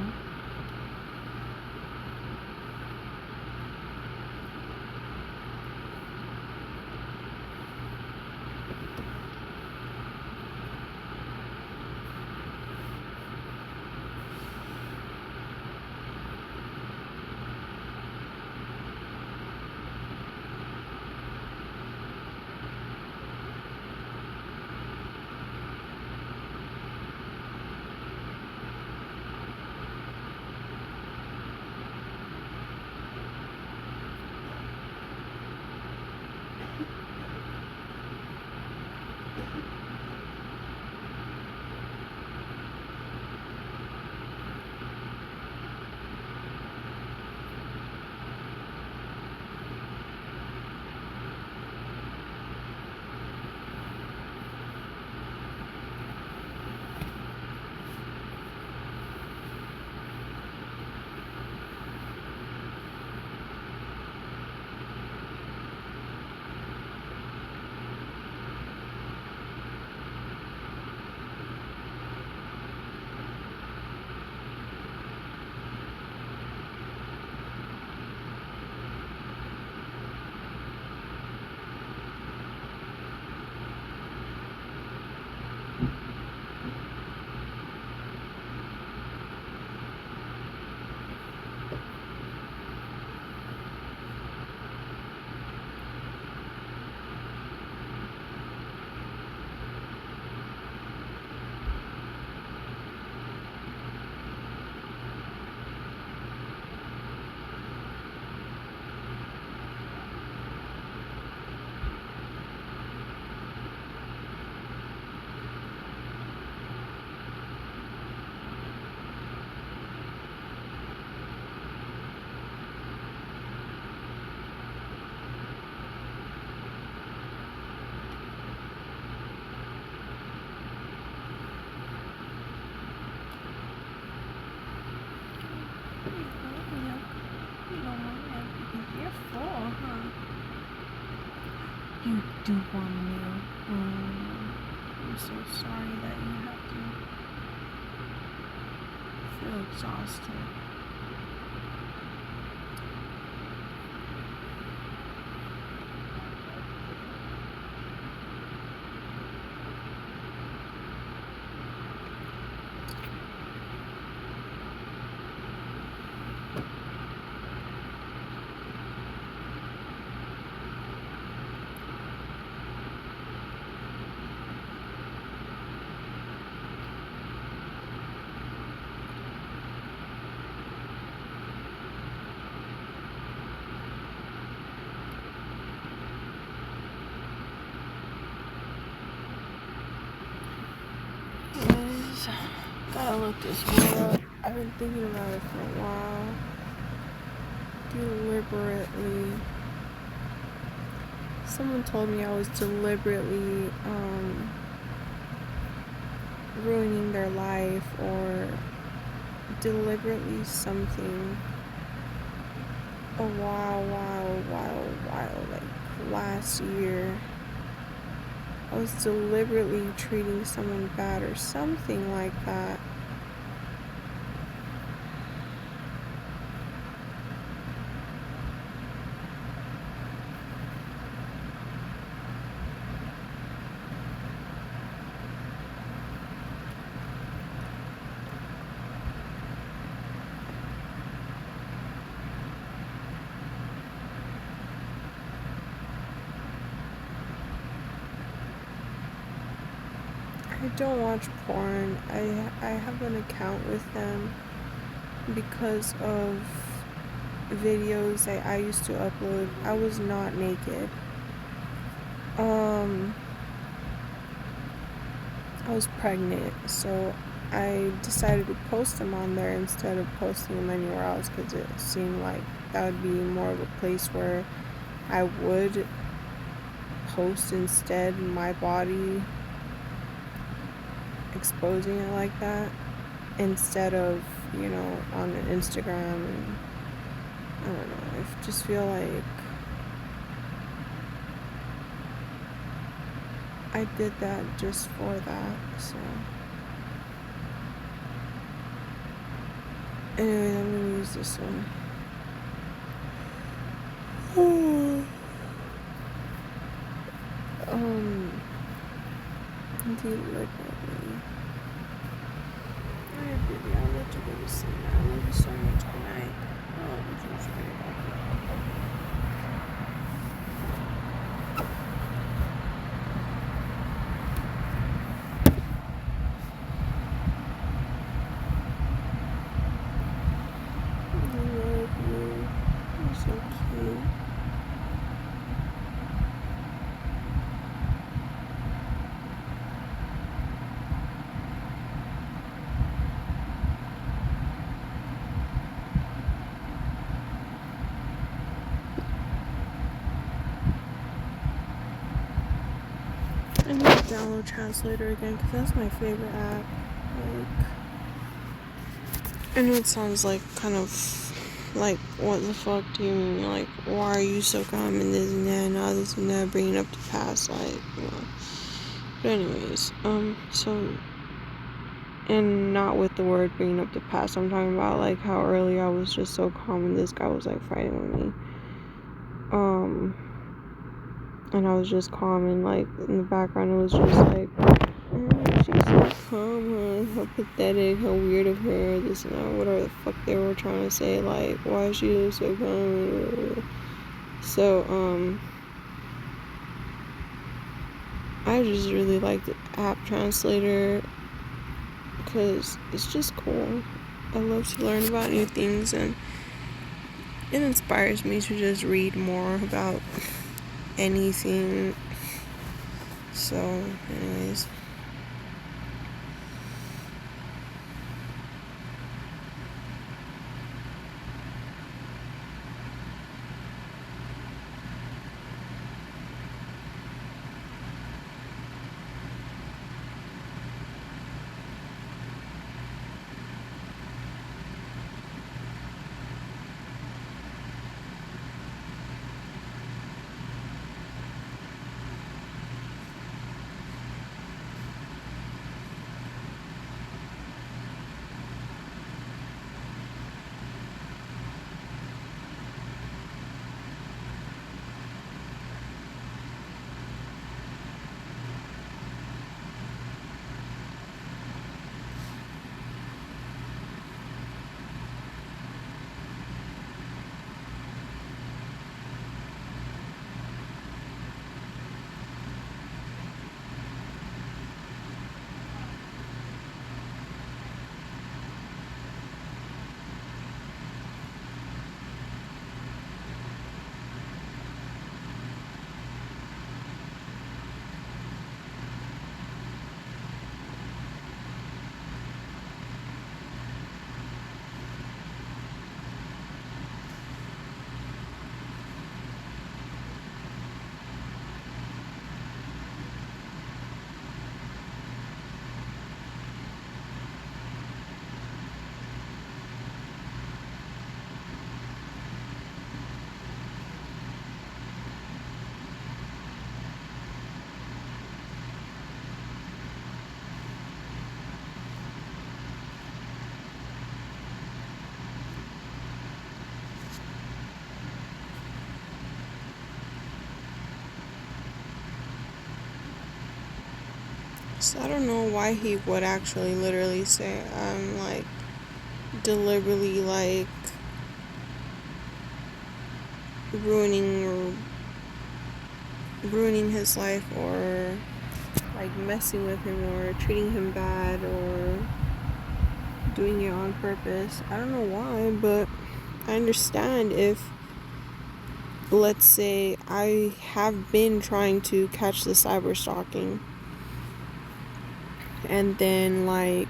you're full, huh? You do want meal. I'm so sorry that you have to feel exhausted. Anyways, gotta look this one up. I've been thinking about it for a while. Deliberately. Someone told me I was deliberately ruining their life or deliberately something a while, like last year. I was deliberately treating someone bad or something like that. I don't watch porn. I have an account with them because of videos that I used to upload. I was not naked. I was pregnant, so I decided to post them on there instead of posting them anywhere else because it seemed like that would be more of a place where I would post instead my body, exposing it like that, instead of, you know, on Instagram. And I don't know, I just feel like I did that just for that. So anyway, I'm gonna use this one. Deliberately. Alright, baby, I'll let you go to sleep now. I love you so much. Good night. I love you. You're so cute. I need to download Translator again because that's my favorite app. Like, I know it sounds like kind of like, what the fuck do you mean? Like, why are you so calm and this and that and all this and that, bringing up the past, like, you know. But anyways, so, and not with the word bringing up the past, I'm talking about like how earlier I was just so calm and this guy was like fighting with me. And I was just calm, and like in the background it was just like, oh, she's so calm, huh? How pathetic, how weird of her, this and that, whatever the fuck they were trying to say, like, why is she so calm? So, I just really like the app Translator because it's just cool. I love to learn about new things, and it inspires me to just read more about anything. So, anyways. So I don't know why he would actually literally say I'm like deliberately like ruining his life, or like messing with him, or treating him bad, or doing it on purpose. I don't know why, but I understand if, let's say, I have been trying to catch the cyber stalking, and then like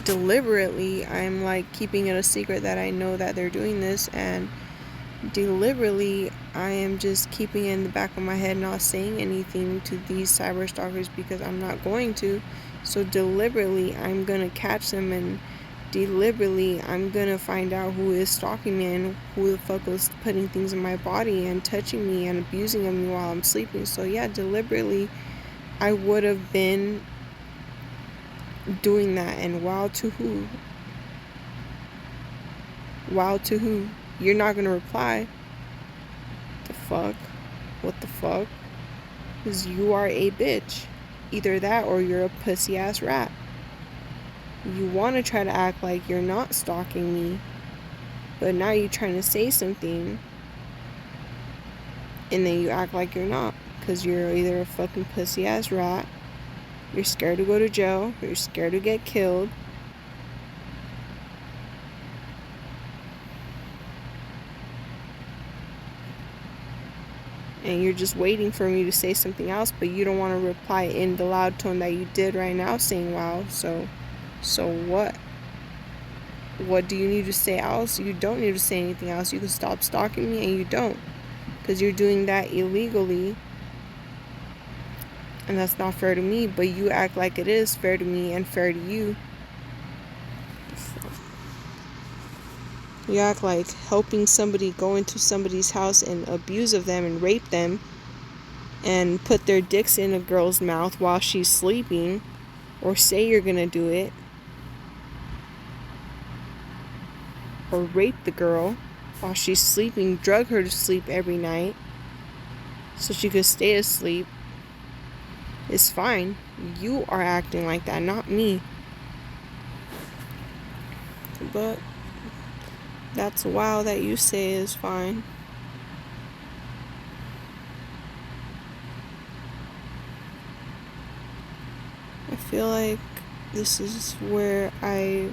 deliberately I'm like keeping it a secret that I know that they're doing this, and deliberately I am just keeping it in the back of my head, not saying anything to these cyber stalkers because I'm not going to. So deliberately I'm gonna catch them, and deliberately I'm gonna find out who is stalking me and who the fuck was putting things in my body and touching me and abusing of me while I'm sleeping. So yeah, deliberately I would have been doing that. And wow to who? Wow to who? You're not gonna reply. The fuck? What the fuck? Because you are a bitch. Either that or you're a pussy ass rat. You want to try to act like you're not stalking me, but now you're trying to say something and then you act like you're not, because you're either a fucking pussy ass rat, you're scared to go to jail, or you're scared to get killed. And you're just waiting for me to say something else, but you don't want to reply in the loud tone that you did right now saying wow. So what? What do you need to say else? You don't need to say anything else. You can stop stalking me, and you don't, because you're doing that illegally, and that's not fair to me. But you act like it is fair to me and fair to you. You act like helping somebody go into somebody's house and abuse of them and rape them and put their dicks in a girl's mouth while she's sleeping, or say you're gonna do it, or rape the girl while she's sleeping, drug her to sleep every night so she could stay asleep, is fine. You are acting like that, not me. But that's wow that you say is fine. I feel like this is where I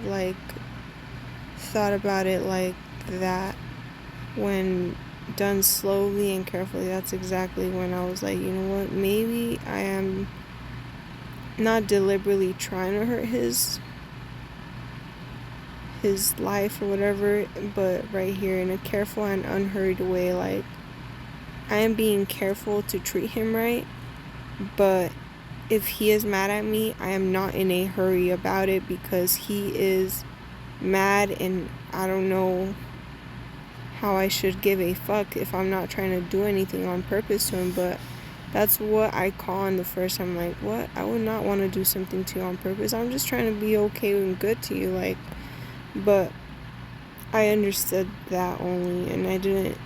thought about it like that. When done slowly and carefully, that's exactly when I was like, you know what, maybe I am not deliberately trying to hurt his life or whatever, but right here in a careful and unhurried way, like I am being careful to treat him right, but if he is mad at me, I am not in a hurry about it, because he is mad and I don't know how I should give a fuck if I'm not trying to do anything on purpose to him. But that's what I call in the first time, like, what? I would not want to do something to you on purpose. I'm just trying to be okay and good to you, like. But I understood that only, and I didn't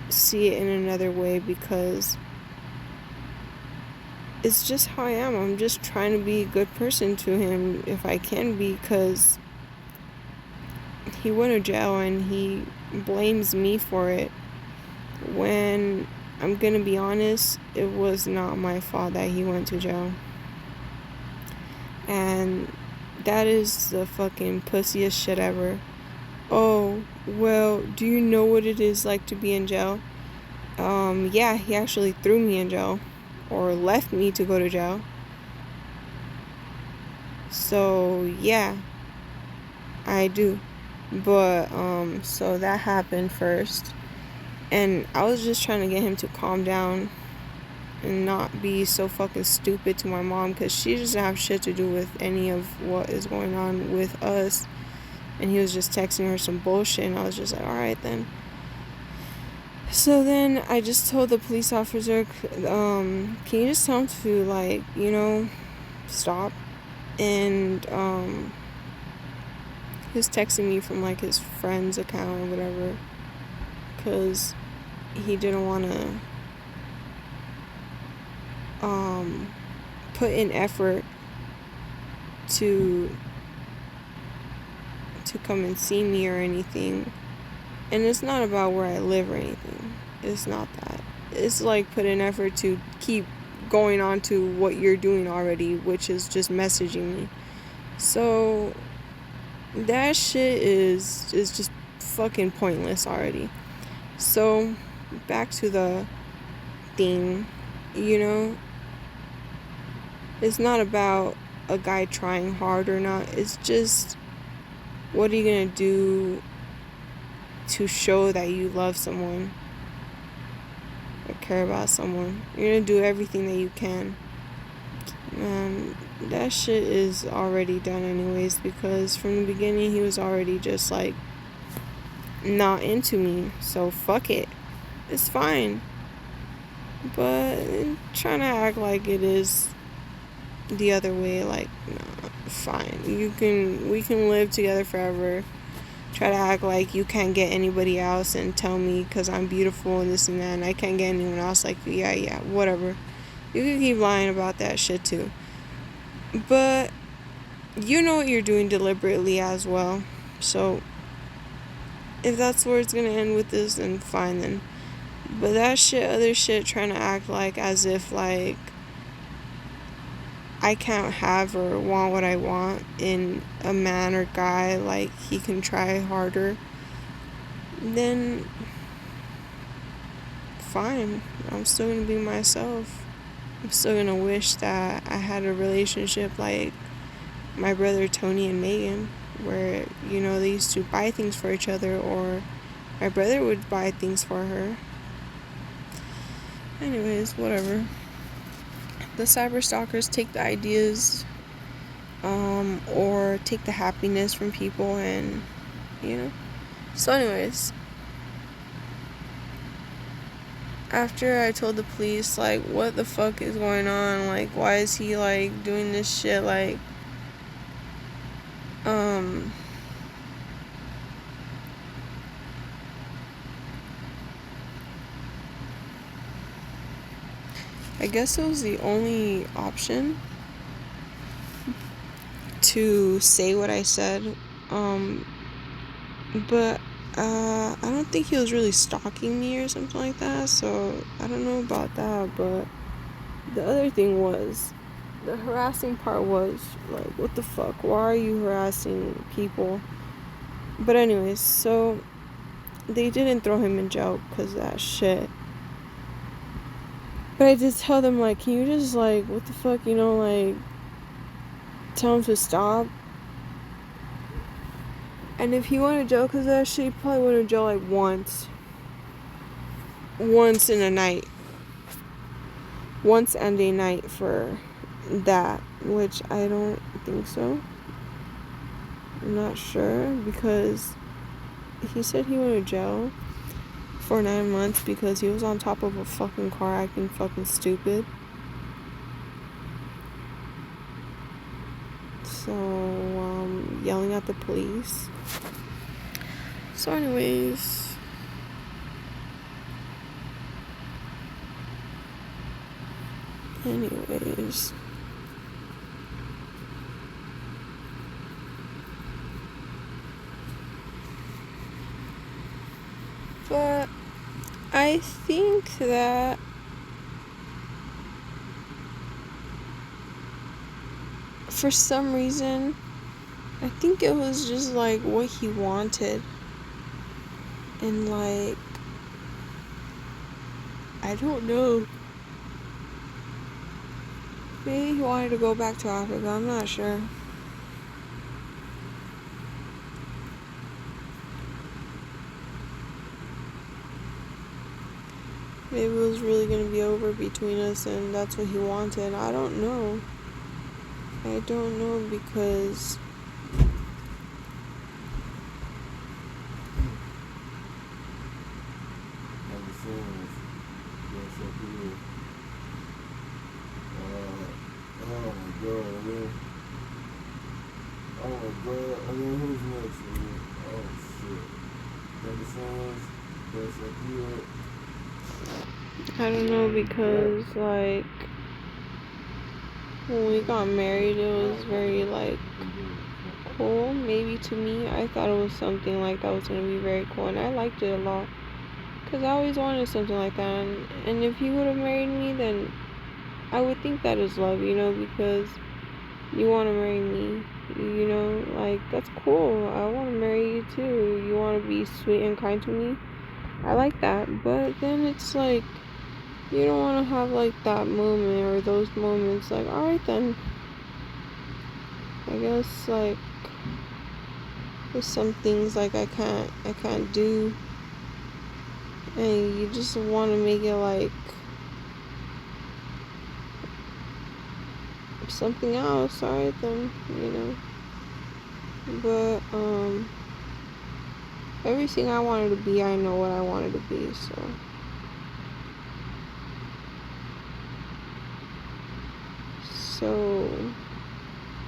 see it in another way, because it's just how I am. I'm just trying to be a good person to him if I can be, because he went to jail and he blames me for it, when I'm gonna be honest, it was not my fault that he went to jail. And that is the fucking pussiest shit ever. Oh, well, do you know what it is like to be in jail? Yeah, he actually threw me in jail, or left me to go to jail. So, yeah, I do. But, so that happened first. And I was just trying to get him to calm down and not be so fucking stupid to my mom, because she doesn't have shit to do with any of what is going on with us. And he was just texting her some bullshit, and I was just like, alright then. So then I just told the police officer, can you just tell him to, stop? And he was texting me from his friend's account or whatever, because he didn't want to put in effort to come and see me or anything. And it's not about where I live or anything. It's not that. It's put in effort to keep going on to what you're doing already, which is just messaging me. So that shit is just fucking pointless already. So back to the thing, it's not about a guy trying hard or not. It's just, what are you gonna do to show that you love someone or care about someone. You're gonna do everything that you can. That shit is already done anyways, because from the beginning he was already just like not into me. So fuck it. It's fine. But trying to act like it is the other way, like, nah, fine. We can live together forever. Try to act like you can't get anybody else and tell me because I'm beautiful and this and that and I can't get anyone else like you. Yeah, whatever. You can keep lying about that shit too. But you know what you're doing deliberately as well. So if that's where it's gonna end with this, then fine then. But that shit, other shit, trying to act like as if like I can't have or want what I want in a man or guy, like he can try harder, then fine. I'm still gonna be myself. I'm still gonna wish that I had a relationship like my brother Tony and Megan, where, you know, they used to buy things for each other, or my brother would buy things for her. Anyways, whatever. The cyber stalkers take the ideas or take the happiness from people, and you know. So anyways, after I told the police like what the fuck is going on, like why is he like doing this shit, like I guess it was the only option to say what I said. But I don't think he was really stalking me or something like that, so I don't know about that. But the other thing was, the harassing part was, like, what the fuck? Why are you harassing people? But anyways, so they didn't throw him in jail because of that shit. But I did tell them, like, can you just, like, what the fuck, you know, like, tell him to stop? And if he went to jail because of that shit, he probably went to jail, like, once in a night. Once and a night for that, which I don't think so. I'm not sure, because he said he went to jail for 9 months because he was on top of a fucking car acting fucking stupid. So, yelling at the police. So anyways, but I think that for some reason, I think it was just like what he wanted. And like, I don't know. Maybe he wanted to go back to Africa, I'm not sure. Maybe it was really gonna be over between us and that's what he wanted. I don't know. Because who's next? Oh shit. I don't know, because like when we got married, it was very like cool. Maybe to me, I thought it was something like that was gonna be very cool, and I liked it a lot because I always wanted something like that. And if he would have married me, then I would think that is love, you know, because you want to marry me, you know, like that's cool. I want to marry you too. You want to be sweet and kind to me. I like that. But then it's like, you don't want to have like that moment or those moments. Like, alright then, I guess like There's some things like I can't do, and you just want to make it like something else. Alright then, you know. But everything I wanted to be, I know what I wanted to be, so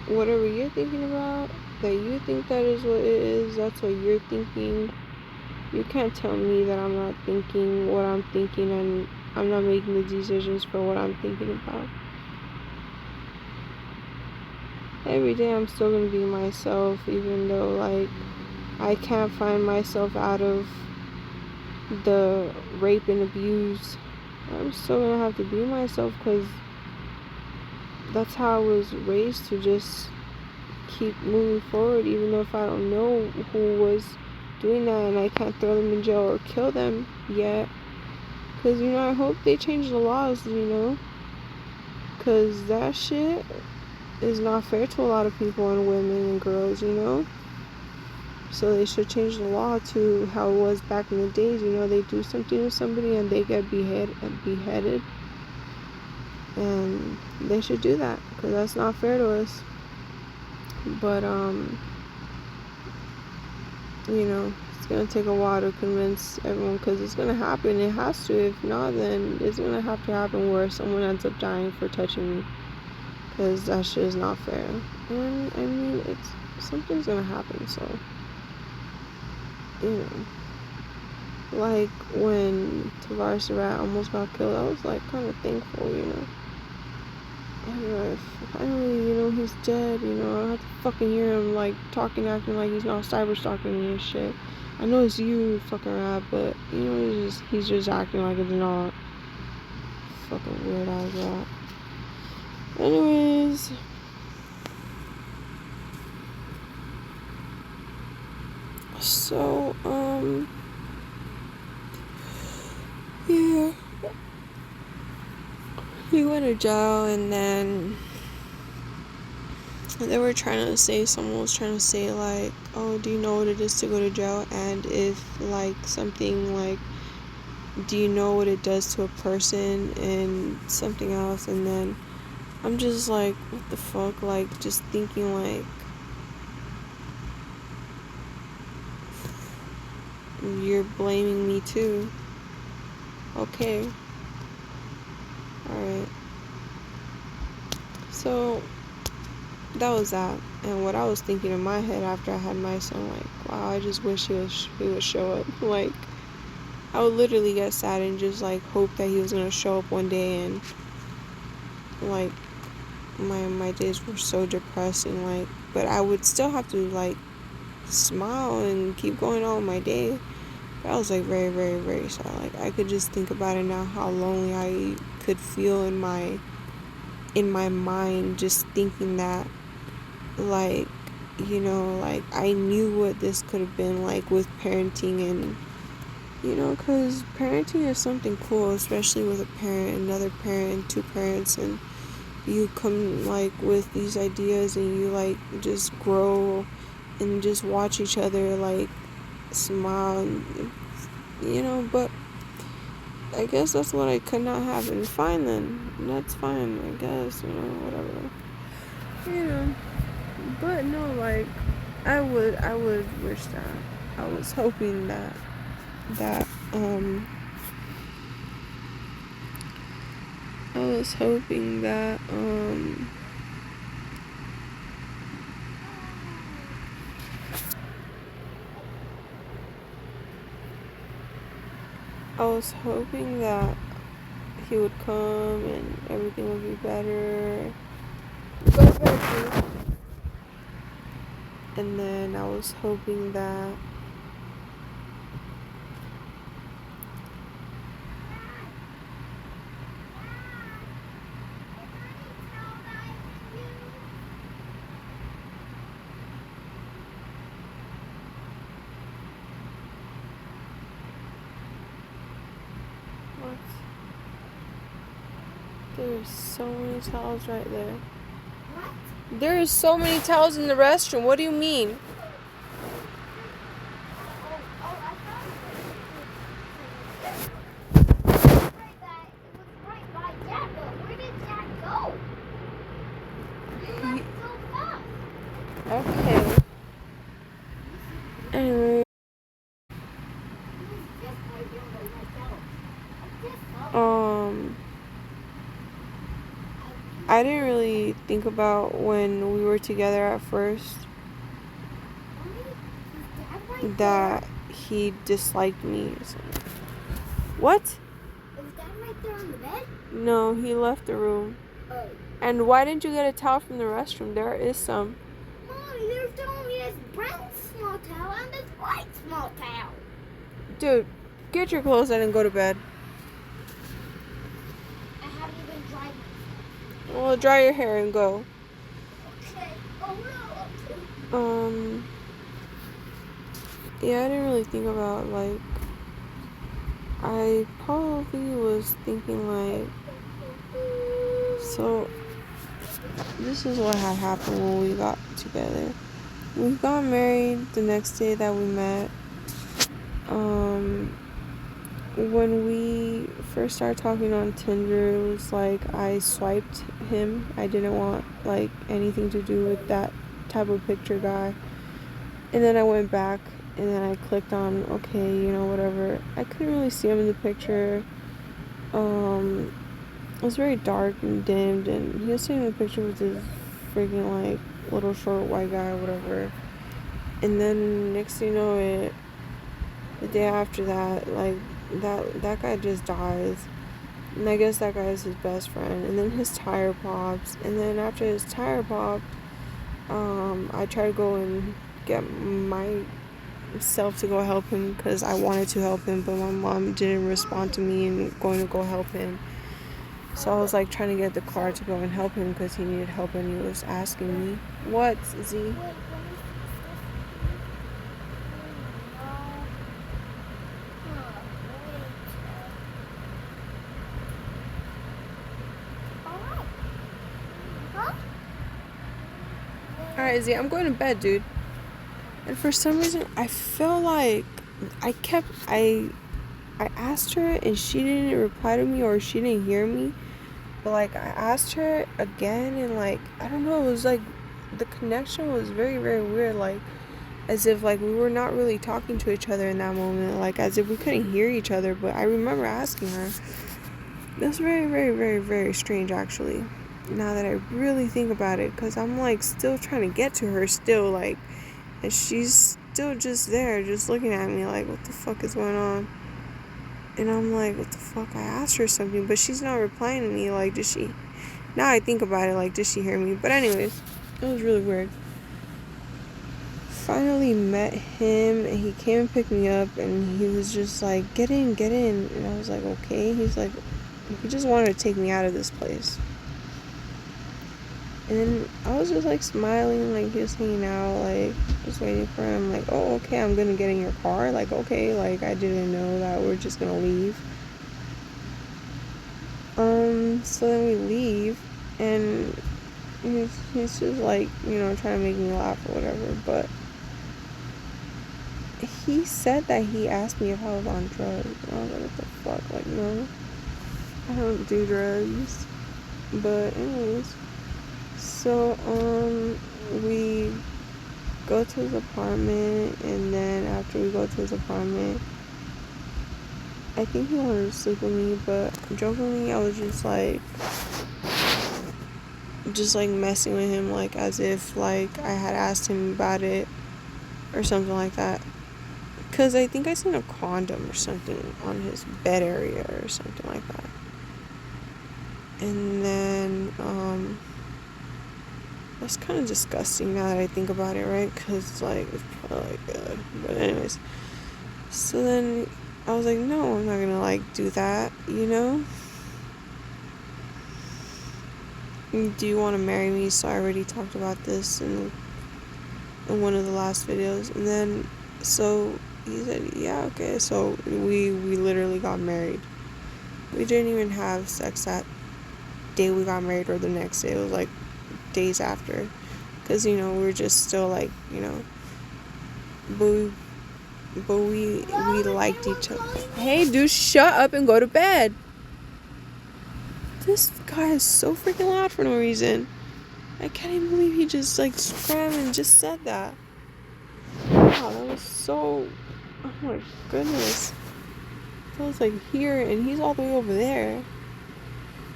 whatever you're thinking about, that you think that is what it is, that's what you're thinking. You can't tell me that I'm not thinking what I'm thinking and I'm not making the decisions for what I'm thinking about. Every day I'm still gonna be myself, even though like I can't find myself out of the rape and abuse. I'm still gonna have to be myself, because that's how I was raised, to just keep moving forward, even though if I don't know who was doing that and I can't throw them in jail or kill them yet. Because, you know, I hope they change the laws, you know, because that shit is not fair to a lot of people and women and girls, you know. So they should change the law to how it was back in the days. You know, they do something to somebody and they get beheaded. And they should do that, because that's not fair to us. But, you know, it's going to take a while to convince everyone, because it's going to happen. It has to. If not, then it's going to have to happen where someone ends up dying for touching me, because that shit is not fair. And, I mean, something's going to happen, so, you know. Like, when Tavares the Rat almost got killed, I was, like, kind of thankful, you know. Finally, you know, he's dead, you know. I don't have to fucking hear him, like, acting like he's not cyber stalking me and shit. I know it's you, fucking rat, but, you know, he's just acting like it's not. Fucking weird ass rat. Anyways. So, yeah. He went to jail, and then someone was trying to say, like, oh, do you know what it is to go to jail? And if, like, something, like, do you know what it does to a person, and something else? And then I'm just like, what the fuck? Like, just thinking, like, you're blaming me too. Okay. Alright. So, that was that. And what I was thinking in my head after I had my son, like, wow, I just wish he would show up. Like, I would literally get sad and just, like, hope that he was gonna show up one day. And, like, my days were so depressing, like, but I would still have to, like, smile and keep going on with my day. But I was, like, very, very, very sad. Like, I could just think about it now, how lonely I could feel in my mind, just thinking that, like, you know, like, I knew what this could have been like with parenting. And, you know, because parenting is something cool, especially with a parent, another parent, two parents, and you come, like, with these ideas, and you, like, just grow and just watch each other, like, smile, and, you know. But I guess that's what I could not have. And fine then, that's fine, I guess, you know, whatever, you know. But no, like, I would wish that, I was hoping that I was hoping that he would come and everything would be better. Go to bed, please. And then I was hoping that there's so many towels right there. What? There is so many towels in the restroom. What do you mean? Anyway, I didn't really think about when we were together at first that he disliked me or something. What? Is Dad right there on the bed? No, he left the room. Oh. And why didn't you get a towel from the restroom? There is some. Mommy, there's only this brown small towel and this white small towel. Dude, get your clothes on and go to bed. I haven't even dried myself. Well, dry your hair and go. Okay. Oh no. Yeah, I didn't really think about, like, I probably was thinking, like, so, this is what had happened when we got together. We got married the next day that we met. When we first started talking on Tinder, it was like I swiped him. I didn't want, like, anything to do with that type of picture guy. And then I went back and then I clicked on, okay, you know, whatever. I couldn't really see him in the picture. It was very dark and dimmed, and he was sitting in the picture with this freaking, like, little short white guy or whatever. And then next thing you know, the day after that, like, that guy just dies. And I guess that guy is his best friend. And then his tire pops. And then after his tire popped, I tried to go and get myself to go help him because I wanted to help him, but my mom didn't respond to me and going to go help him. So I was like trying to get the car to go and help him because he needed help and he was asking me, "What, Z?" Alright, Z, I'm going to bed, dude. And for some reason, I felt like I asked her and she didn't reply to me or she didn't hear me. But, like, I asked her again and, like, I don't know, it was like the connection was very, very weird. Like, as if, like, we were not really talking to each other in that moment. Like, as if we couldn't hear each other. But I remember asking her. That's very, very, very, very strange, actually. Now that I really think about it, because I'm, like, still trying to get to her still, like, and she's still just there, just looking at me like, what the fuck is going on? And I'm like, what the fuck? I asked her something, but she's not replying to me. Like, did she? Now I think about it, like, did she hear me? But anyways, it was really weird. Finally met him, and he came and picked me up, and he was just like, get in. And I was like, okay. He's like, he just wanted to take me out of this place. And then I was just, like, smiling, like, just hanging out, like, just waiting for him. Like, oh, okay, I'm gonna get in your car. Like, okay, like, I didn't know that we're just gonna leave. So then we leave, and he's just, like, you know, trying to make me laugh or whatever. But he said that he asked me if I was on drugs. And I was like, what the fuck? Like, no, I don't do drugs. But anyways. So, we go to his apartment, and then after we go to his apartment, I think he wanted to sleep with me, but jokingly, I was just like messing with him, like, as if, like, I had asked him about it, or something like that, because I think I seen a condom or something on his bed area, or something like that, and then, that's kind of disgusting now that I think about it, right? Because, like, it's probably, like, good. But anyways. So then I was like, no, I'm not going to, like, do that, you know? Do you want to marry me? So I already talked about this in one of the last videos. And then, so he said, yeah, okay. So we literally got married. We didn't even have sex that day we got married or the next day. It was, like, days after, because, you know, we were just still, like, you know, but we liked each other. Hey, dude, shut up and go to bed. This guy is so freaking loud for no reason. I can't even believe he just, like, screamed and just said that. wow, that was so, oh my goodness. That was like here, and he's all the way over there.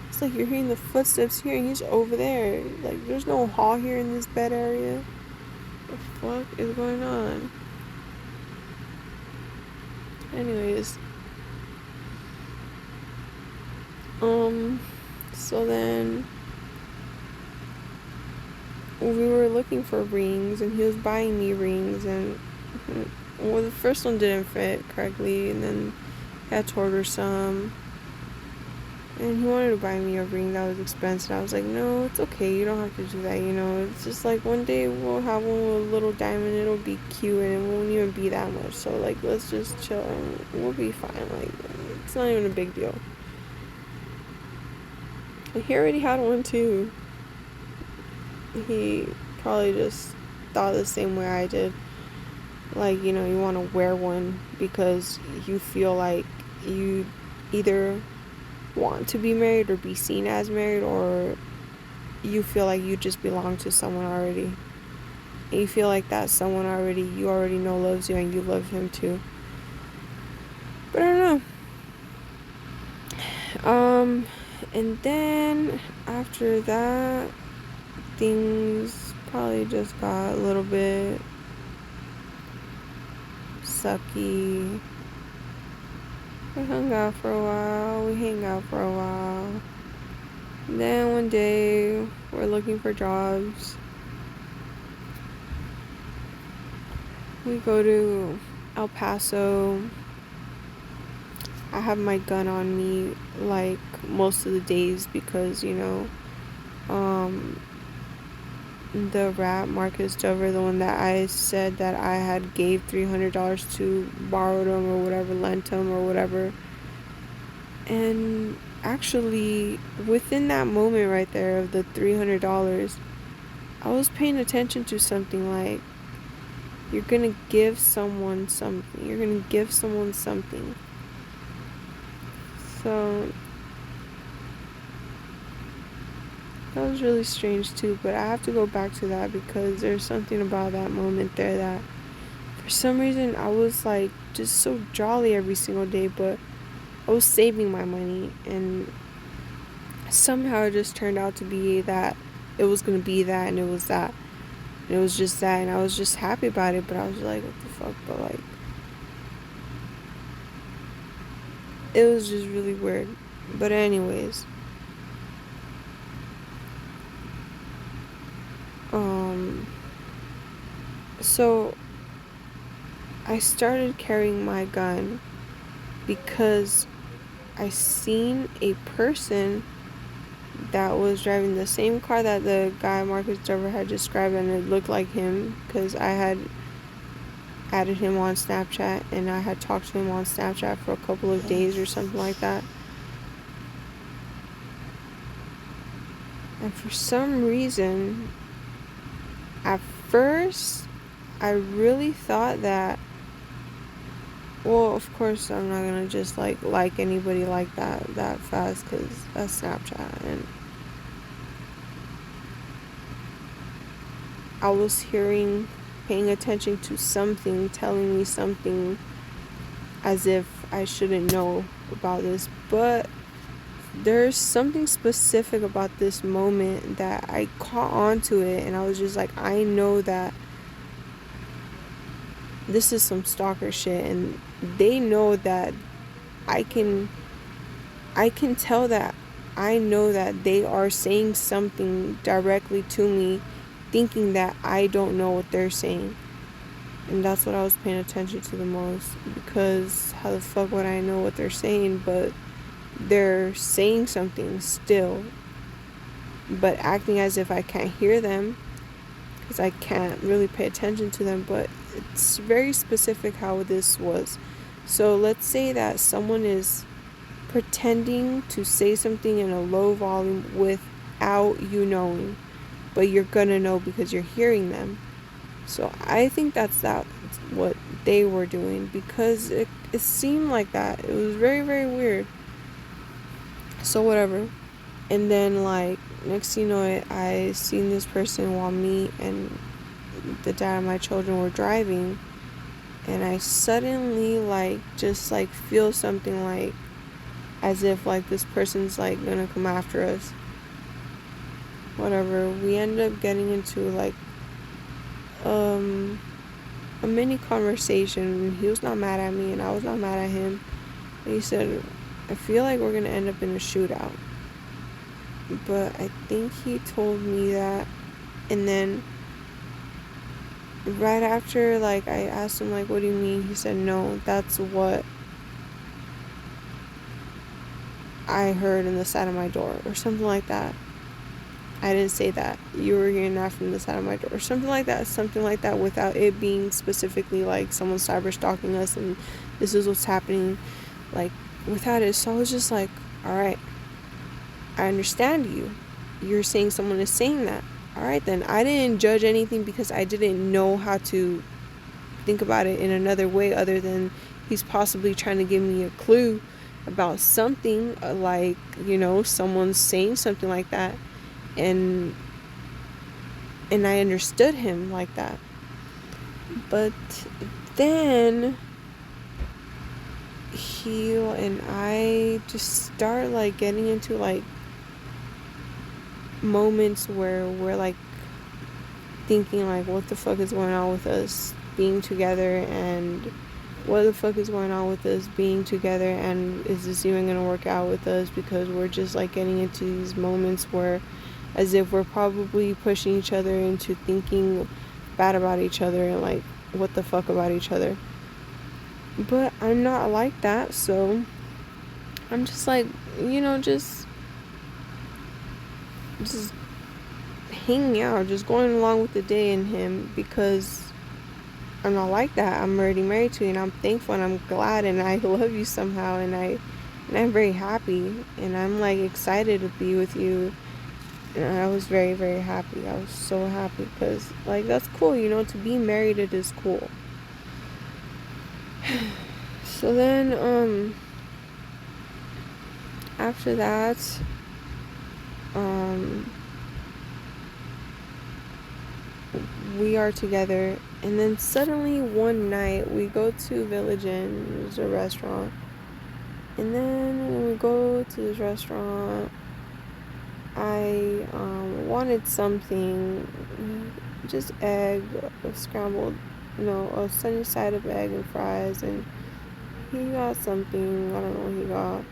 It's like you're hearing the footsteps here, and he's over there. Like, there's no hall here in this bed area. What the fuck is going on? Anyways. So then we were looking for rings, and he was buying me rings, and well, the first one didn't fit correctly, and then I had to order some, and he wanted to buy me a ring that was expensive. I was like, no, it's okay, you don't have to do that, you know, it's just like one day we'll have one with a little diamond, it'll be cute, and it won't even be that much, so like, let's just chill, and we'll be fine, like, it's not even a big deal. And he already had one too. He probably just thought the same way I did. Like, you know, you want to wear one because you feel like you either want to be married or be seen as married, or you feel like you just belong to someone already. And you feel like that someone you already know loves you, and you love him too. But I don't know. And then after that, things probably just got a little bit sucky. We hung out for a while. And then one day, we're looking for jobs. We go to El Paso. I have my gun on me like most of the days because, you know, the rat, Marcus Dover, the one that I said that I had gave $300 to, borrowed him or whatever, lent him or whatever. And actually, within that moment right there of the $300, I was paying attention to something like, you're gonna give someone something. You're gonna give someone something. So that was really strange too, but I have to go back to that because there's something about that moment there that for some reason I was like just so jolly every single day, but I was saving my money, and somehow it just turned out to be that it was gonna be that, and it was that, and it was just that, and I was just happy about it, but I was like, what the fuck, but like, it was just really weird. But anyways, so I started carrying my gun because I seen a person that was driving the same car that the guy Marcus Dover had described, and it looked like him because I had added him on Snapchat, and I had talked to him on Snapchat for a couple of days or something like that. And for some reason, at first, I really thought that, well, of course, I'm not gonna just like anybody like that fast, because that's Snapchat, and I was paying attention to something, telling me something as if I shouldn't know about this, but there's something specific about this moment that I caught on to it, and I was just like, I know that this is some stalker shit, and they know that I can tell that I know that they are saying something directly to me, thinking that I don't know what they're saying. And that's what I was paying attention to the most, because how the fuck would I know what they're saying? But they're saying something still, but acting as if I can't hear them, because I can't really pay attention to them. But it's very specific how this was. So let's say that someone is pretending to say something in a low volume without you knowing, but you're gonna know because you're hearing them. So I think that's what they were doing, because it seemed like that. It was very, very weird. So whatever. And then like next thing you know it, I seen this person while me and the dad of my children were driving, and I suddenly like just like feel something like as if like this person's like gonna come after us. Whatever. We ended up getting into like a mini conversation. He was not mad at me and I was not mad at him. And he said, I feel like we're gonna end up in a shootout. But I think he told me that, and then right after, like, I asked him, like, what do you mean? He said, no, that's what I heard in the side of my door, or something like that. I didn't say that. You were hearing that from the side of my door, or something like that, without it being specifically, like, someone cyber stalking us, and this is what's happening, like, without it. So I was just like, alright, I understand you. You're saying someone is saying that. Alright then. I didn't judge anything because I didn't know how to think about it in another way other than he's possibly trying to give me a clue about something, like, you know, someone's saying something like that, and I understood him like that. But then he and I just start like getting into like moments where we're like thinking like, what the fuck is going on with us being together, and what the fuck is going on with us being together, and is this even gonna work out with us? Because we're just like getting into these moments where as if we're probably pushing each other into thinking bad about each other and like what the fuck about each other. But I'm not like that, so I'm just like, you know, just hanging out, just going along with the day in him, because I'm not like that. I'm already married to you, and I'm thankful, and I'm glad, and I love you somehow, and I'm very happy, and I'm like excited to be with you. And I was very, very happy. I was so happy because like that's cool, you know, to be married, it is cool. So then after that we are together, and then suddenly one night we go to Village Inn, it's a restaurant, and then when we go to this restaurant, I wanted something, just egg, scrambled, a sunny side of egg and fries, and he got something, I don't know, he got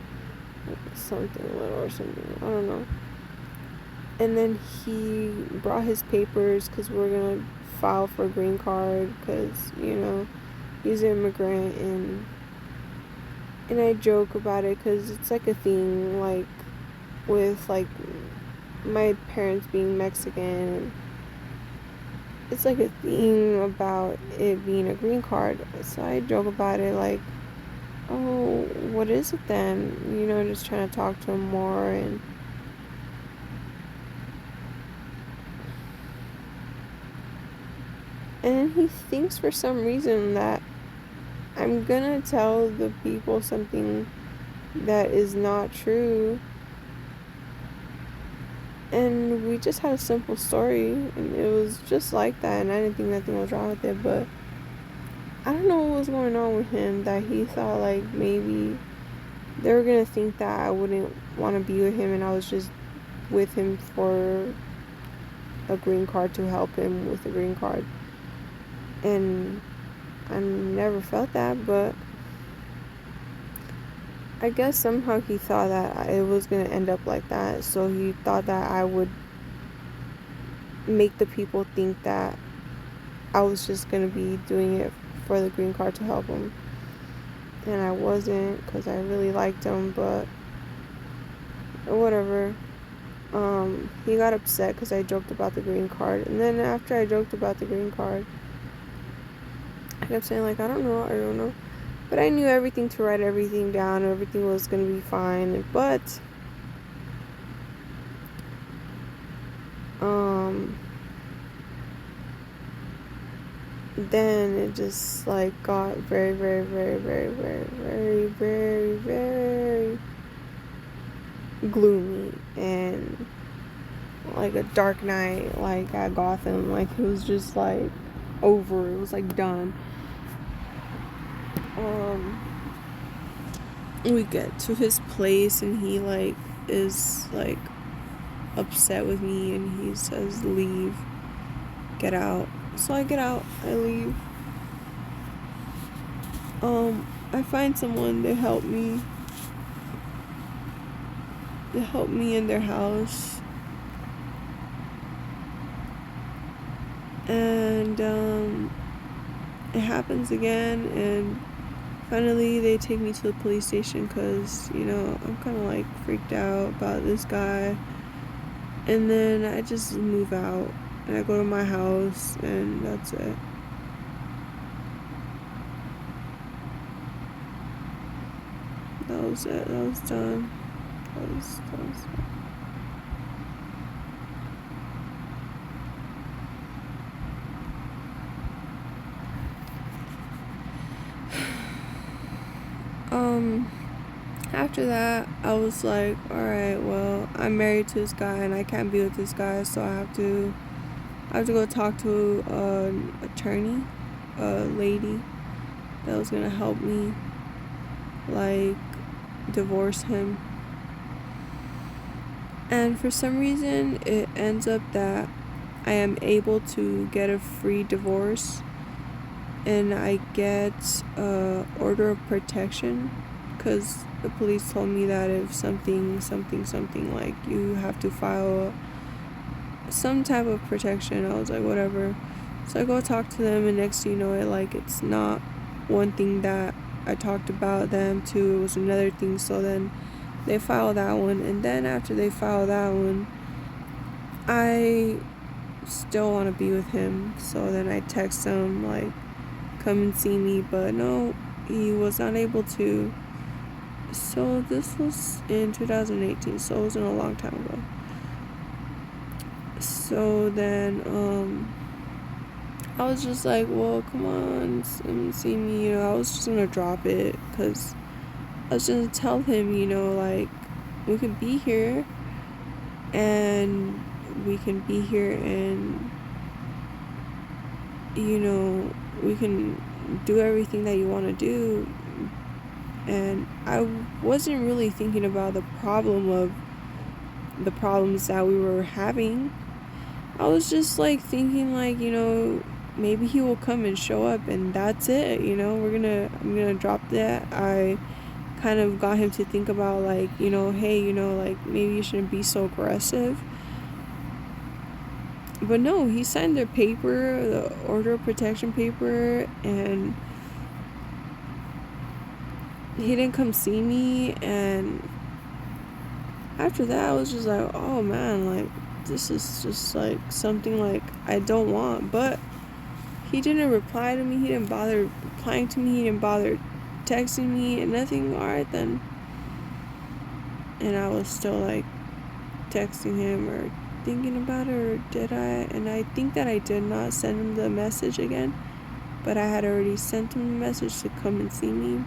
something little or something, I don't know. And then he brought his papers because we're gonna file for a green card because, he's an immigrant, and I joke about it because it's like a thing, like with like my parents being Mexican, and it's like a thing about it being a green card. So I joke about it like, oh, what is it then? Just trying to talk to him more, and he thinks for some reason that I'm gonna tell the people something that is not true. And we just had a simple story, and it was just like that, and I didn't think nothing was wrong with it, but I don't know what was going on with him, that he thought like maybe they were gonna think that I wouldn't want to be with him, and I was just with him for a green card, to help him with a green card. And I never felt that, but I guess somehow he thought that it was going to end up like that, so he thought that I would make the people think that I was just going to be doing it for the green card to help him. And I wasn't, because I really liked him, but whatever. He got upset because I joked about the green card, and then after I joked about the green card, I kept saying like, I don't know. But I knew everything to write everything down. Everything was going to be fine. But then it just like got very, very, very, very, very, very, very, very gloomy, and like a dark night, like at Gotham. Like it was just like over. It was like done. we get to his place and he like is like upset with me and he says leave, get out. So I get out, I leave. I find someone to help me in their house, and it happens again, and finally they take me to the police station because, you know, I'm kind of like freaked out about this guy. And then I just move out and I go to my house and that's it. That was it. That was done. That was after that, I was like, alright, well, I'm married to this guy and I can't be with this guy, so I have to go talk to an attorney, a lady that was gonna help me, like, divorce him. And for some reason, it ends up that I am able to get a free divorce, and I get order of protection, because the police told me that if something, like you have to file some type of protection. I was like, whatever. So I go talk to them, and next thing you know it, like, it's not one thing that I talked about them to, it was another thing. So then they file that one, and then after they file that one, I still want to be with him. So then I text him like, come and see me, but no, he was not able to. So this was in 2018, so it wasn't a long time ago. So then I was just like, well, come on, see me, you know. I was just gonna drop it because I was gonna tell him, you know, like, we can be here and you know, we can do everything that you want to do. And I wasn't really thinking about the problems that we were having. I was just like thinking, like, you know, maybe he will come and show up and that's it, you know. I'm gonna drop that. I kind of got him to think about, like, you know, hey, you know, like, maybe you shouldn't be so aggressive. But no, he signed the paper, the order of protection paper, and he didn't come see me. And after that, I was just like, oh man, like, this is just like something like I don't want. But he didn't reply to me, he didn't bother replying to me, he didn't bother texting me and nothing. Alright then. And I was still like texting him or thinking about it, or did I? And I think that I did not send him the message again, but I had already sent him a message to come and see me.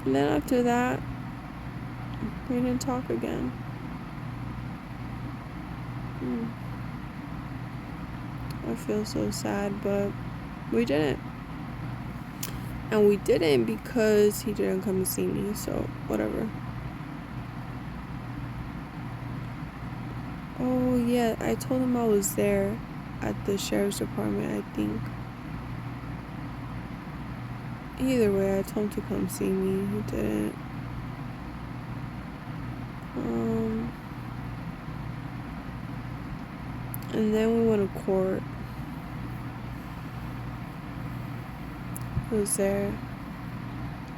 And then after that, we didn't talk again. I feel so sad, but we didn't. And we didn't because he didn't come to see me, so whatever. Oh yeah, I told him I was there at the sheriff's department, I think. Either way, I told him to come see me. He didn't. And then we went to court. He was there.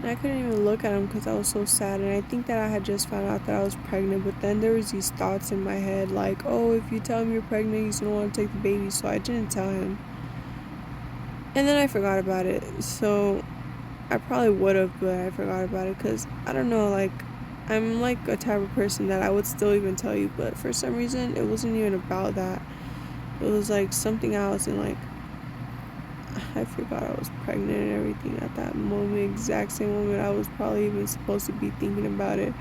And I couldn't even look at him because I was so sad. And I think that I had just found out that I was pregnant. But then there was these thoughts in my head like, oh, if you tell him you're pregnant, he's going to want to take the baby. So I didn't tell him. And then I forgot about it. So I probably would have, but I forgot about it because, I don't know, like, I'm like a type of person that I would still even tell you, but for some reason it wasn't even about that. It was like something else, and like I forgot I was pregnant and everything at that moment, exact same moment I was probably even supposed to be thinking about it.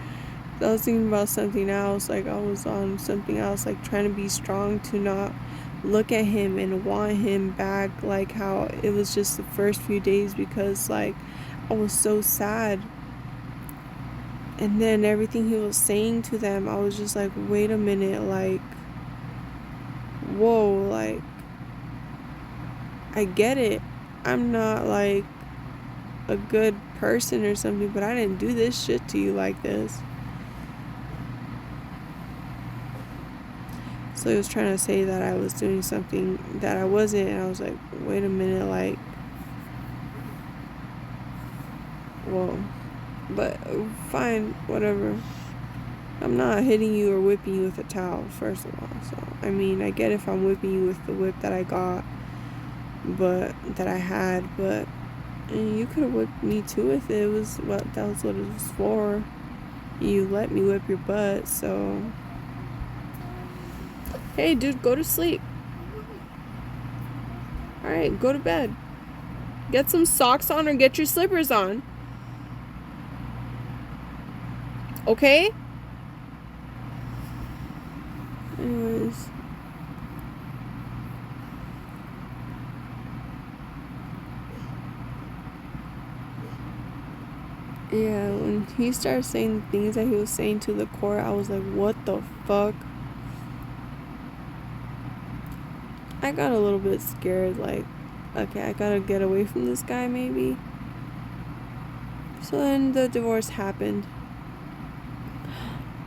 I was thinking about something else. Like, I was on something else, like trying to be strong to not look at him and want him back, like how it was just the first few days, because like I was so sad. And then everything he was saying to them, I was just like, wait a minute, like, whoa, like, I get it. I'm not like a good person or something, but I didn't do this shit to you like this. So he was trying to say that I was doing something that I wasn't, and I was like, wait a minute, like, whoa. But fine, whatever. I'm not hitting you or whipping you with a towel, first of all. So, I mean, I get if I'm whipping you with the whip that I got, but that I had, but you could have whipped me too with it. That was what it was for. You let me whip your butt, so hey, dude, go to sleep. Alright, go to bed. Get some socks on or get your slippers on. Okay? Anyways. Yeah, when he started saying the things that he was saying to the court, I was like, what the fuck? I got a little bit scared, like, okay, I gotta get away from this guy, maybe. So then the divorce happened.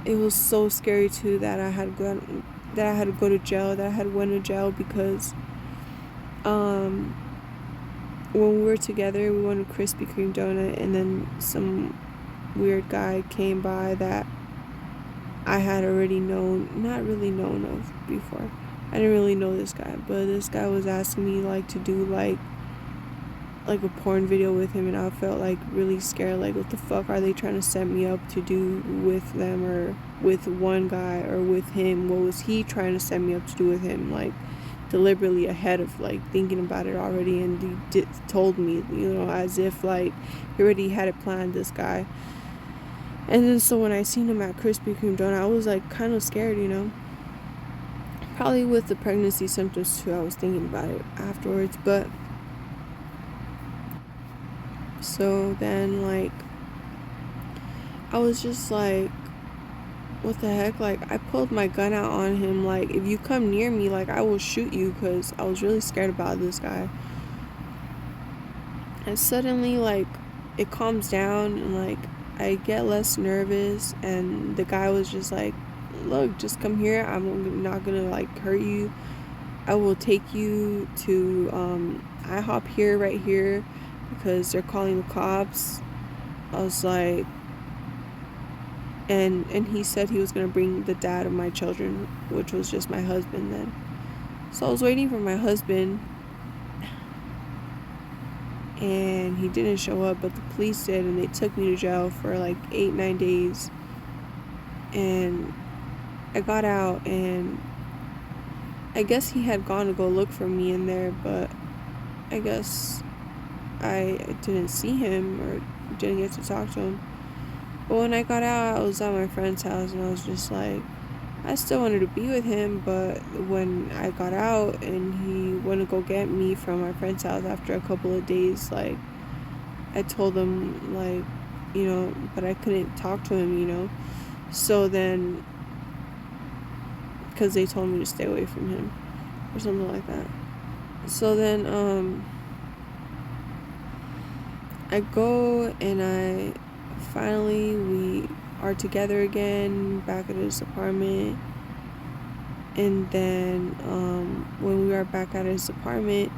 It was so scary too that I had to go to jail, that I had went to jail because when we were together, we went to Krispy Kreme donut, and then some weird guy came by that I had already not really known of before. I didn't really know this guy, but this guy was asking me like to do like a porn video with him, and I felt like really scared, like what the fuck are they trying to set me up to do with them, or with one guy, or with him? What was he trying to set me up to do with him, like deliberately ahead of like thinking about it already? And he told me, you know, as if like he already had it planned, this guy. And then so when I seen him at Krispy Kreme donut, I was like kind of scared, you know. Probably with the pregnancy symptoms too, I was thinking about it afterwards. But so then like I was just like, what the heck? Like, I pulled my gun out on him, like, if you come near me, like, I will shoot you, because I was really scared about this guy. And suddenly, like, it calms down, and like I get less nervous, and the guy was just like, look, just come here, I'm not gonna like hurt you, I will take you to IHOP here, right here, because they're calling the cops. I was like, and he said he was gonna bring the dad of my children, which was just my husband then. So I was waiting for my husband, and he didn't show up, but the police did, and they took me to jail for like 8-9 days. And I got out, and I guess he had gone to go look for me in there, but I guess I didn't see him or didn't get to talk to him. But when I got out, I was at my friend's house, and I was just like, I still wanted to be with him, but when I got out and he went to go get me from my friend's house after a couple of days, like, I told him, like, you know, but I couldn't talk to him, you know. So then, because they told me to stay away from him or something like that. So then I go, and we are together again back at his apartment. And then when we are back at his apartment,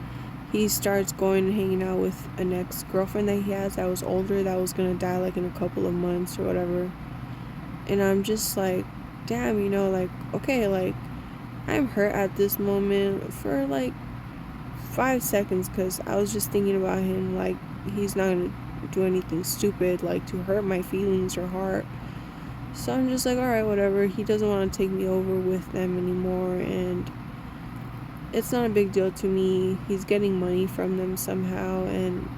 he starts going and hanging out with an ex-girlfriend that he has that was older, that was gonna die like in a couple of months or whatever. And I'm just like, damn, you know, like, okay, like, I'm hurt at this moment for like 5 seconds, because I was just thinking about him, like, he's not gonna do anything stupid like to hurt my feelings or heart. So I'm just like, alright, whatever. He doesn't want to take me over with them anymore, and it's not a big deal to me. He's getting money from them somehow, and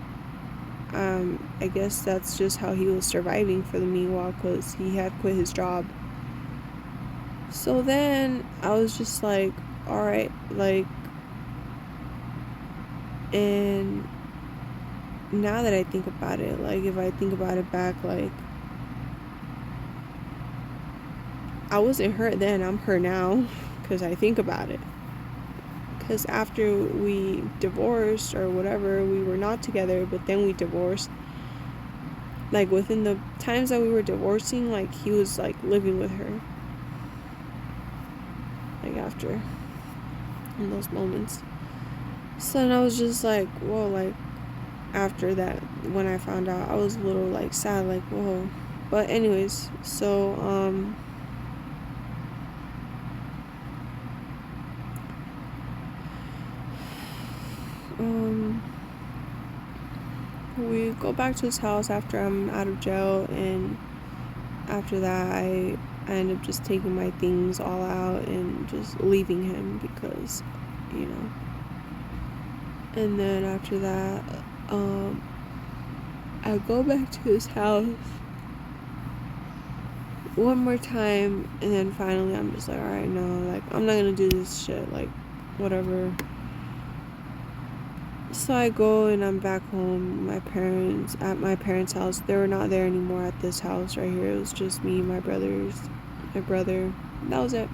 I guess that's just how he was surviving for the meanwhile, because he had quit his job. So then I was just like, all right, like, and now that I think about it, like, if I think about it back, like, I wasn't hurt then, I'm hurt now, because I think about it. Because after we divorced or whatever, we were not together, but then we divorced. Like, within the times that we were divorcing, like, he was, like, living with her. Like, after, in those moments. So then I was just like, whoa, like, after that, when I found out, I was a little, like, sad, like, whoa. But anyways, so, we go back to his house after I'm out of jail, and after that I end up just taking my things all out and just leaving him because, you know. And then after that, I go back to his house one more time, and then finally I'm just like, alright, no, like, I'm not gonna do this shit, like, whatever. So I go and I'm back home, at my parents' house. They were not there anymore at this house right here. It was just me, my brother. That was it.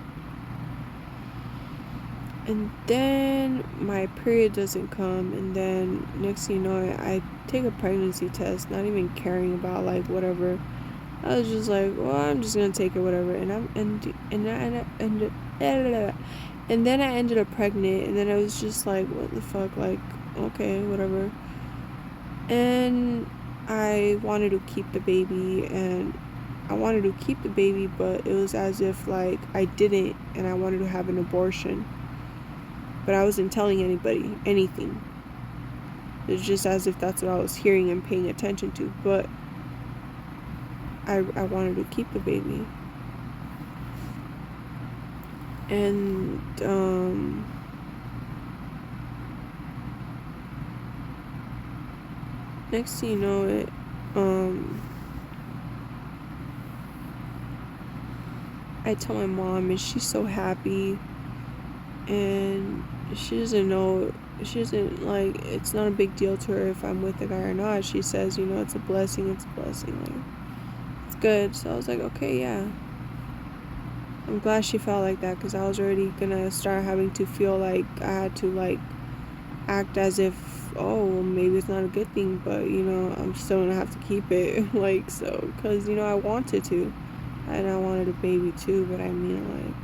And then my period doesn't come, and then next thing you know, I take a pregnancy test, not even caring about, like, whatever. I was just like, well, I'm just gonna take it, whatever. And then I ended up pregnant, and then I was just like, what the fuck, like, okay, whatever. And I wanted to keep the baby, but it was as if, like, I didn't, and I wanted to have an abortion, but I wasn't telling anybody anything. It's just as if that's what I was hearing and paying attention to, but I wanted to keep the baby. And next thing you know, it I tell my mom, and she's so happy, and she doesn't, like, it's not a big deal to her if I'm with the guy or not. She says, you know, it's a blessing, like, it's good. So I was like, okay, yeah. I'm glad she felt like that, because I was already gonna start having to feel like I had to, like, act as if, oh, well, maybe it's not a good thing, but, you know, I'm still gonna have to keep it, like, so, because, you know, I wanted to, and I wanted a baby too, but I mean, like,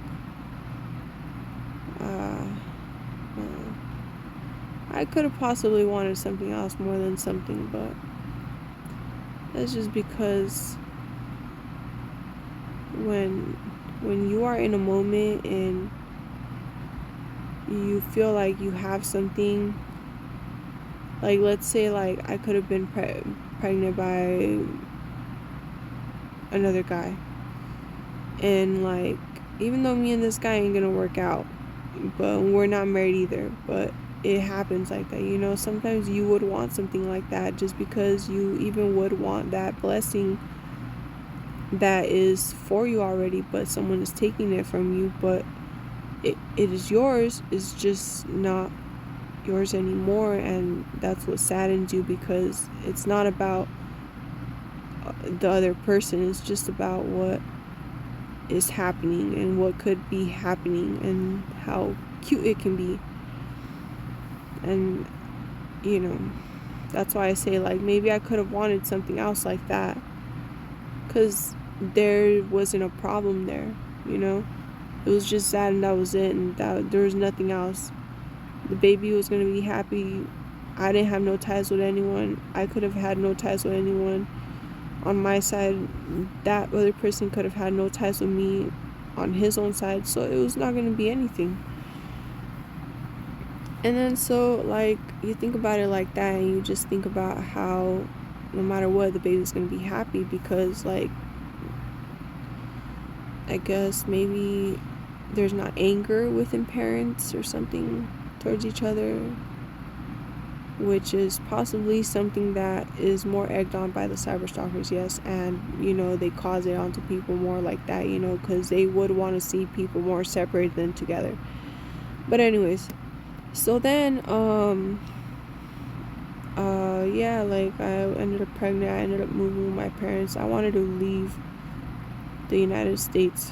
I could have possibly wanted something else more than something, but that's just because when you are in a moment and you feel like you have something, like, let's say, like, I could have been pregnant by another guy, and, like, even though me and this guy ain't gonna work out, but we're not married either, but it happens like that, you know. Sometimes you would want something like that, just because you even would want that blessing that is for you already, but someone is taking it from you, but it is yours, it's just not yours anymore. And that's what saddens you, because it's not about the other person, it's just about what is happening and what could be happening and how cute it can be. And, you know, that's why I say, like, maybe I could have wanted something else like that, because there wasn't a problem there, you know. It was just that, and that was it, and that there was nothing else. The baby was gonna be happy. I didn't have no ties with anyone. I could have had no ties with anyone on my side. That other person could have had no ties with me on his own side, so it was not gonna be anything. And then, so, like, you think about it like that, and you just think about how no matter what, the baby's gonna be happy, because, like, I guess maybe there's not anger within parents or something towards each other. which is possibly something that is more egged on by the cyberstalkers, yes, and you know, they cause it onto people more like that, you know, because they would want to see people more separated than together. But anyways, so then yeah, like I ended up pregnant. I ended up moving with my parents. I wanted to leave the United States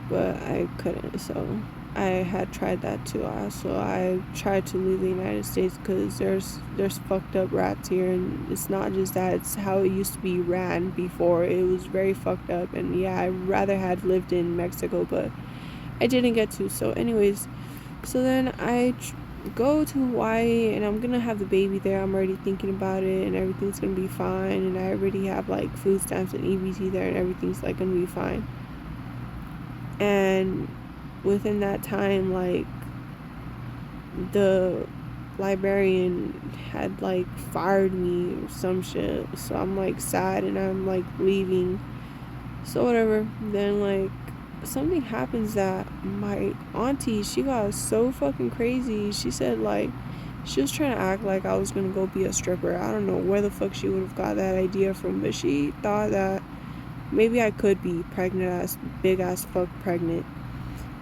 but I couldn't, so I had tried that too. So I tried to leave the United States because there's fucked up rats here, and it's not just that, it's how it used to be ran before. It was very fucked up, and yeah, I rather had lived in Mexico, but I didn't get to. So anyways, so then I go to Hawaii, and I'm gonna have the baby there. I'm already thinking about it, and everything's gonna be fine, and I already have like food stamps and EBT there, and everything's like gonna be fine. And within that time, like, the librarian had like fired me or some shit, so I'm like sad, and I'm like leaving, so whatever. Then like something happens that my auntie, she got so fucking crazy. She said like she was trying to act like I was gonna go be a stripper. I don't know where the fuck she would have got that idea from, but she thought that maybe I could be pregnant, as big ass fuck pregnant.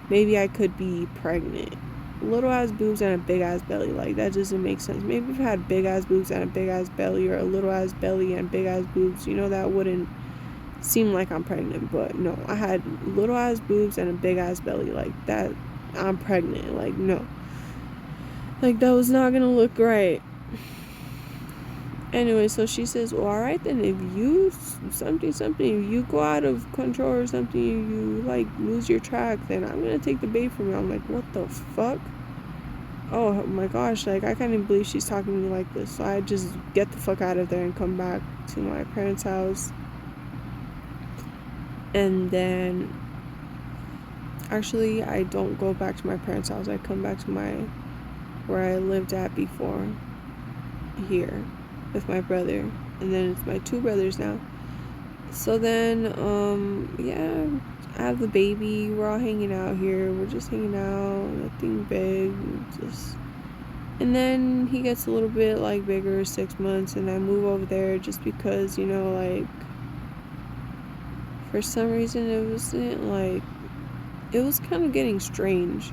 Maybe I could be pregnant. Little ass boobs and a big ass belly, like that doesn't make sense. Maybe if I had big ass boobs and a big ass belly, or a little ass belly and big ass boobs, you know, that wouldn't seem like I'm pregnant. But no, I had little ass boobs and a big ass belly, like that, I'm pregnant. Like no, like that was not gonna look right. Anyway, so she says, well, all right then, if you if you go out of control or something, you like lose your track, then I'm gonna take the baby from you. I'm like, what the fuck? Oh my gosh, like I can't even believe she's talking to me like this. So I just get the fuck out of there and come back to my parents' house. And then actually I don't go back to my parents' house. I come back to where I lived at before, here with my brother, and then it's my two brothers now. So then yeah, I have the baby, we're all hanging out here, we're just hanging out, nothing big, just, and then he gets a little bit like bigger, 6 months, and I move over there just because, you know, like for some reason it was kind of getting strange.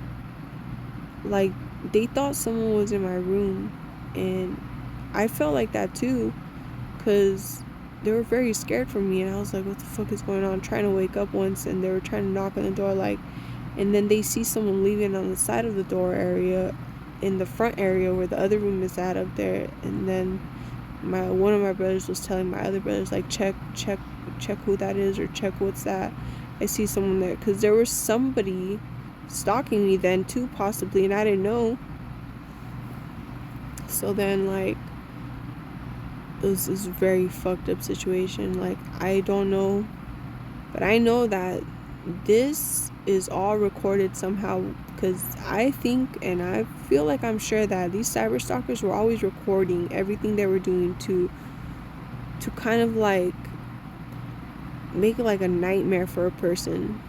Like they thought someone was in my room, and I felt like that too, because they were very scared for me, and I was like, what the fuck is going on? Trying to wake up once, and they were trying to knock on the door, like, and then they see someone leaving on the side of the door area, in the front area where the other room is at up there. And then one of my brothers was telling my other brothers, like, check who that is, or check what's that. I see someone there, because there was somebody stalking me then too, possibly, and I didn't know. So then like it was this very fucked up situation. Like I don't know, but I know that this is all recorded somehow, because I think, and I feel like I'm sure that these cyber stalkers were always recording everything they were doing to kind of like make it like a nightmare for a person.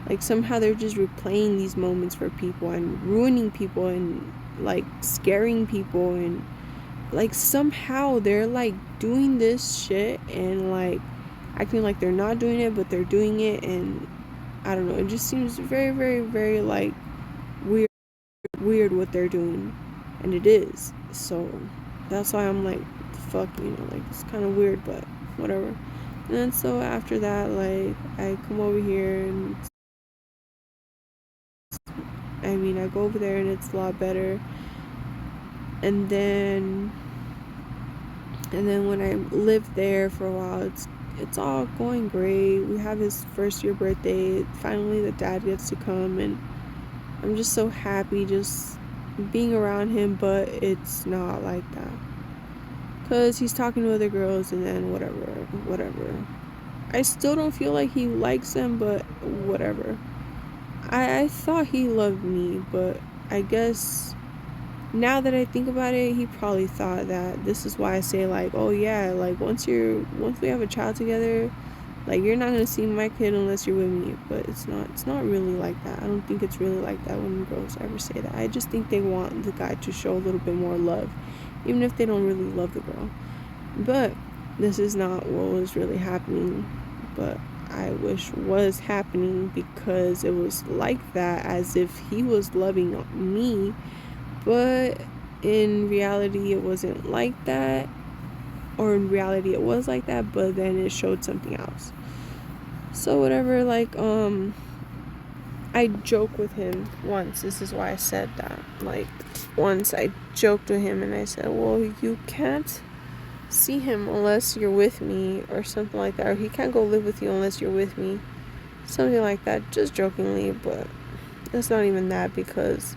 Like somehow they're just replaying these moments for people and ruining people and like scaring people, and like somehow they're like doing this shit and like acting like they're not doing it, but they're doing it. And I don't know, it just seems very, very, very like weird what they're doing, and it is. So that's why I'm like, fuck, you know, like it's kind of weird, but whatever. And then so after that, like I come over here, and I go over there and it's a lot better. And then when I lived there for a while, it's all going great. We have his first year birthday. Finally the dad gets to come, and I'm just so happy just being around him, but it's not like that, because he's talking to other girls, and then whatever. I still don't feel like he likes them, but whatever. I thought he loved me, but I guess now that I think about it, he probably thought that. This is why I say like, oh yeah, like once we have a child together, Like, you're not gonna see my kid unless you're with me. But it's not really like that. I don't think it's really like that when girls ever say that. I just think they want the guy to show a little bit more love, even if they don't really love the girl. But this is not what was really happening. But I wish was happening, because it was like that, as if he was loving me. But in reality it wasn't like that, or in reality it was like that, but then it showed something else. So whatever, like, I joke with him once. This is why I said that. Like, once I joked with him and I said, well, you can't see him unless you're with me, or something like that, or he can't go live with you unless you're with me, something like that, just jokingly. But it's not even that, because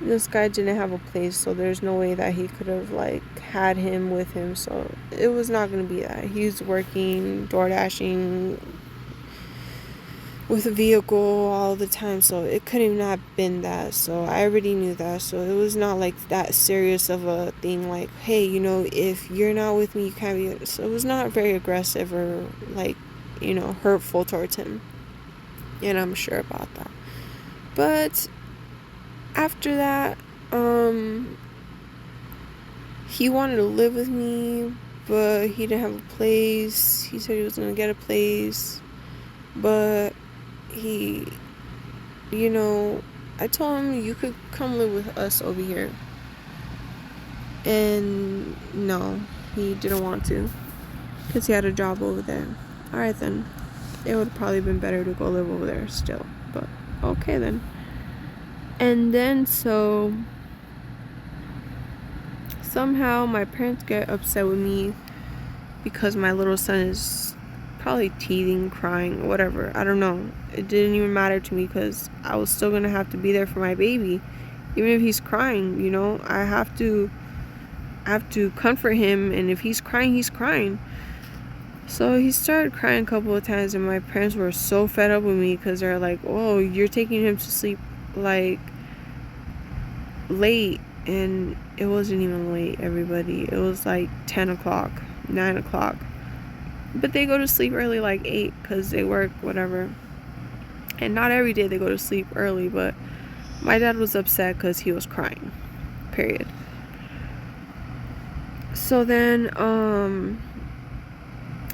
this guy didn't have a place, so there's no way that he could have, like, had him with him. So it was not going to be that. He's working, door dashing with a vehicle all the time, so it couldn't even have been that. So I already knew that. So it was not like that serious of a thing, like, hey, you know, if you're not with me, you can't be. So it was not very aggressive or, like, you know, hurtful towards him, and I'm sure about that. But after that, he wanted to live with me, but he didn't have a place. He said he was gonna get a place, but he, you know, I told him, you could come live with us over here. And no, he didn't want to, because he had a job over there. Alright then, it would have probably been better to go live over there still, but okay then. And then, so somehow my parents get upset with me because my little son is probably teething, crying, whatever. I don't know. It didn't even matter to me, because I was still gonna have to be there for my baby, even if he's crying. You know, I have to comfort him, and if he's crying, he's crying. So he started crying a couple of times, and my parents were so fed up with me, because they're like, oh, you're taking him to sleep, like, late. And it wasn't even late, everybody. It was like 10 o'clock, 9 o'clock. But they go to sleep early, like 8, because they work, whatever. And not every day they go to sleep early, but my dad was upset because he was crying, period. So then,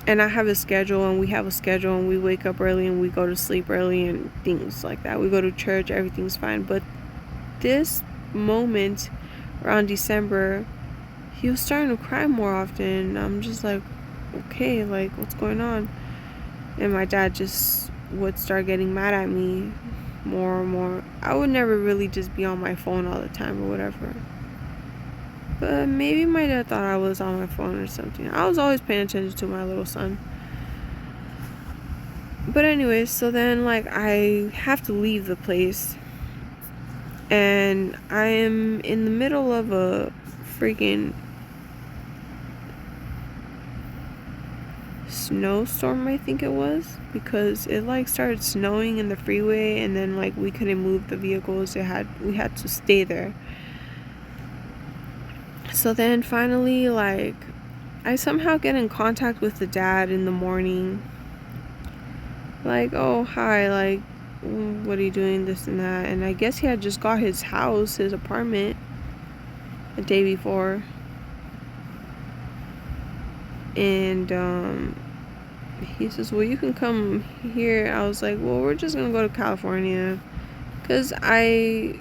and I have a schedule, and we have a schedule, and we wake up early, and we go to sleep early, and things like that. We go to church, everything's fine. But this moment, around December, he was starting to cry more often. I'm just like, okay, like, what's going on? And my dad just would start getting mad at me more and more. I would never really just be on my phone all the time or whatever, but maybe my dad thought I was on my phone or something. I was always paying attention to my little son. But anyways, so then, like, I have to leave the place, and I am in the middle of a freaking snowstorm, I think it was, because it, like, started snowing in the freeway, and then, like, we couldn't move the vehicles. We had to stay there. So then finally, like, I somehow get in contact with the dad in the morning, like, oh, hi, like, what are you doing, this and that. And I guess he had just got his house, his apartment, the day before. And he says, well, you can come here. I was like, well, we're just gonna go to California, because I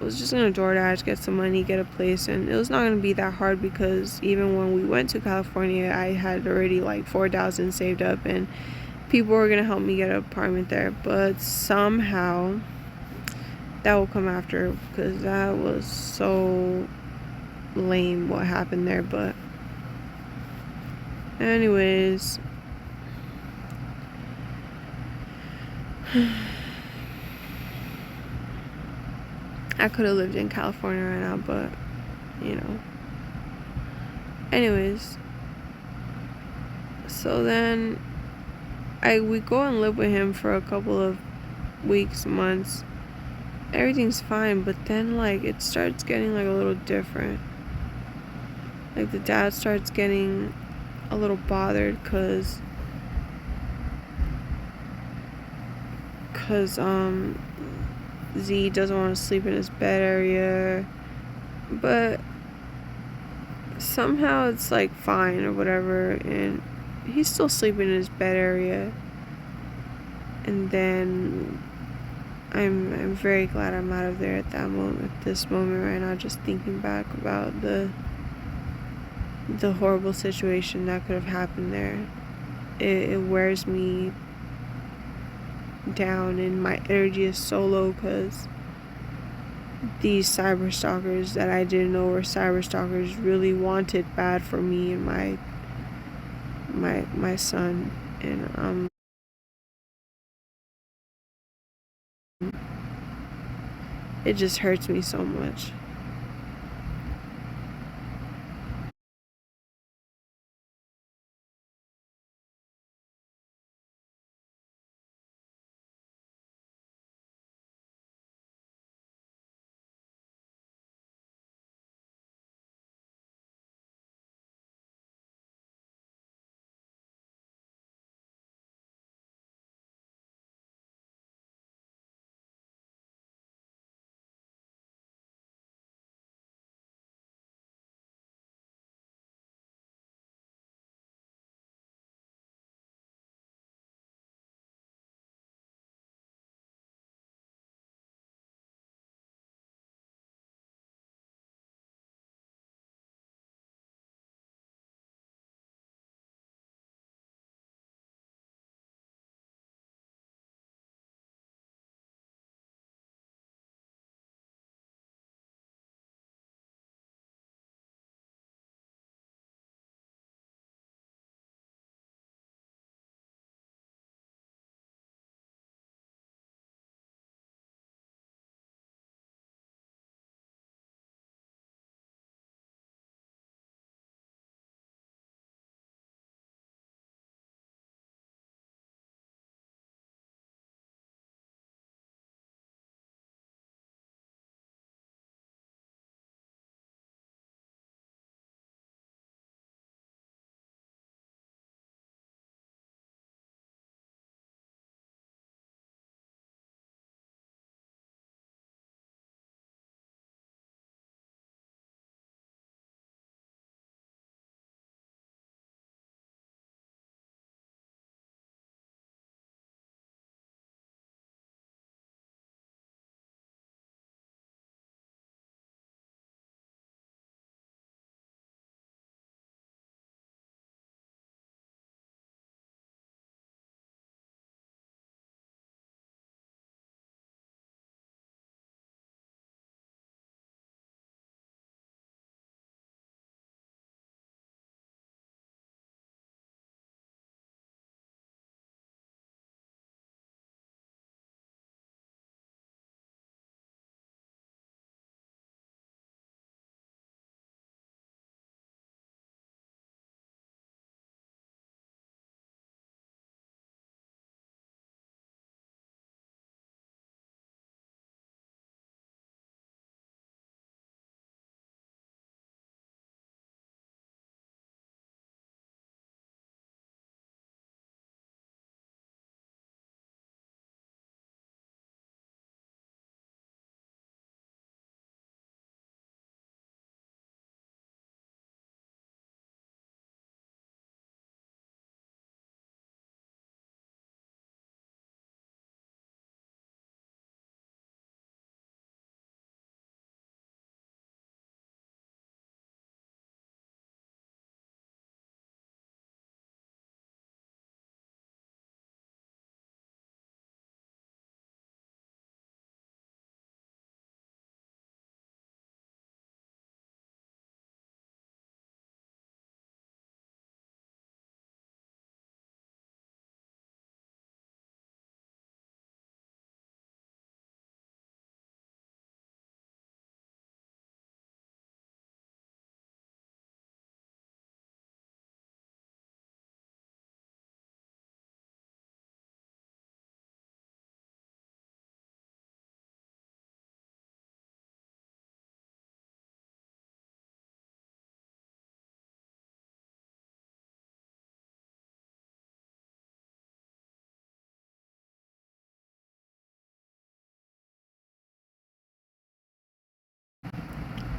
was just gonna DoorDash, get some money, get a place. And it was not gonna be that hard, because even when we went to California, I had already like $4,000 saved up, and people were gonna help me get an apartment there. But somehow that will come after, because that was so lame what happened there. But anyways, I could have lived in California right now, but, you know. Anyways, so then we go and live with him for a couple of weeks, months. Everything's fine, but then, like, it starts getting, like, a little different. Like, the dad starts getting a little bothered, because because Z doesn't want to sleep in his bed area, but somehow it's like fine or whatever, and he's still sleeping in his bed area. And then I'm very glad I'm out of there at this moment right now, just thinking back about the horrible situation that could have happened there. It wears me down, and my energy is so low because these cyber stalkers that I didn't know were cyber stalkers really wanted bad for me and my son, and it just hurts me so much.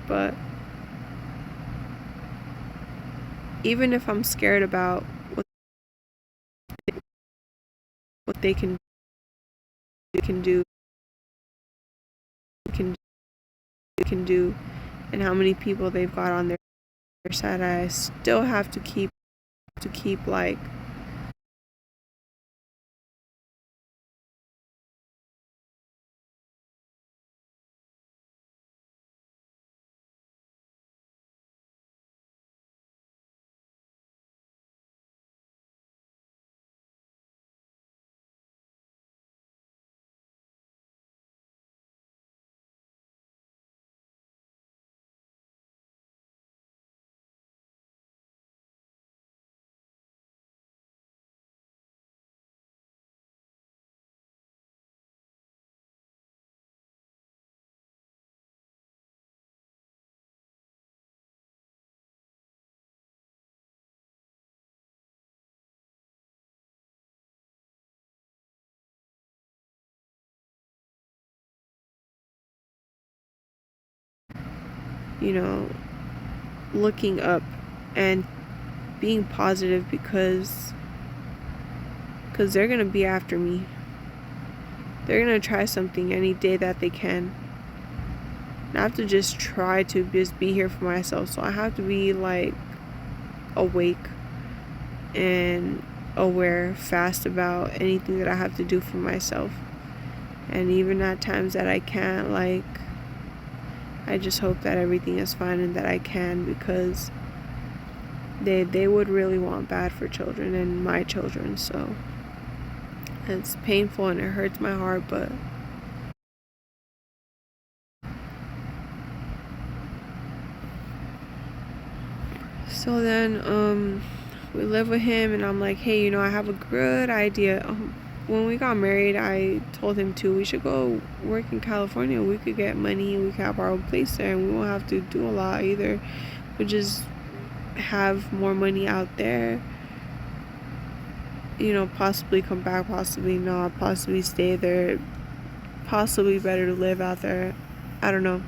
but even if I'm scared about what they can do and how many people they've got on their side, I still have to keep like looking up and being positive because they're gonna be after me. They're gonna try something any day that they can. And I have to just try to just be here for myself. So I have to be like awake and aware fast about anything that I have to do for myself. And even at times that I can't, like, I just hope that everything is fine and that I can, because they would really want bad for children and my children. So it's painful and it hurts my heart, but so then we live with him, and I'm like, hey, I have a good idea. When we got married, I told him too, we should go work in California. We could get money and we could have our own place there, and we won't have to do a lot either. We just have more money out there. Possibly come back, possibly not, possibly stay there, possibly better to live out there. I don't know.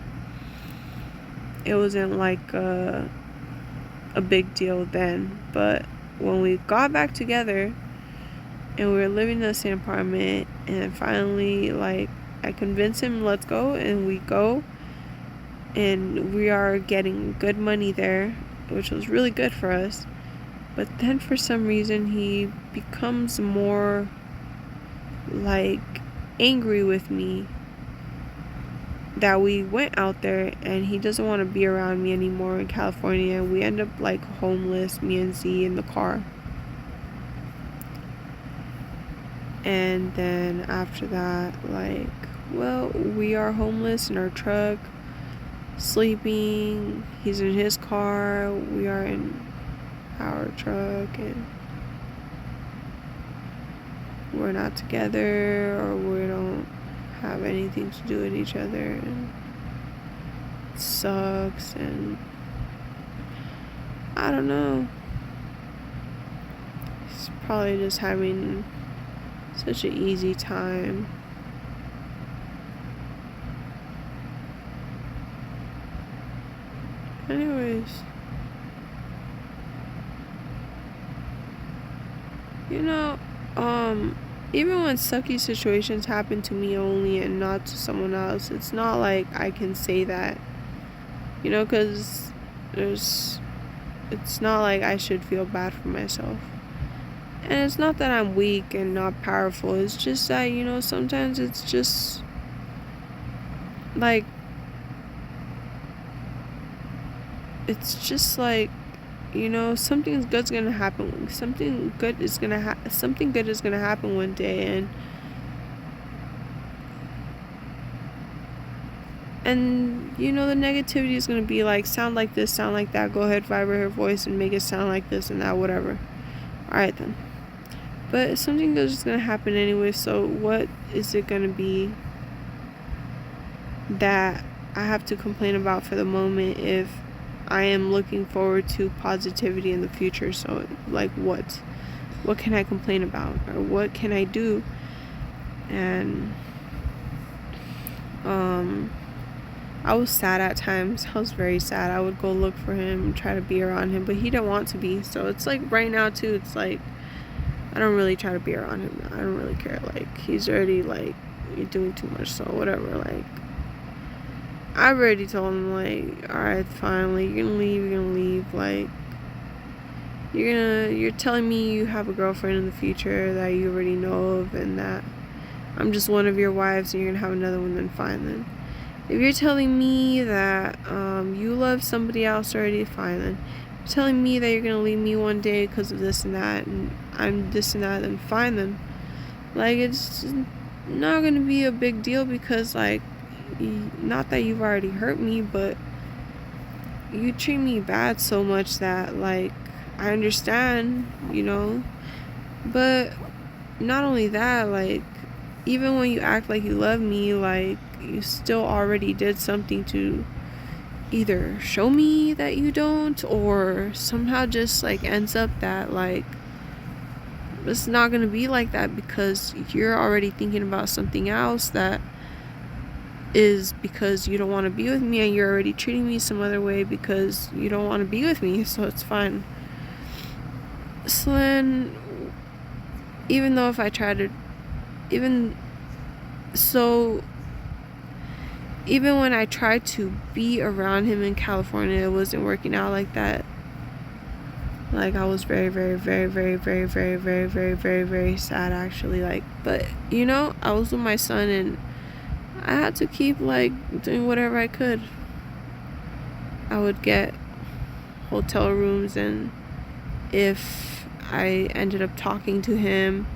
It wasn't like a big deal then, but when we got back together and we were living in the same apartment, and finally, like, I convinced him, let's go, and we go, and we are getting good money there, which was really good for us. But then for some reason he becomes more like angry with me that we went out there, and he doesn't want to be around me anymore in California. We end up like homeless, me and Z, in the car. And then after that, like, well, we are homeless in our truck, sleeping. He's in his car, we are in our truck, and we're not together, or we don't have anything to do with each other, and it sucks. And I don't know, he's probably just having such an easy time. Anyways, even when sucky situations happen to me only and not to someone else, it's not like I can say that, because it's not like I should feel bad for myself. And it's not that I'm weak and not powerful, it's just that, sometimes it's just like, something good's gonna happen. Something good is gonna happen one day, and the negativity is gonna be like, sound like this, sound like that. Go ahead, vibrate her voice and make it sound like this and that, whatever. All right then. But something good is gonna happen anyway. So what is it gonna be that I have to complain about for the moment if I am looking forward to positivity in the future? So, like, what can I complain about, or what can I do? And I was sad at times. I was very sad. I would go look for him and try to be around him, but he didn't want to be. So it's like right now too, it's like I don't really try to be around him. I don't really care. Like, he's already like, you're doing too much, so whatever. Like, I've already told him, like, alright, fine, like, you're gonna leave, like, you're telling me you have a girlfriend in the future that you already know of, and that I'm just one of your wives and you're gonna have another one, then fine. Then if you're telling me that you love somebody else already, fine. Then if you're telling me that you're gonna leave me one day because of this and that, and I'm this and that, then fine. Then, like, it's not gonna be a big deal, because like, not that you've already hurt me, but you treat me bad so much that, like, I understand, you know. But not only that, like, even when you act like you love me, like, you still already did something to either show me that you don't, or somehow just like ends up that like it's not gonna be like that, because you're already thinking about something else that is because you don't want to be with me, and you're already treating me some other way because you don't want to be with me, so it's fine. So then, even though if I try to, even when I tried to be around him in California, it wasn't working out like that. Like, I was very, very, very, very, very, very, very, very, very, very sad, actually. Like, but, you know, I was with my son, and I had to keep, like, doing whatever I could. I would get hotel rooms, and if I ended up talking to him,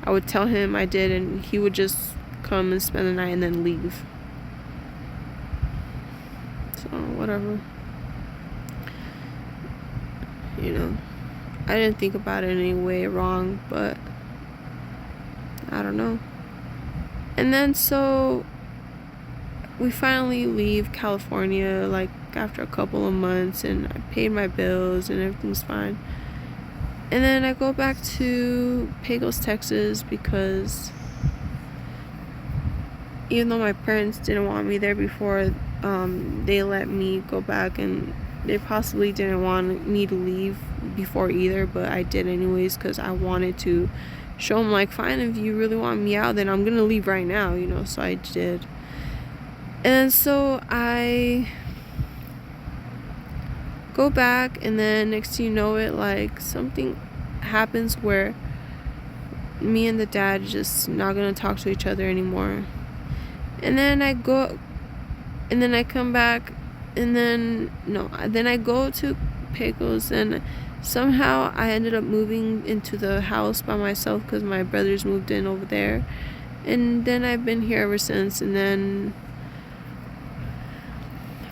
I would tell him I did, and he would just come and spend the night and then leave. So, whatever. You know, I didn't think about it in any way wrong, but I don't know. And then so we finally leave California, like, after a couple of months, and I paid my bills and everything's fine. And then I go back to Pecos, Texas, because even though my parents didn't want me there before, they let me go back, and they possibly didn't want me to leave before either, but I did anyways, because I wanted to show them, like, fine, if you really want me out, then I'm gonna leave right now, you know. So I did. And so I go back, and then next thing you know it, like, something happens where me and the dad just not gonna talk to each other anymore. And then I go, and then I come back, and then I go to Pecos, and somehow I ended up moving into the house by myself because my brothers moved in over there. And then I've been here ever since. And then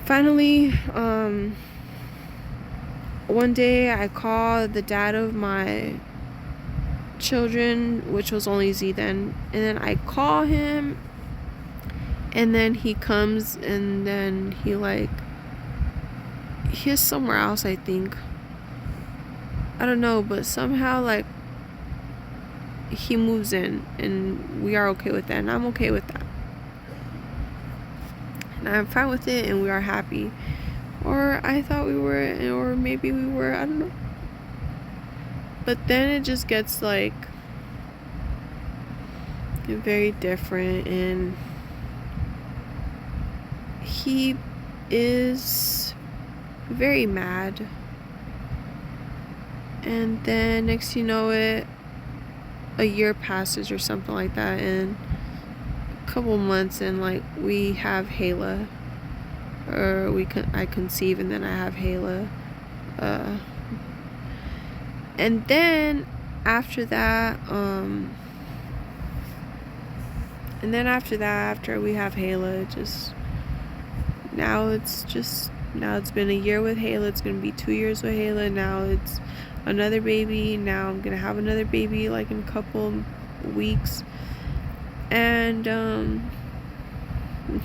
finally, one day I call the dad of my children, which was only Z then, and then I call him, and then he comes, and then he's somewhere else, I think. I don't know, but somehow, like, he moves in, and we are okay with that, and I'm okay with that. And I'm fine with it, and we are happy. Or I thought we were, or maybe we were, I don't know. But then it just gets, like, very different, and he is very mad. And then next you know it, a year passes or something like that, and a couple months, and like we have Hayla, or I conceive, and then I have Hayla, and then after that, after we have Hayla, now it's been a year with Hayla. It's gonna be 2 years with Hayla. Now it's another baby. Now I'm gonna have another baby, like, in a couple weeks. And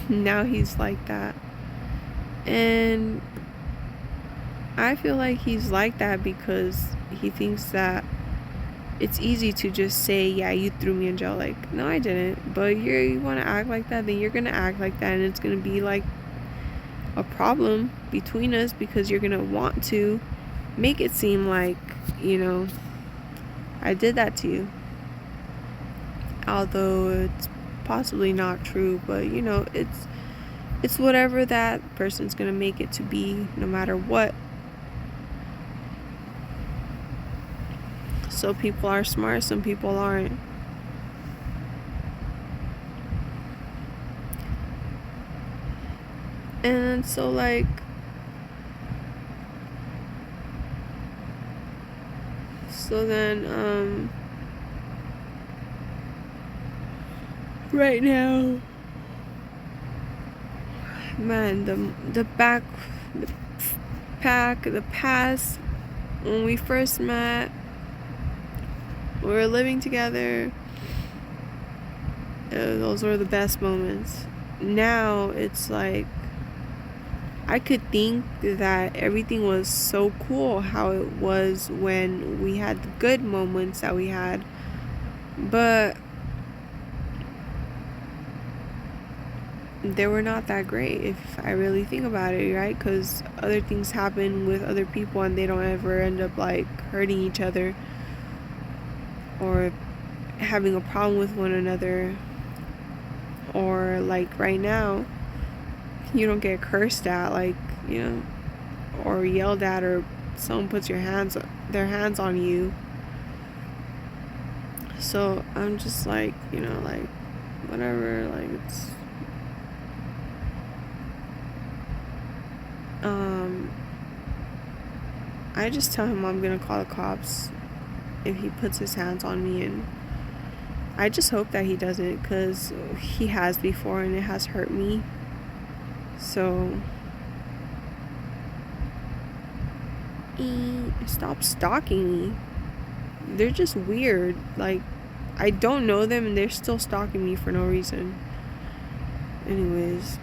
now he's like that. And I feel like he's like that because he thinks that it's easy to just say, yeah, you threw me in jail. Like, no, I didn't. But you want to act like that, then you're gonna act like that, and it's gonna be like a problem between us because you're gonna want to make it seem like, you know, I did that to you. Although it's possibly not true, but you know, it's whatever that person's gonna make it to be, no matter what. So people are smart, some people aren't. And so like then right now, man, the past, when we first met, we were living together, those were the best moments. Now it's like I could think that everything was so cool how it was when we had the good moments that we had, but they were not that great if I really think about it, right? Because other things happen with other people and they don't ever end up like hurting each other or having a problem with one another. Or like right now, you don't get cursed at, like, you know, or yelled at, or someone puts their hands on you. So I'm just like, you know, like whatever, like it's I just tell him I'm gonna call the cops if he puts his hands on me, and I just hope that he doesn't, because he has before and it has hurt me. So stop stalking me. They're just weird. Like, I don't know them and they're still stalking me for no reason. Anyways,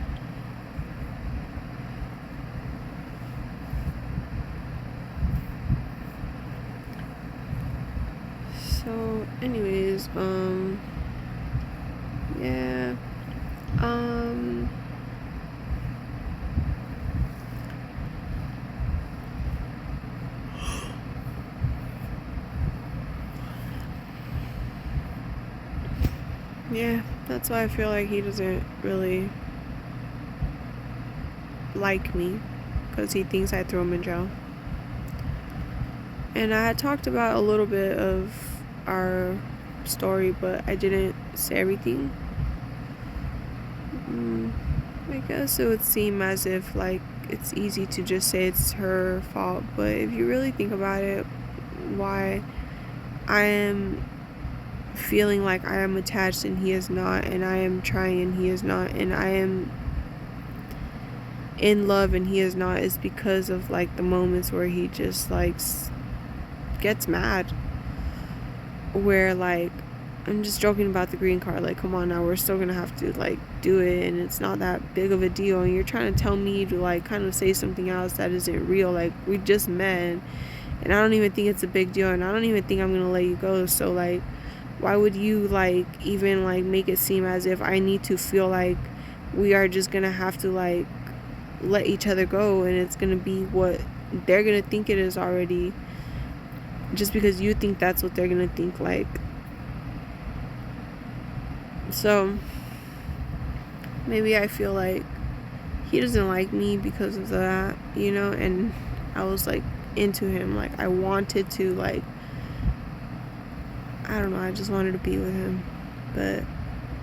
yeah, yeah, that's why I feel like he doesn't really like me, because he thinks I threw him in jail. And I had talked about a little bit of our story, but I didn't say everything. I guess it would seem as if like it's easy to just say it's her fault, but if you really think about it, why I am feeling like I am attached and he is not, and I am trying and he is not, and I am in love and he is not, is because of like the moments where he just like gets mad, where like I'm just joking about the green card, like come on now, we're still gonna have to like do it and it's not that big of a deal, and you're trying to tell me to like kind of say something else that isn't real. Like, we just met and I don't even think it's a big deal, and I don't even think I'm gonna let you go. So like, why would you like even like make it seem as if I need to feel like we are just gonna have to like let each other go and it's gonna be what they're gonna think it is already, just because you think that's what they're gonna think. Like, so maybe I feel like he doesn't like me because of that, you know, and I was like into him, like I wanted to, like, I don't know, I just wanted to be with him, but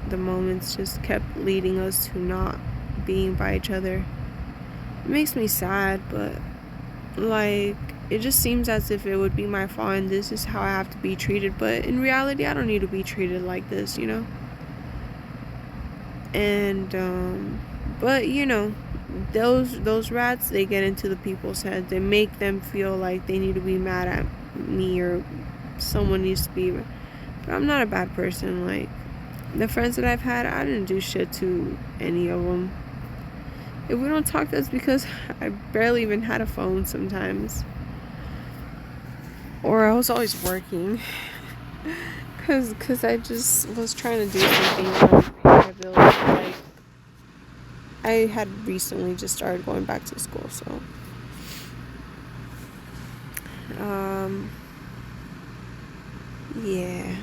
the moments just kept leading us to not being by each other. It makes me sad, but like it just seems as if it would be my fault and this is how I have to be treated, but in reality I don't need to be treated like this, you know. And but you know, those rats, they get into the people's heads. They make them feel like they need to be mad at me or someone needs to be, but I'm not a bad person. Like, the friends that I've had, I didn't do shit to any of them. If we don't talk, that's because I barely even had a phone sometimes, or I was always working, cause I just was trying to do something to pay my bills. Like, I had recently just started going back to school, so yeah.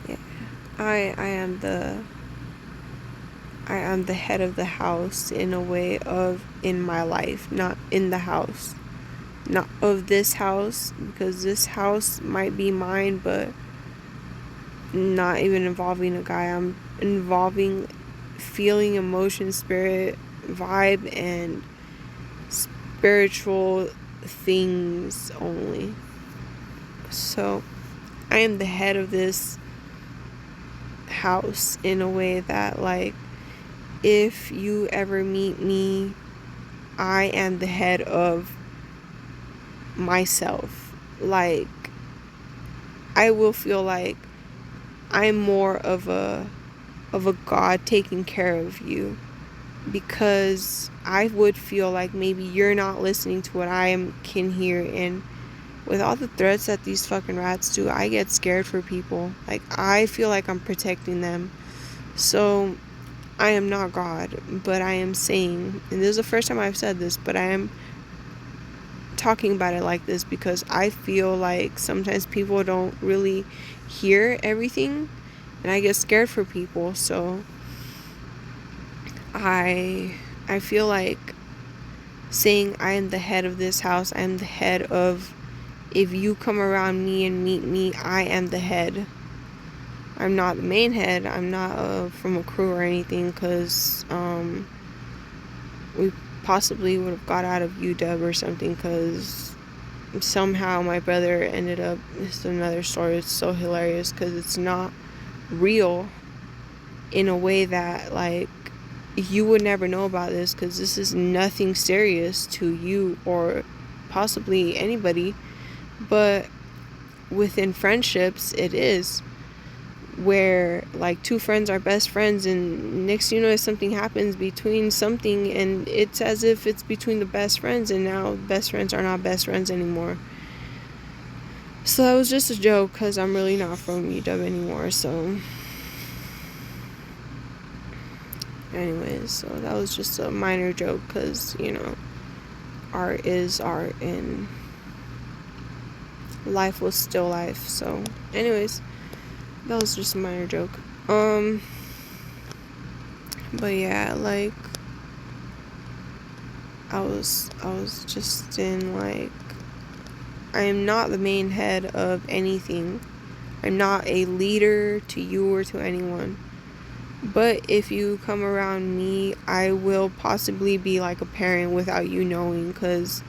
Yeah. I am the head of the house in a way of in my life, not in the house. Not of this house, because this house might be mine, but not even involving a guy. I'm involving feeling, emotion, spirit, vibe, and spiritual things only. So I am the head of this house in a way that, like, if you ever meet me, I am the head of myself. Like, I will feel like I'm more of a God taking care of you, because I would feel like maybe you're not listening to what can hear. And with all the threats that these fucking rats do, I get scared for people. Like, I feel like I'm protecting them. So I am not God, but I am saying, and this is the first time I've said this, but I am talking about it like this because I feel like sometimes people don't really hear everything, and I get scared for people. So I feel like saying I am the head of this house, I am the head of, if you come around me and meet me, I am the head. I'm not the main head. I'm not from a crew or anything, because we possibly would have got out of UW or something, because somehow my brother ended up, it's another story, it's so hilarious because it's not real in a way that, like, you would never know about this, because this is nothing serious to you or possibly anybody, but within friendships it is, where like two friends are best friends, and next you know something happens between something, and it's as if it's between the best friends, and now best friends are not best friends anymore. So that was just a joke, because I'm really not from UW anymore. So anyways, so that was just a minor joke, because you know, art is art and life was still life. So anyways, that was just a minor joke. But yeah, like, I was just in, like, I am not the main head of anything. I'm not a leader to you or to anyone. But if you come around me, I will possibly be like a parent without you knowing, because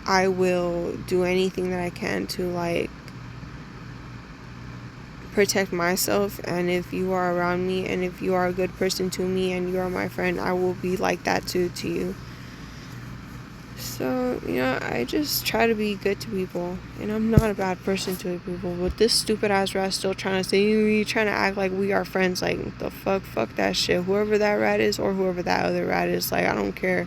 I will do anything that I can to, like, protect myself. And if you are around me, and if you are a good person to me, and you are my friend, I will be like that too to you. So, you know, I just try to be good to people, and I'm not a bad person to people. But this stupid ass rat still trying to say, you trying to act like we are friends. Like, the fuck that shit. Whoever that rat is, or whoever that other rat is, like, I don't care.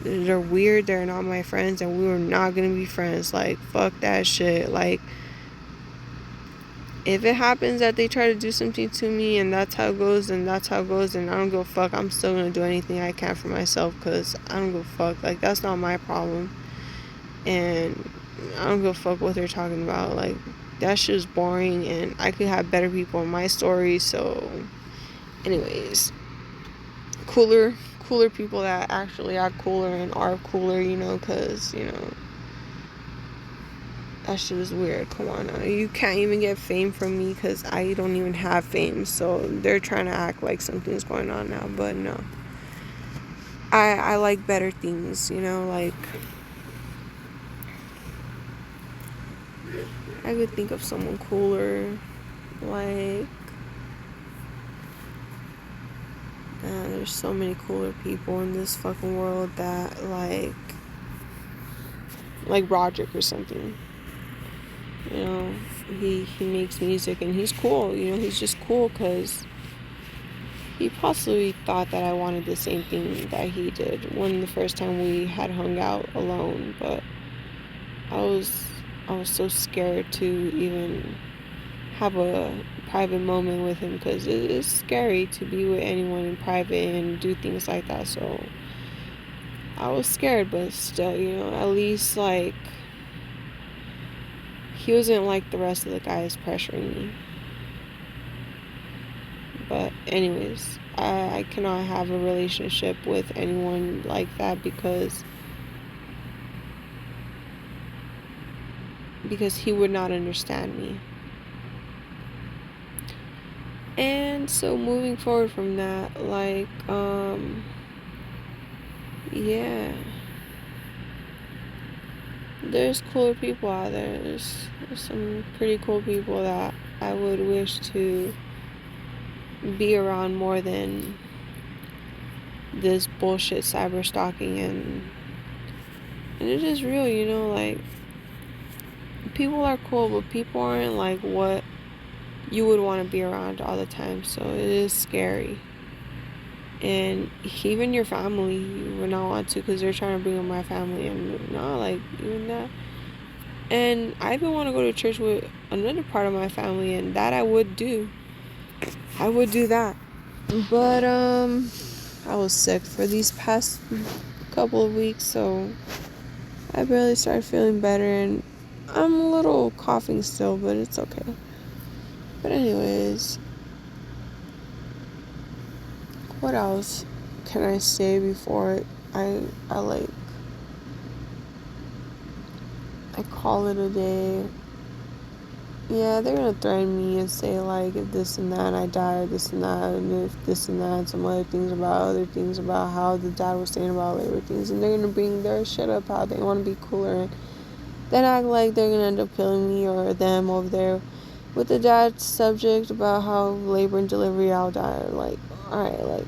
They're weird, they're not my friends, and we were not gonna be friends. Like, fuck that shit. Like, if it happens that they try to do something to me and that's how it goes, then that's how it goes, and I don't give a fuck. I'm still gonna do anything I can for myself, because I don't give a fuck. Like, that's not my problem, and I don't give a fuck what they're talking about. Like, that shit's boring, and I could have better people in my story. So anyways, cooler people that actually act cooler and are cooler, you know, because, you know, that shit is weird. Come on now. You can't even get fame from me, because I don't even have fame. So they're trying to act like something's going on now. But no. I like better things, you know? Like, I could think of someone cooler. Like, there's so many cooler people in this fucking world that, like Roderick or something. You know, he makes music and he's cool. You know, he's just cool because he possibly thought that I wanted the same thing that he did when the first time we had hung out alone. But I was so scared to even have a private moment with him, because it is scary to be with anyone in private and do things like that. So I was scared, but still, at least like he wasn't like the rest of the guys pressuring me. But anyways, I cannot have a relationship with anyone like that, because he would not understand me. And so moving forward from that, like, yeah, there's cooler people out there. There's some pretty cool people that I would wish to be around more than this bullshit cyber stalking. And it is real, like, people are cool, but people aren't like what you would want to be around all the time. So it is scary. And even your family, you would not want to, because they're trying to bring up my family, and no, like, even that. And I even want to go to church with another part of my family, and that I would do. I would do that. But I was sick for these past couple of weeks, so I barely started feeling better, and I'm a little coughing still, but it's okay. But anyways, what else can I say before I call it a day? Yeah, they're gonna threaten me and say, like, if this and that, and I die, or this and that, and if this and that, and some other things about how the dad was saying about labor things, and they're gonna bring their shit up, how they want to be cooler, and then act like they're gonna end up killing me or them over there with the dad's subject about how labor and delivery, I'll die. Like, alright,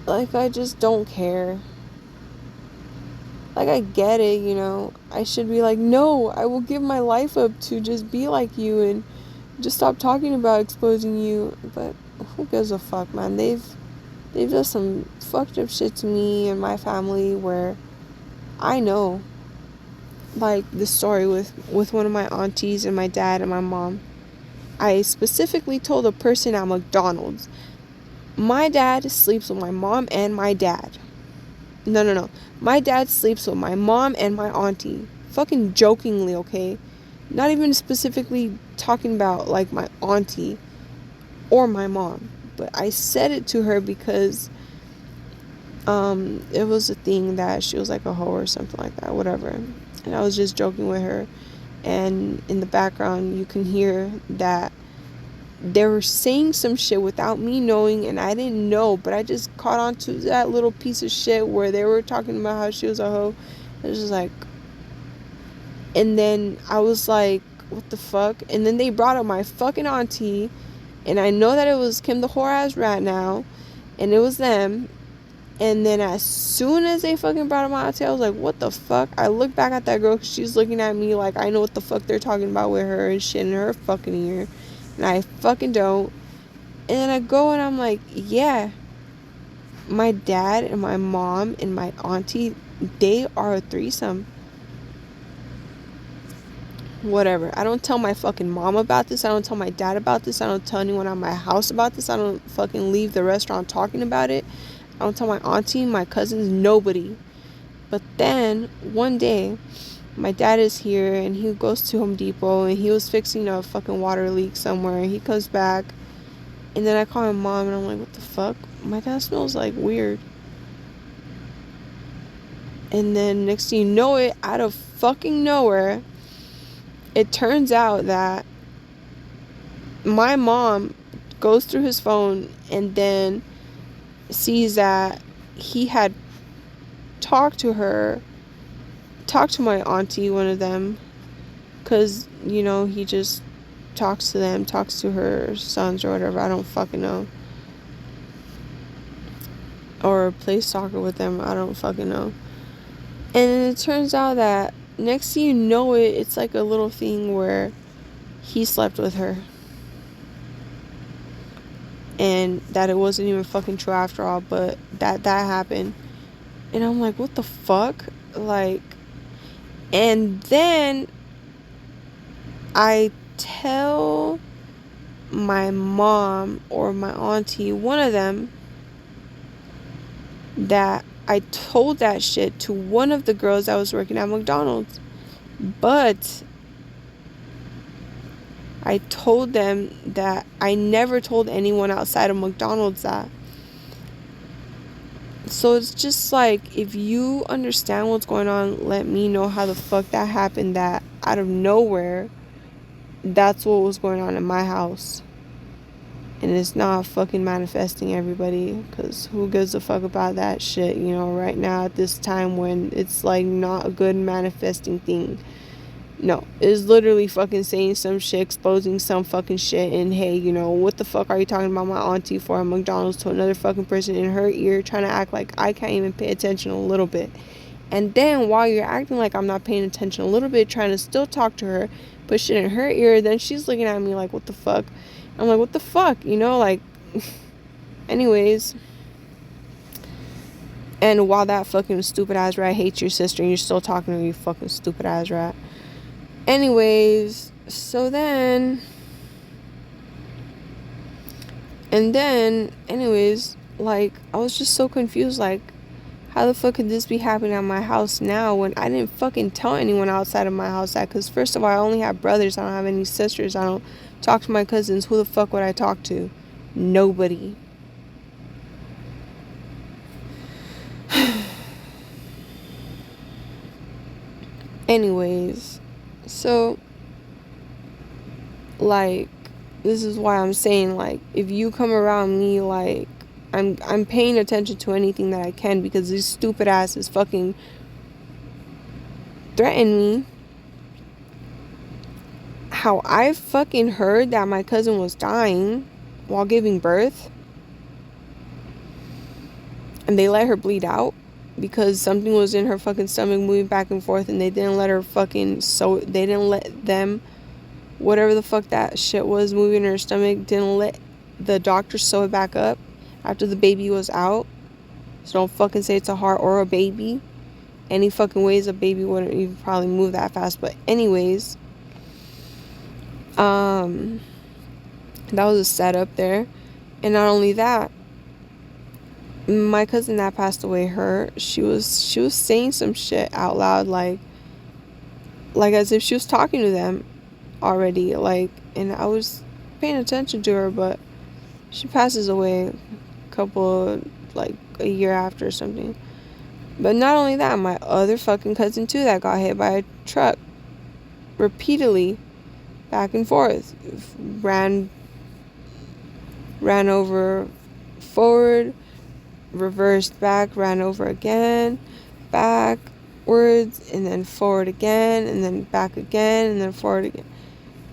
like I just don't care. Like, I get it, I should be like, no, I will give my life up to just be like you and just stop talking about exposing you. But who gives a fuck, man? They've done some fucked up shit to me and my family, where I know, like the story with one of my aunties and my dad and my mom. I specifically told a person at McDonald's, my dad sleeps with my mom and my dad. No. My dad sleeps with my mom and my auntie. Fucking jokingly, okay? Not even specifically talking about, like, my auntie or my mom. But I said it to her because it was a thing that she was like a hoe or something like that, whatever. And I was just joking with her. And in the background, you can hear that they were saying some shit without me knowing, and I didn't know, but I just caught on to that little piece of shit where they were talking about how she was a hoe. It was just like, and then I was like, what the fuck? And then they brought up my fucking auntie, and I know that it was Kim the whore ass rat now, and it was them. And then as soon as they fucking brought up my auntie, I was like, what the fuck? I looked back at that girl, because she's looking at me like I know what the fuck they're talking about with her and shit in her fucking ear. And I fucking don't. And then I go and I'm like, yeah, my dad and my mom and my auntie, they are a threesome. Whatever. I don't tell my fucking mom about this. I don't tell my dad about this. I don't tell anyone at my house about this. I don't fucking leave the restaurant talking about it. I don't tell my auntie, my cousins, nobody. But then one day, my dad is here, and he goes to Home Depot, and he was fixing a fucking water leak somewhere, and he comes back, and then I call my mom, and I'm like, what the fuck? My dad smells like weird. And then next thing you know it, out of fucking nowhere, it turns out that my mom goes through his phone and then sees that he had talked to my auntie, one of them, because, he just talks to her sons or whatever, I don't fucking know, or plays soccer with them, I don't fucking know. And it turns out that next thing you know it, it's like a little thing where he slept with her, and that it wasn't even fucking true after all, but that happened. And I'm like, what the fuck? Like, And then I tell my mom or my auntie, one of them, that I told that shit to one of the girls that was working at McDonald's. But I told them that I never told anyone outside of McDonald's that. So it's just like, if you understand what's going on, let me know how the fuck that happened, that out of nowhere, that's what was going on in my house. And it's not fucking manifesting, everybody, because who gives a fuck about that shit, you know, right now at this time when it's like not a good manifesting thing. No, it's literally fucking saying some shit, exposing some fucking shit, and hey, you know, what the fuck are you talking about my auntie for at McDonald's to another fucking person in her ear, trying to act like I can't even pay attention a little bit. And then while you're acting like I'm not paying attention a little bit, trying to still talk to her, put shit in her ear, then she's looking at me like, what the fuck? I'm like, what the fuck? You know, like, anyways. And while that fucking stupid ass rat hates your sister and you're still talking to her, you fucking stupid ass rat. Anyways, so then, anyways, like, I was just so confused, like, how the fuck could this be happening at my house now when I didn't fucking tell anyone outside of my house that? Because first of all, I only have brothers, I don't have any sisters, I don't talk to my cousins. Who the fuck would I talk to? Nobody. Anyways, so, like, this is why I'm saying, like, if you come around me, like, I'm paying attention to anything that I can, because these stupid asses fucking threaten me. How I fucking heard that my cousin was dying while giving birth, and they let her bleed out because something was in her fucking stomach moving back and forth, and they didn't let her fucking they didn't let them, whatever the fuck that shit was moving in her stomach, didn't let the doctor sew it back up after the baby was out. So don't fucking say it's a heart or a baby. Any fucking ways a baby wouldn't even probably move that fast. But anyways, that was a setup there. And not only that, my cousin that passed away, she was saying some shit out loud, like as if she was talking to them already, like, and I was paying attention to her, but she passes away a year after or something. But not only that, my other fucking cousin too, that got hit by a truck repeatedly, back and forth, ran over forward, reversed back, ran over again, backwards, and then forward again, and then back again, and then forward again.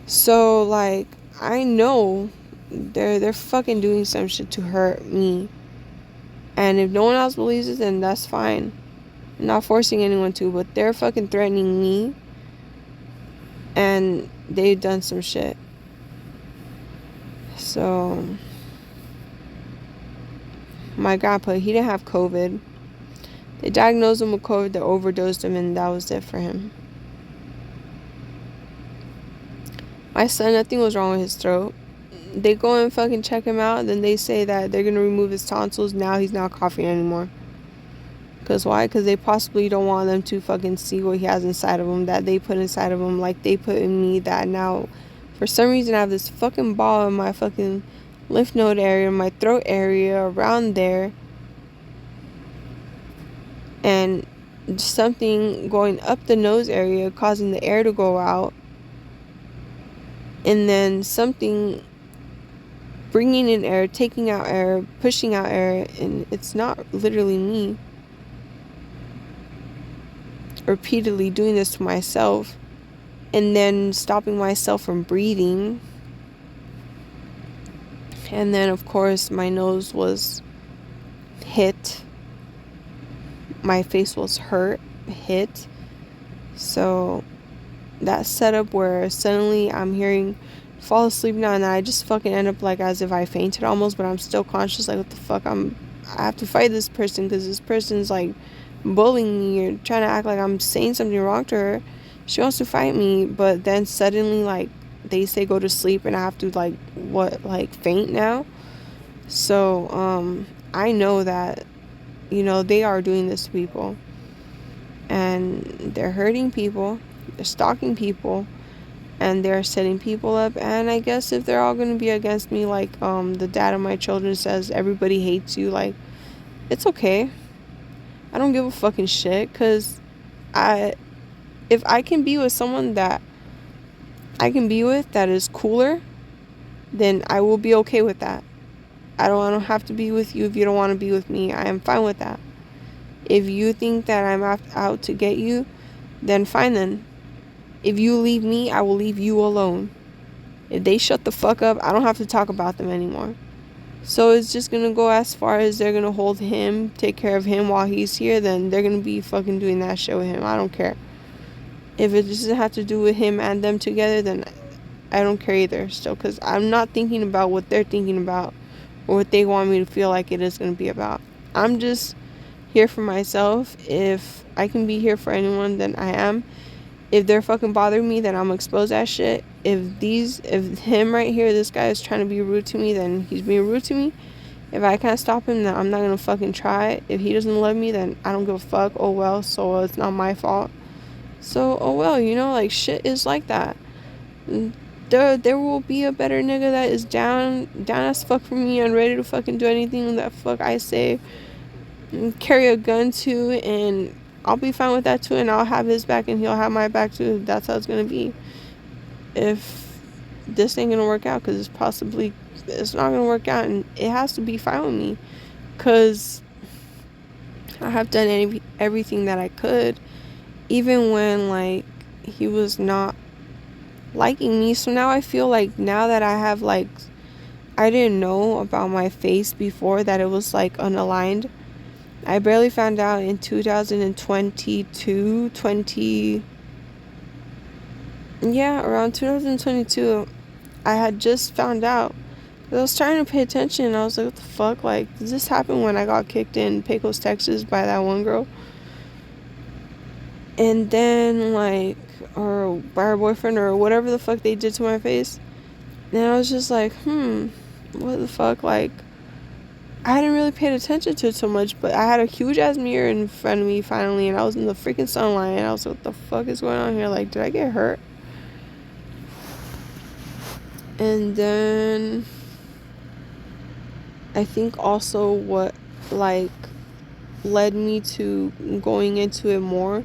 So, like, I know they're fucking doing some shit to hurt me. And if no one else believes it, then that's fine. I'm not forcing anyone to, but they're fucking threatening me. And they've done some shit. So, my grandpa, he didn't have COVID. They diagnosed him with COVID, they overdosed him, and that was it for him. My son, nothing was wrong with his throat. They go and fucking check him out, and then they say that they're gonna remove his tonsils. Now he's not coughing anymore. Because why? Because they possibly don't want them to fucking see what he has inside of him, that they put inside of him, like they put in me, that now, for some reason, I have this fucking ball in my fucking lymph node area, my throat area, around there. And something going up the nose area, causing the air to go out. And then something bringing in air, taking out air, pushing out air, and it's not literally me. Repeatedly doing this to myself, and then stopping myself from breathing. And then, of course, my nose was hit. My face was hit. So that setup where suddenly I'm hearing fall asleep now, and I just fucking end up like as if I fainted almost, but I'm still conscious, like what the fuck, I have to fight this person because this person's like bullying me or trying to act like I'm saying something wrong to her. She wants to fight me, but then suddenly, like, they say go to sleep and I have to, like, faint now. So, I know that, you know, they are doing this to people. And they're hurting people, they're stalking people, and they're setting people up. And I guess if they're all going to be against me, like, the dad of my children says, everybody hates you, like, it's okay. I don't give a fucking shit, because if I can be with someone that I can be with that is cooler, then I will be okay with that. I don't have to be with you if you don't want to be with me. I am fine with that. If you think that I'm out to get you, then fine then. If you leave me, I will leave you alone. If they shut the fuck up, I don't have to talk about them anymore. So it's just gonna go as far as they're gonna hold him, take care of him while he's here, then they're gonna be fucking doing that shit with him. I don't care. If it doesn't have to do with him and them together, then I don't care either still, because I'm not thinking about what they're thinking about or what they want me to feel like it is gonna be about. I'm just here for myself. If I can be here for anyone, then I am. If they're fucking bothering me, then I'm expose that shit. If him right here, this guy is trying to be rude to me, then he's being rude to me. If I can't stop him, then I'm not gonna fucking try. If he doesn't love me, then I don't give a fuck. Oh well, so it's not my fault. So oh well, you know, like, shit is like that. There will be a better nigga that is down as fuck for me and ready to fucking do anything that fuck I say, and carry a gun to, and I'll be fine with that too, and I'll have his back and he'll have my back too. That's how it's gonna be. If this ain't gonna work out, because it's not gonna work out, and it has to be fine with me, because I have done everything that I could, even when, like, he was not liking me. So now I feel like, now that I have, like, I didn't know about my face before, that it was, like, unaligned. I barely found out in 2022, around 2022, I had just found out. I was trying to pay attention, and I was like, what the fuck? Like, did this happen when I got kicked in Pecos, Texas by that one girl? And then, like, or by her boyfriend, or whatever the fuck they did to my face. And I was just like, what the fuck? Like, I hadn't really paid attention to it so much, but I had a huge ass mirror in front of me finally, and I was in the freaking sunlight, and I was like, what the fuck is going on here? Like, did I get hurt? And then I think also what, like, led me to going into it more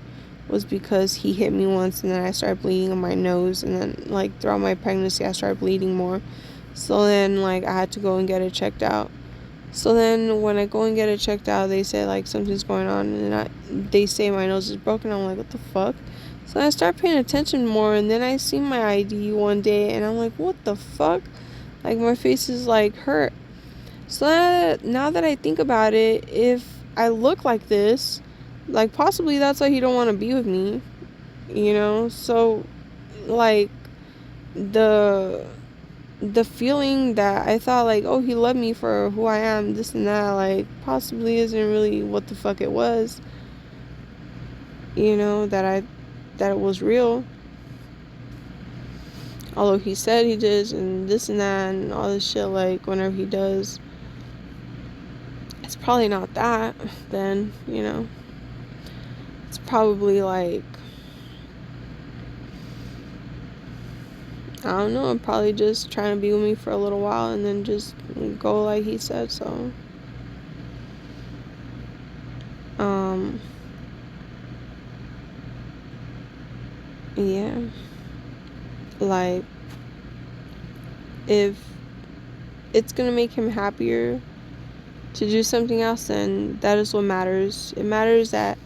was because he hit me once, and then I started bleeding on my nose, and then, like, throughout my pregnancy I started bleeding more. So then, like, I had to go and get it checked out. So then when I go and get it checked out, they say, like, something's going on, and they say my nose is broken. I'm like, what the fuck? So I start paying attention more, and then I see my ID one day, and I'm like, what the fuck? Like, my face is, like, hurt. So now that I think about it, if I look like this, like, possibly that's why he don't want to be with me, you know? So, like, the feeling that I thought, like, oh, he loved me for who I am, this and that, like, possibly isn't really what the fuck it was, you know, that it was real. Although he said he did, and this and that, and all this shit, like, whenever he does, it's probably not that, then, you know. It's probably, like, I don't know, probably just trying to be with me for a little while and then just go like he said. So yeah, like, if it's gonna make him happier to do something else, then that is what matters. It matters that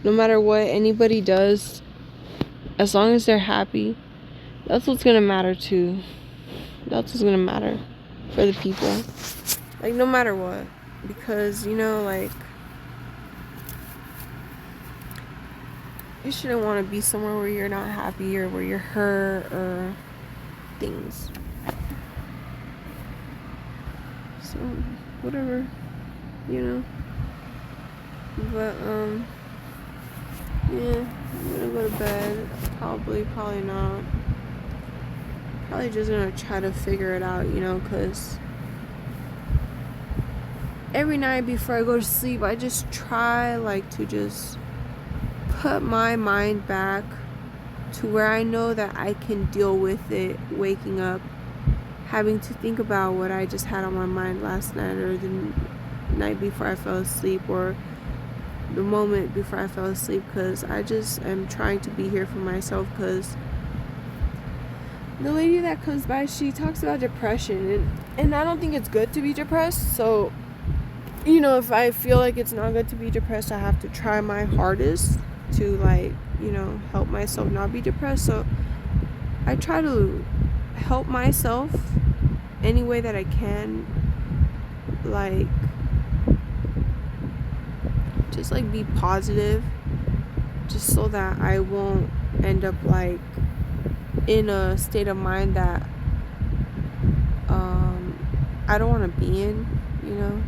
no matter what anybody does, as long as they're happy, that's what's gonna matter too. That's what's gonna matter for the people. Like, no matter what. Because, you know, like, you shouldn't want to be somewhere where you're not happy or where you're hurt or things. So, whatever, you know. But yeah, I'm gonna go to bed. Probably not. Probably just gonna try to figure it out, you know, cause every night before I go to sleep, I just try like to just put my mind back to where I know that I can deal with it waking up, having to think about what I just had on my mind last night or the night before I fell asleep or the moment before I fell asleep, because I just am trying to be here for myself. Because the lady that comes by, she talks about depression, and I don't think it's good to be depressed. So, you know, if I feel like it's not good to be depressed, I have to try my hardest to, like, you know, help myself not be depressed. So I try to help myself any way that I can, like, just like be positive, just so that I won't end up like in a state of mind that I don't want to be in, you know,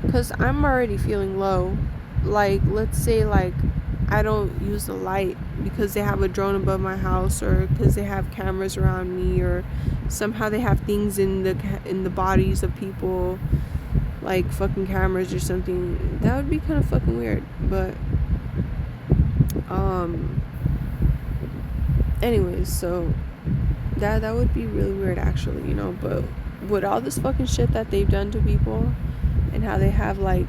because I'm already feeling low. Like, let's say like I don't use the light because they have a drone above my house, or because they have cameras around me, or somehow they have things in the bodies of people, like fucking cameras or something. That would be kind of fucking weird. But anyways, so that would be really weird actually, you know. But with all this fucking shit that they've done to people, and how they have like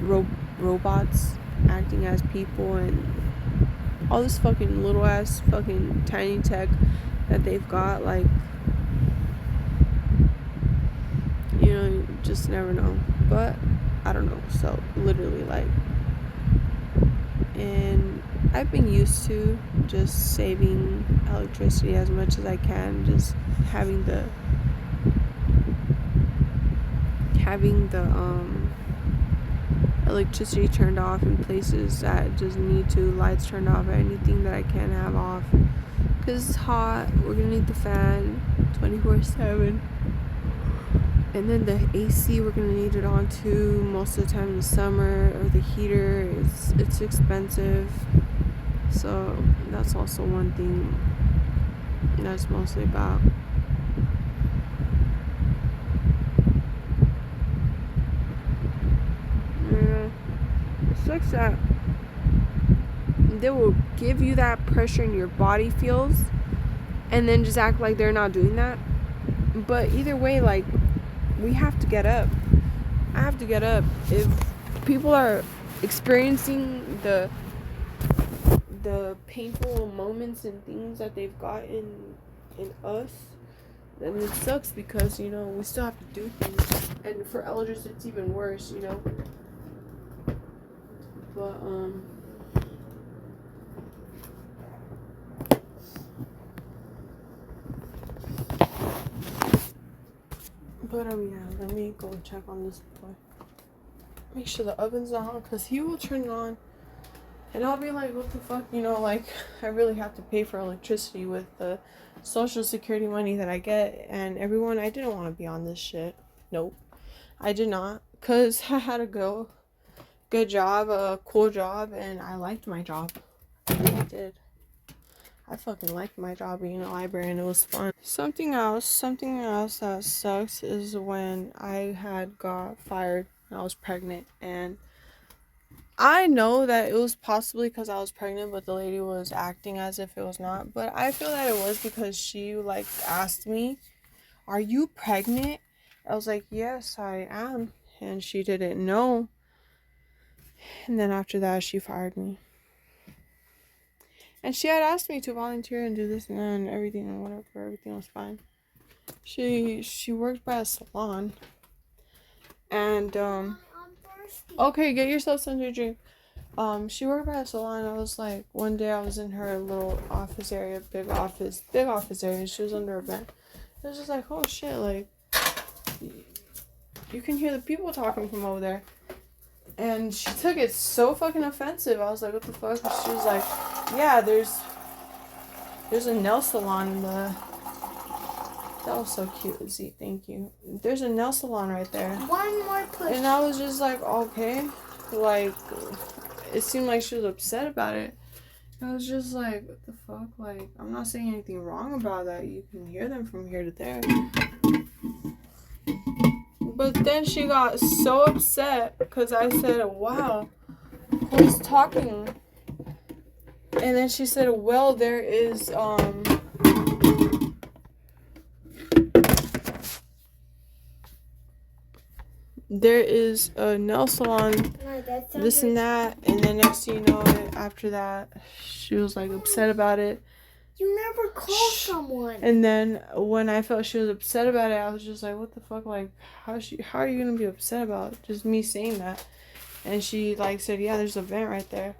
robots acting as people, and all this fucking little ass fucking tiny tech that they've got, like, you know, you just never know. But I don't know. So literally, like, and I've been used to just saving electricity as much as I can, just having the electricity turned off in places that just need to, lights turned off, or anything that I can have off, because it's hot. We're gonna need the fan 24/7, and then the AC, we're gonna need it on too most of the time in the summer, or the heater. It's expensive, so that's also one thing that's mostly about. It sucks that they will give you that pressure and your body feels, and then just act like they're not doing that. But either way, like, we have to get up. I have to get up. If people are experiencing the painful moments and things that they've got in us, then it sucks, because, you know, we still have to do things. And for elders, it's even worse, you know. But yeah, let me go check on this boy. Make sure the oven's on, because he will turn it on, and I'll be like, what the fuck, you know, like, I really have to pay for electricity with the social security money that I get. And everyone, I didn't want to be on this shit. Nope, I did not, because I had a good job, a cool job, and I liked my job. I really did. I fucking liked my job being a librarian. It was fun. Something else that sucks is when I had got fired when I was pregnant. And I know that it was possibly because I was pregnant, but the lady was acting as if it was not. But I feel that it was because she, like, asked me, "Are you pregnant?" I was like, "Yes, I am." And she didn't know. And then after that, she fired me. And she had asked me to volunteer and do this and that and everything and whatever. Everything was fine. She worked by a salon. And, okay, get yourself something to drink. She worked by a salon. I was like, one day I was in her little office area, big office area. She was under a vent. It was just like, oh shit, like, you can hear the people talking from over there. And she took it so fucking offensive. I was like, what the fuck? And she was like, yeah, there's a nail salon in the... That was so cute, Z. Thank you. There's a nail salon right there. One more push. And I was just like, okay. like, it seemed like she was upset about it. I was just like, what the fuck? Like, I'm not saying anything wrong about that. You can hear them from here to there. But then she got so upset because I said, wow, who's talking? And then she said, well, there is a nail salon, this and that. And then next thing you know, after that, she was like upset about it. You never call someone. And then when I felt she was upset about it, I was just like, what the fuck? Like, how are you gonna be upset about just me saying that? And she like said, yeah, there's a vent right there.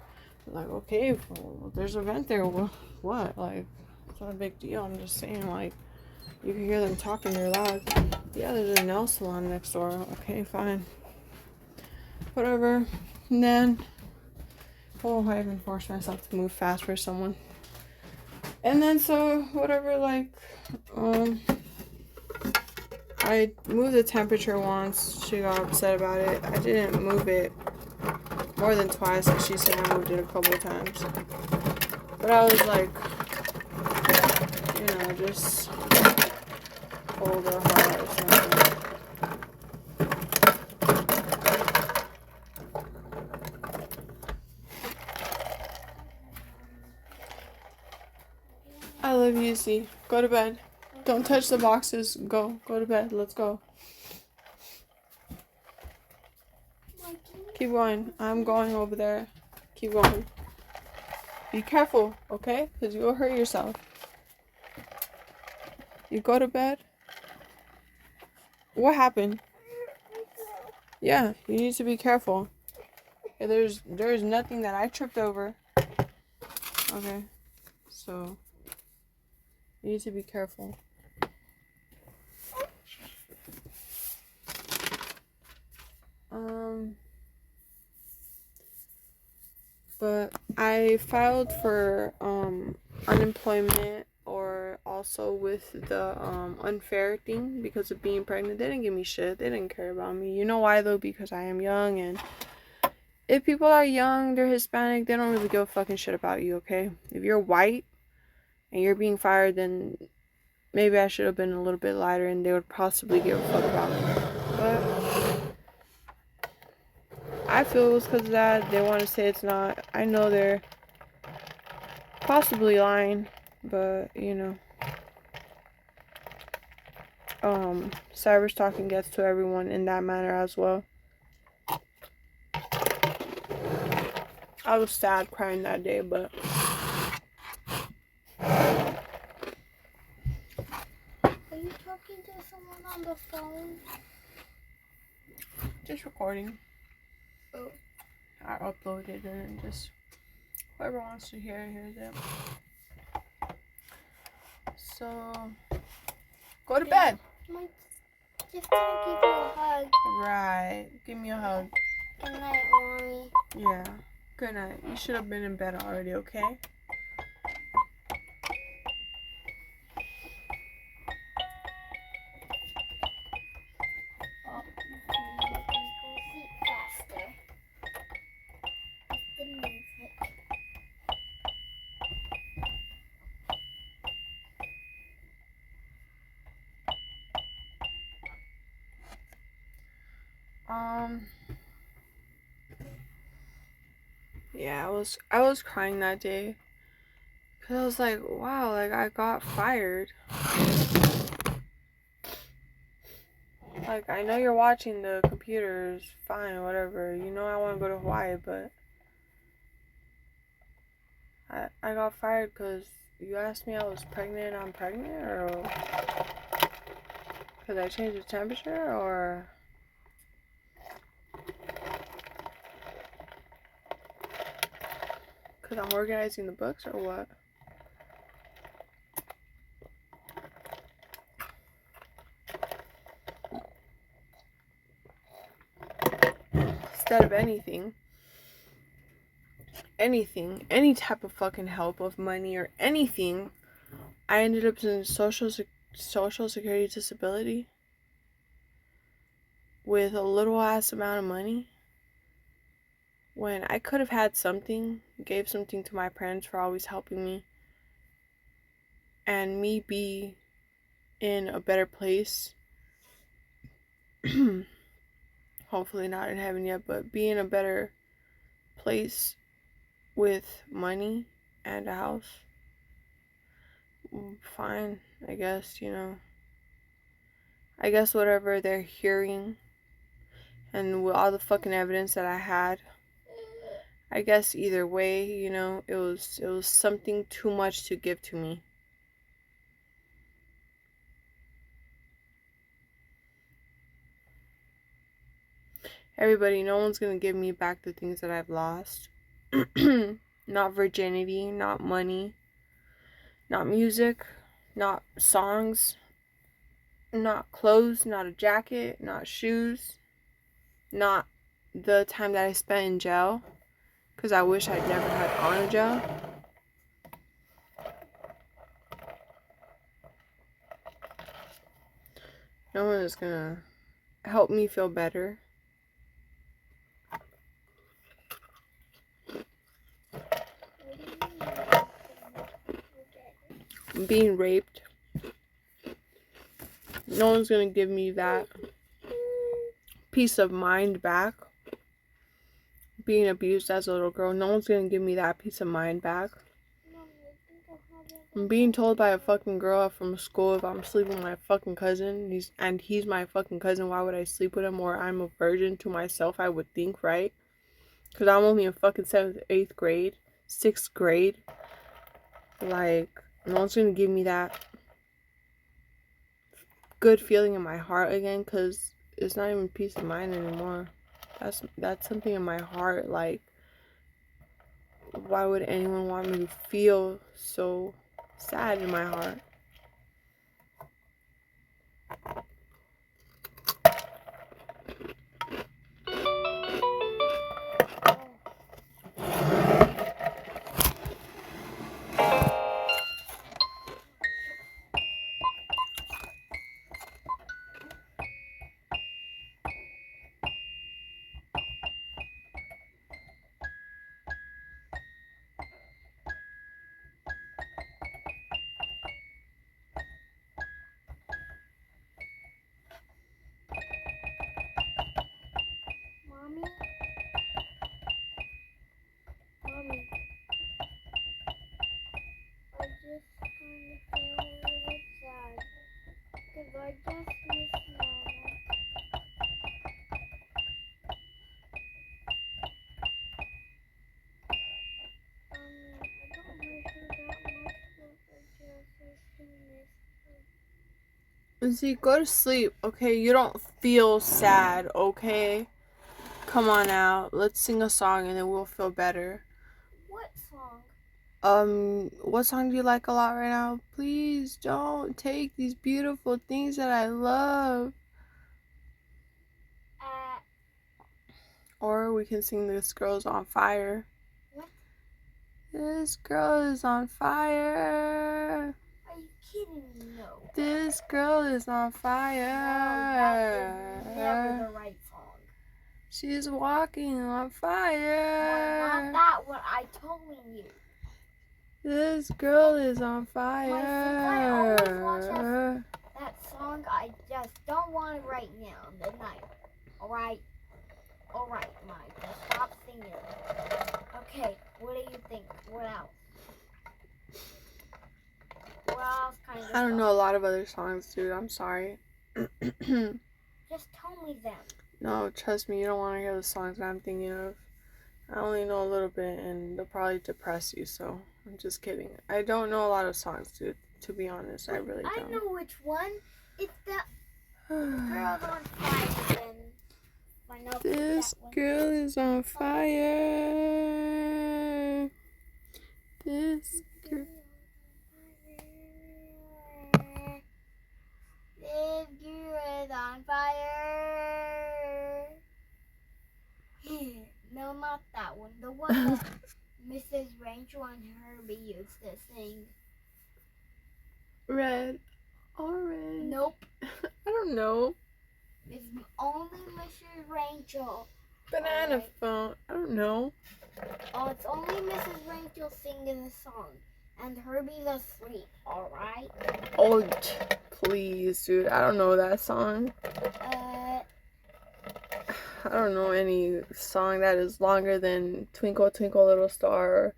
I'm like, okay, well, there's a vent there. Well, what? Like, it's not a big deal. I'm just saying, like, you can hear them talking, they're loud. Yeah, there's a nail salon next door. Okay, fine. Whatever. And then, oh, I even forced myself to move fast for someone. And then so whatever, like, I moved the temperature once. She got upset about it. I didn't move it more than twice, and she said I moved it a couple of times. But I was like, you know, just hold her heart or something. I love you, Z. Go to bed. Don't touch the boxes. Go to bed. Let's go. Keep going. I'm going over there. Keep going. Be careful, okay? Because you will hurt yourself. You go to bed? What happened? Yeah, you need to be careful. Yeah, there's nothing that I tripped over. Okay. So you need to be careful. But I filed for unemployment, or also with the unfair thing because of being pregnant. They didn't give me shit. They didn't care about me. You know why though? Because I am young, and if people are young, they're Hispanic, they don't really give a fucking shit about you, okay? If you're white and you're being fired, then maybe I should have been a little bit lighter and they would possibly give a fuck about me. But I feel it was because of that. They want to say it's not. I know they're possibly lying, but you know, cyber stalking gets to everyone in that manner as well. I was sad crying that day, but Are you talking to someone on the phone? just recording. Oh. I uploaded it and just whoever wants to hear it, hears it. So go to bed. Just gonna give you a hug. Right. Give me a hug. Good night, Mommy. Yeah. Good night. You should have been in bed already, okay? Oh, you can go sleep faster. It's the music. Yeah, I was crying that day. Cause I was like, wow, like I got fired. Like, I know you're watching the computers, fine, whatever. You know I want to go to Hawaii, but I got fired because you asked me I was pregnant and I'm pregnant, or because I changed the temperature, or because I'm organizing the books, or what? Instead of anything, any type of fucking help of money or anything, I ended up in social security disability with a little ass amount of money. when I could have had something, gave something to my parents for always helping me, and me be in a better place. Hopefully not in heaven yet, but be in a better place with money and a house. Fine, I guess, I guess whatever they're hearing and with all the fucking evidence that I had, I guess either way, it was something too much to give to me. Everybody, no one's gonna give me back the things that I've lost. Not virginity, not money, not music, not songs, not clothes, not a jacket, not shoes, not the time that I spent in jail, because I wish I'd never had gone to jail. No one is gonna help me feel better. Being raped. No one's gonna give me that peace of mind back. Being abused as a little girl, no one's gonna give me that peace of mind back. I'm being told by a fucking girl from school if I'm sleeping with my fucking cousin, he's my fucking cousin, why would I sleep with him? Or I'm a virgin to myself, I would think, right? Because I'm only in fucking 7th, 8th grade, 6th grade. Like, no one's gonna give me that good feeling in my heart again, because it's not even peace of mind anymore. That's something in my heart. Like, why would anyone want me to feel so sad in my heart? See, go to sleep, okay? You don't feel sad, okay? Come on out. Let's sing a song and then we'll feel better. What song? What song do you like a lot right now? Please don't take these beautiful things that I love. Or we can sing This Girl's on Fire. What? This girl is on fire. Are you kidding me? No. This girl is on fire. No, that is never the right song. She's walking on fire. Well, not that one. I told you. This girl is on fire. I always watch that song. I just don't want it right now in the night. Alright? Alright, Mike. Just stop singing. Okay, what do you think? What else? What else kind of I don't know a lot of other songs, dude. I'm sorry. Just tell me them. No, trust me, you don't want to hear the songs that I'm thinking of. I only know a little bit, and they'll probably depress you, so I'm just kidding. I don't know a lot of songs, dude. To be honest, I really don't. I know which one. It's the Girls on Fire. I know This that one. girl is on fire. This girl. This girl is on fire. No, not that one. The one that Mrs. Rachel and Herbie used to sing. Red. Orange. Nope. I don't know. It's only Mrs. Rachel Banana Alright. phone. I don't know. Oh, it's only Mrs. Rachel singing the song. And Herbie's asleep, alright? Oh, please, dude. I don't know that song. I don't know any song that is longer than Twinkle Twinkle Little Star or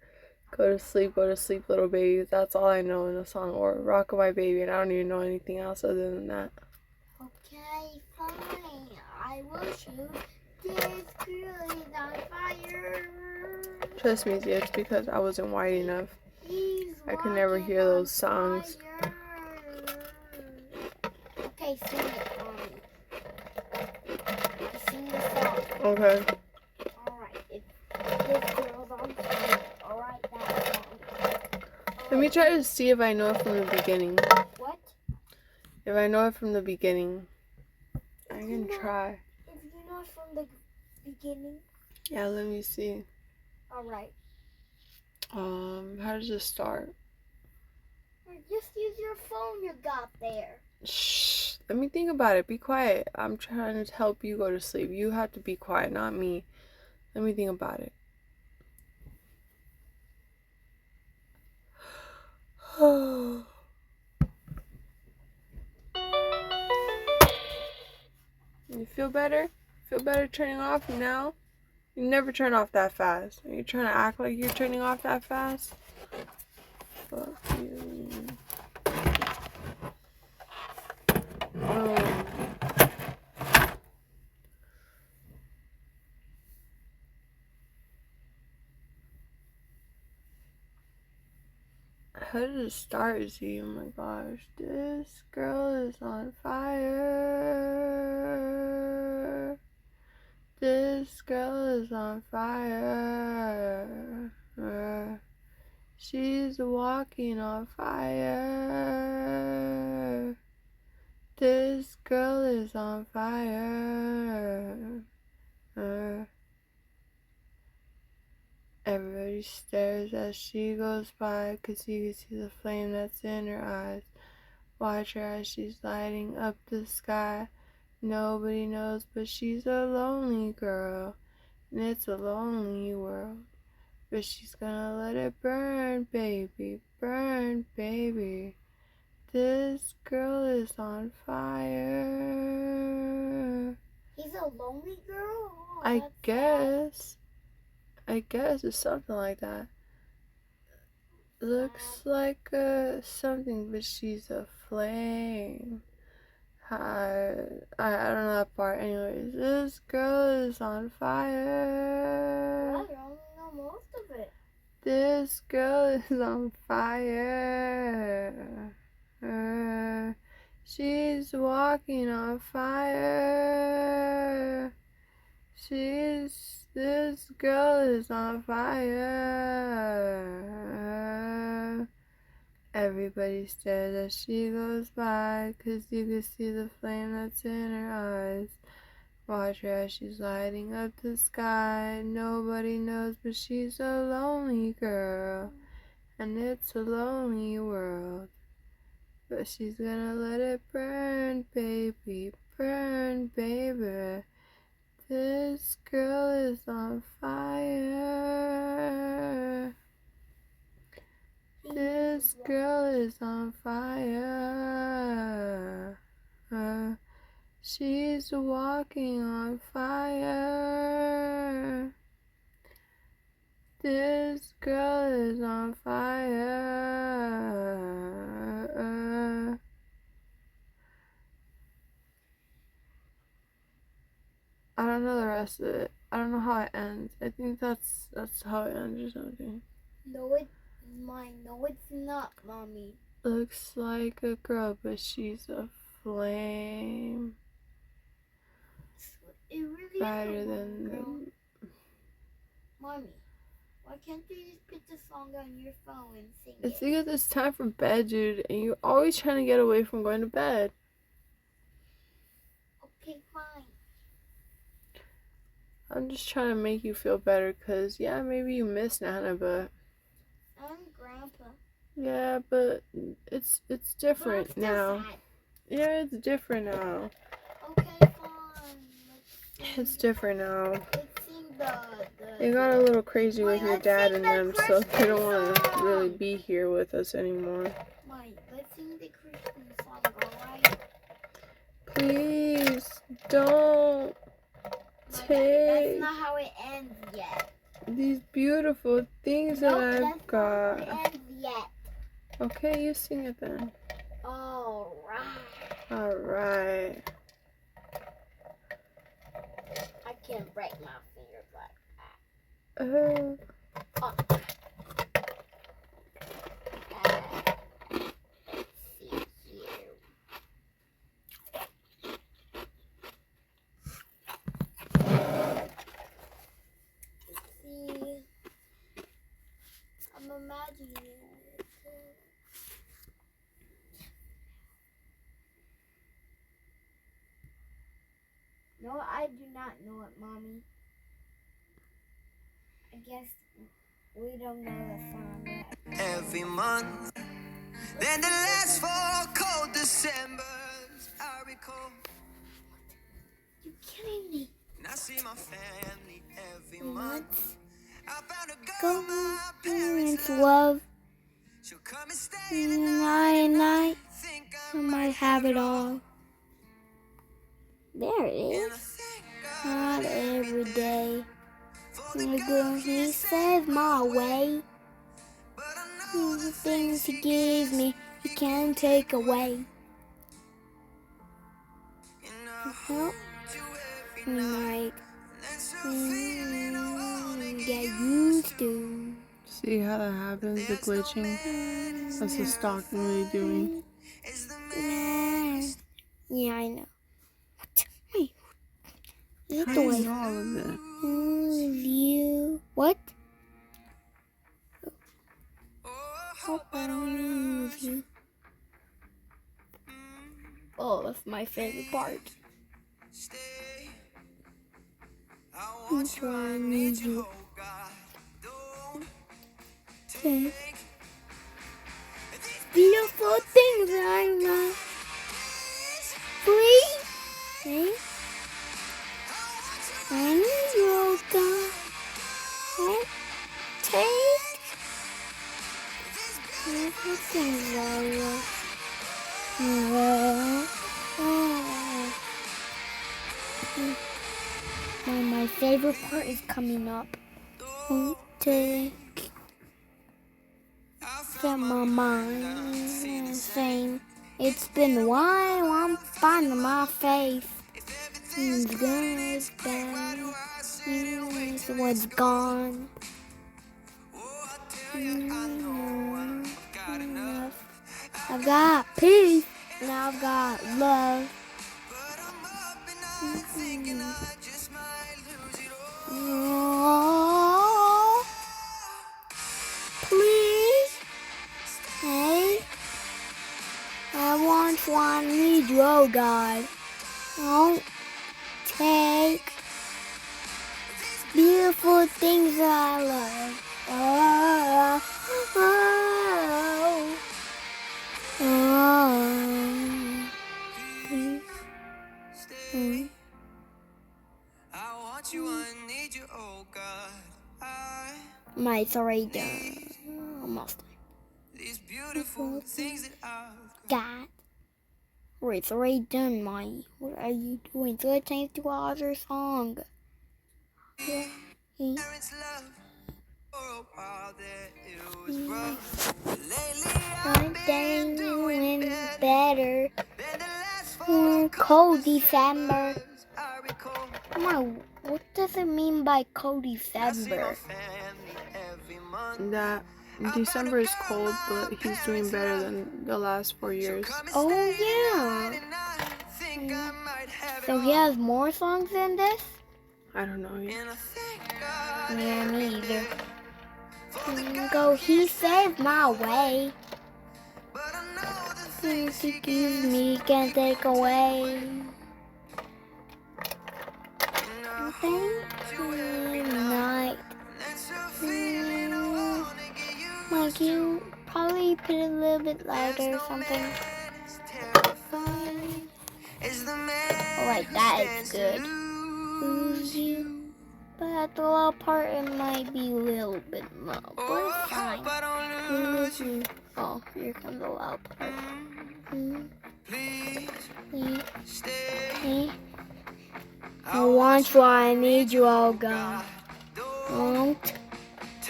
Go to Sleep Little Baby. That's all I know in a song. Or Rockabye Baby, and I don't even know anything else other than that. Okay, fine. I will shoot. This girl is on fire. Trust me, it's because I wasn't white enough. He's I could never hear walking on those songs. fire. Okay, sing it, Mommy. Sing the song. Okay. Alright, this girl's on fire. Alright, that song. Let me try to see if I know it from the beginning. What? If I know it from the beginning. I can try. If you know it from the beginning. Yeah, let me see. Alright. How does it start? Or just use your phone you got there. Shh. Let me think about it. Be quiet. I'm trying to help you go to sleep. You have to be quiet, not me. Let me think about it. You feel better? Feel better turning off now? You never turn off that fast. Are you trying to act like you're turning off that fast? Fuck you. How did it start, Z? Oh my gosh. This girl is on fire. This girl is on fire. She's walking on fire. This girl is on fire. Everybody stares as she goes by, 'cause you can see the flame that's in her eyes. Watch her as she's lighting up the sky. Nobody knows, but she's a lonely girl, and it's a lonely world. But she's gonna let it burn, baby, burn, baby. This girl is on fire. He's a lonely girl? Oh, I that's guess it's something like that. Looks like something, but she's a flame. I don't know that part. Anyways, this girl is on sad. I fire. only know most of it. This girl is on fire. She's walking on fire. This girl is on fire. Everybody stares as she goes by, 'cause you can see the flame that's in her eyes. Watch her as she's lighting up the sky. Nobody knows, but she's a lonely girl, and it's a lonely world. But she's gonna let it burn, baby, burn, baby. This girl is on fire. This girl is on fire. She's walking on fire. This girl is on fire. I don't know the rest of it. I don't know how it ends. I think that's how it ends or something. No, it's mine. No, it's not, Mommy. Looks like a girl, but she's a flame. It really Brighter is a than lonely girl. the... Mommy, why can't you just put the song on your phone and sing It's it? because it's time for bed, dude, and you're always trying to get away from going to bed. Okay, fine. I'm just trying to make you feel better, because, yeah, maybe you miss Nana, but... I'm Grandpa. Yeah, but it's different But I'm still now. sad. Yeah, it's different now. Okay, fine. Let's It's sing. different now. Let's It got a little crazy with your dad and them, so they don't want to really be here with us anymore. Mike, let's sing the Christmas song, alright? Please don't That's take not how it ends yet. these beautiful things that I've That's not got. how it ends yet. Okay, you sing it then. Alright. Alright. I can't break my finger, but let's see here. Let's see. I'm imagining it. No, I do not know it, Mommy. I guess we don't know the song yet. Every month, then the last 4 cold Decembers I recall, You kidding me? and I see my family every Months. month. I found a Go, girl my parents parents love. she'll come and stay the Night, night. think I might have it all. There it and I is. thank God Not every day. for the The good girl he saved my way. but I know The things he gives me, he can't take away. and I Help do every me, night. that's a feeling I wanna Get used to. See how that happens, the glitching? That's the stalking we're doing. is the Yeah, I know. What? Wait. Is it How the do you way? know all of that? You. What? oh, Hope I don't lose you. Oh, that's my favorite part. stay. I want you, I need you, oh God. Don't Take take these beautiful things I know. Please. Hey. I need your God. Hey. Take beautiful things I love. My favorite part is coming up. Take set my mind and saying it's been a while. I'm finding my faith. It's good, it's bad. It's what's gone. I've got peace and I've got love. Oh, please, hey, I want one, need you, oh God. Don't take beautiful things that I love. Oh, oh, oh, please, hey. I want you, I need you, oh God. My already done. Almost. These beautiful things that I've God. Wait, it's already done, Mai. What are you doing? So I changed to other song. Yeah. parents love. For a while there it was rough. But lately One day doing better. than the last 4 Cold December. I recall. Ma, what does it mean by cold I see my December? family every month. That December is cold, but he's doing better than the last 4 years. Oh, yeah. Think I might have it So he has more songs than this? I don't know yet. and I thank God Yeah, me either. Go, he saved my way. but I know the Things he gives me can't take away. Thank you, night. that's a feeling I wanna get you. Like you probably put it a little bit louder or something. It's terrifying. Is the man Alright, that is good. who Lose you. But at the low part, it might be a little bit low. But Oh, it's fine. hope I don't lose you. Oh, here comes the loud part. Please Mm. stay. I want you, I need you, oh God. Don't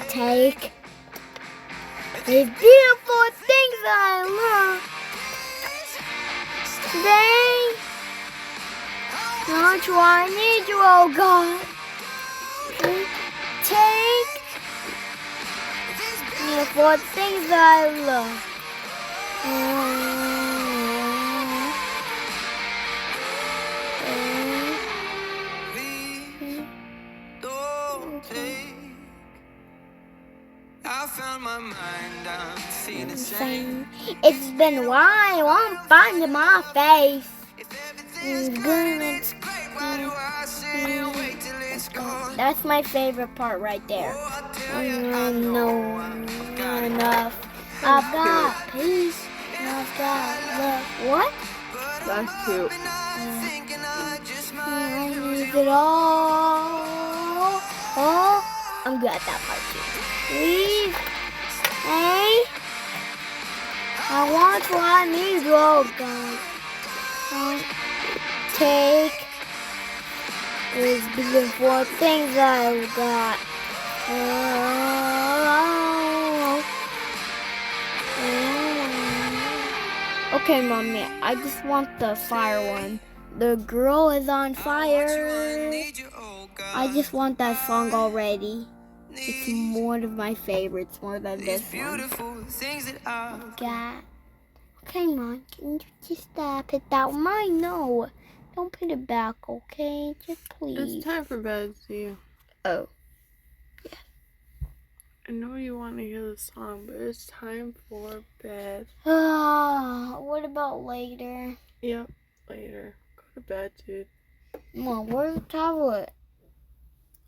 take these beautiful things I love. Stay. I want you, I need you, oh God. Take beautiful things I love. Please don't take. I found my mind, I'm feeling sane. It's been a while, I'm finding my face. If everything's great, it's great. Why do I sit and wait till it's gone? That's my favorite part right there. Oh, I tell I you, I know know I've got enough. I've got peace. I've got love. What? That's cute. thinking I just might I need it all. Oh, I'm good at that part too. Please. Hey. I want what I need. Oh, God. Take these beautiful things I've got. Okay, Mommy, I just want the fire one. The girl is on fire. I just want that song already. It's one of my favorites, more than this one. beautiful things that I've God. Okay, Mom, can you just put that mine? No, don't put it back, okay? Just please. It's time for bed, see. Oh. I know you want to hear the song, but it's time for bed. What about later? Yep, later. Go to bed, dude. Mom, where's the tablet?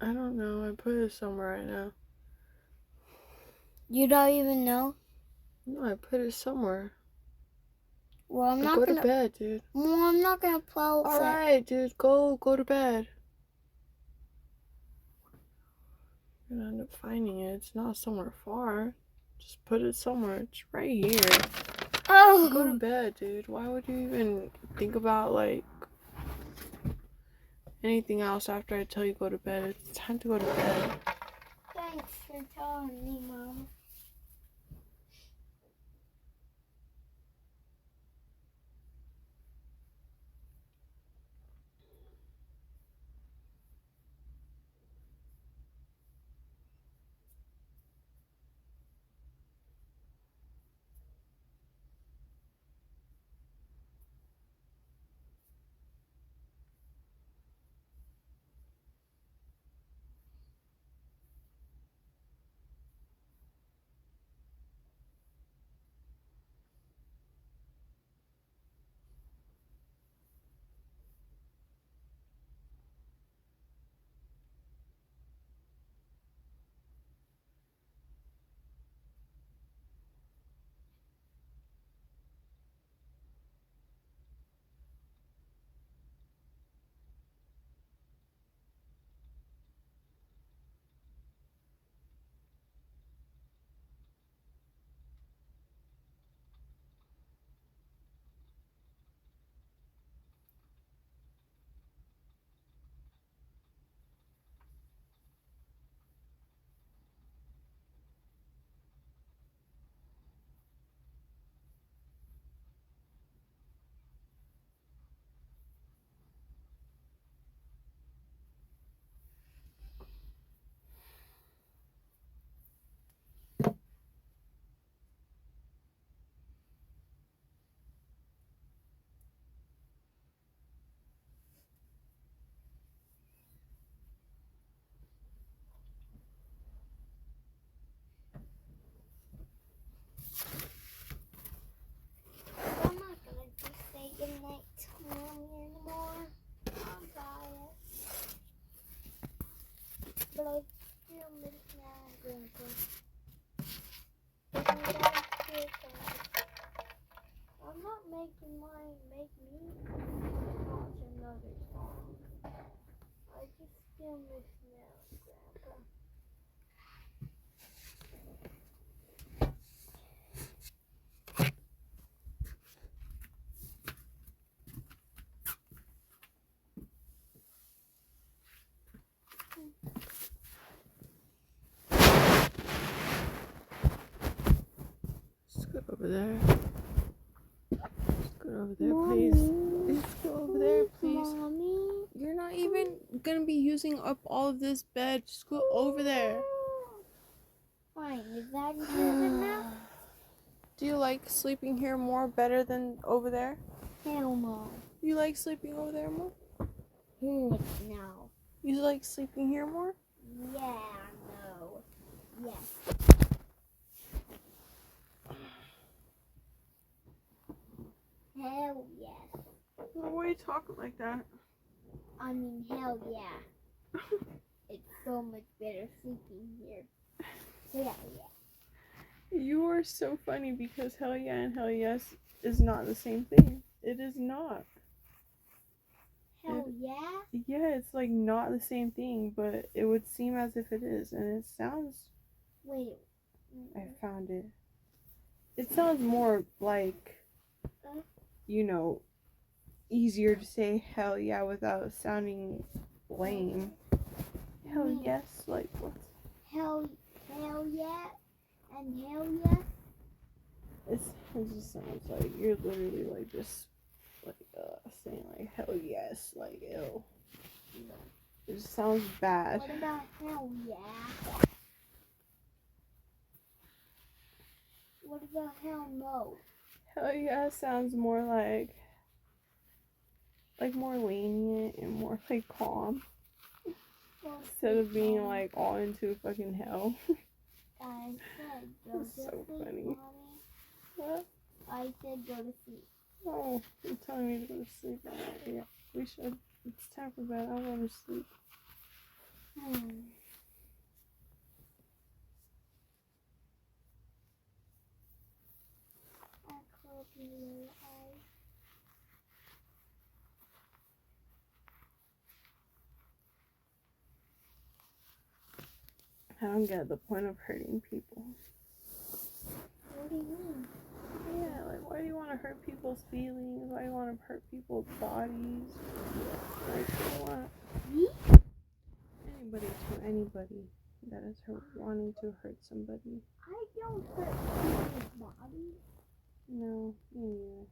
I don't know. I put it somewhere right now. You don't even know? No, I put it somewhere. Well, I'm But not go gonna. to bed, dude. Mom, I'm not gonna play with it. Alright, dude. Go to bed. You're gonna end up finding it. It's not somewhere far. Just put it somewhere. It's right here. Go to Oh. bed, dude. Why would you even think about, like, anything else after I tell you go to bed? It's time to go to bed. Thanks for telling me, Mom. I'm not gonna just say goodnight to Mommy anymore. I'm tired. But I still miss my grandpa. I'm not making mine make me watch another song. I just still miss now. there. Scoot over there, please. Let's go over there, please. Mommy. You're not even gonna be using up all of this bed. Just go over there. Fine, is that good enough? Do you like sleeping here more better than over there? Hell no. You like sleeping over there more? Heck no. You like sleeping here more? Yeah, no. Yes. Hell yes. Well, why are you talking like that? I mean, hell yeah. It's so much better sleeping here. Hell yeah. You are so funny because hell yeah and hell yes is not the same thing. It is not. Hell yeah? Yeah, it's like not the same thing, but it would seem as if it is, and it sounds. Wait. I found it. It sounds more like, you know, easier to say hell yeah without sounding lame. Hell yes, like what? Hell yeah? And hell yeah? It just sounds like you're literally like just like saying like hell yes, like ew. It just sounds bad. What about hell yeah? What about hell no? Hell yeah sounds more like more lenient and more like calm instead of being like all into fucking hell. I said go That's to so sleep, funny. Mommy. What? I said go to sleep. Oh, you're telling me to go to sleep. Yeah, we should. It's time for bed. I want to sleep. I close my little eyes. I don't get the point of hurting people. What do you mean? Yeah, like why do you want to hurt people's feelings? Why do you want to hurt people's bodies? Like what? Me? Anybody to anybody that is wanting to hurt somebody. I don't hurt people's bodies. No, me neither.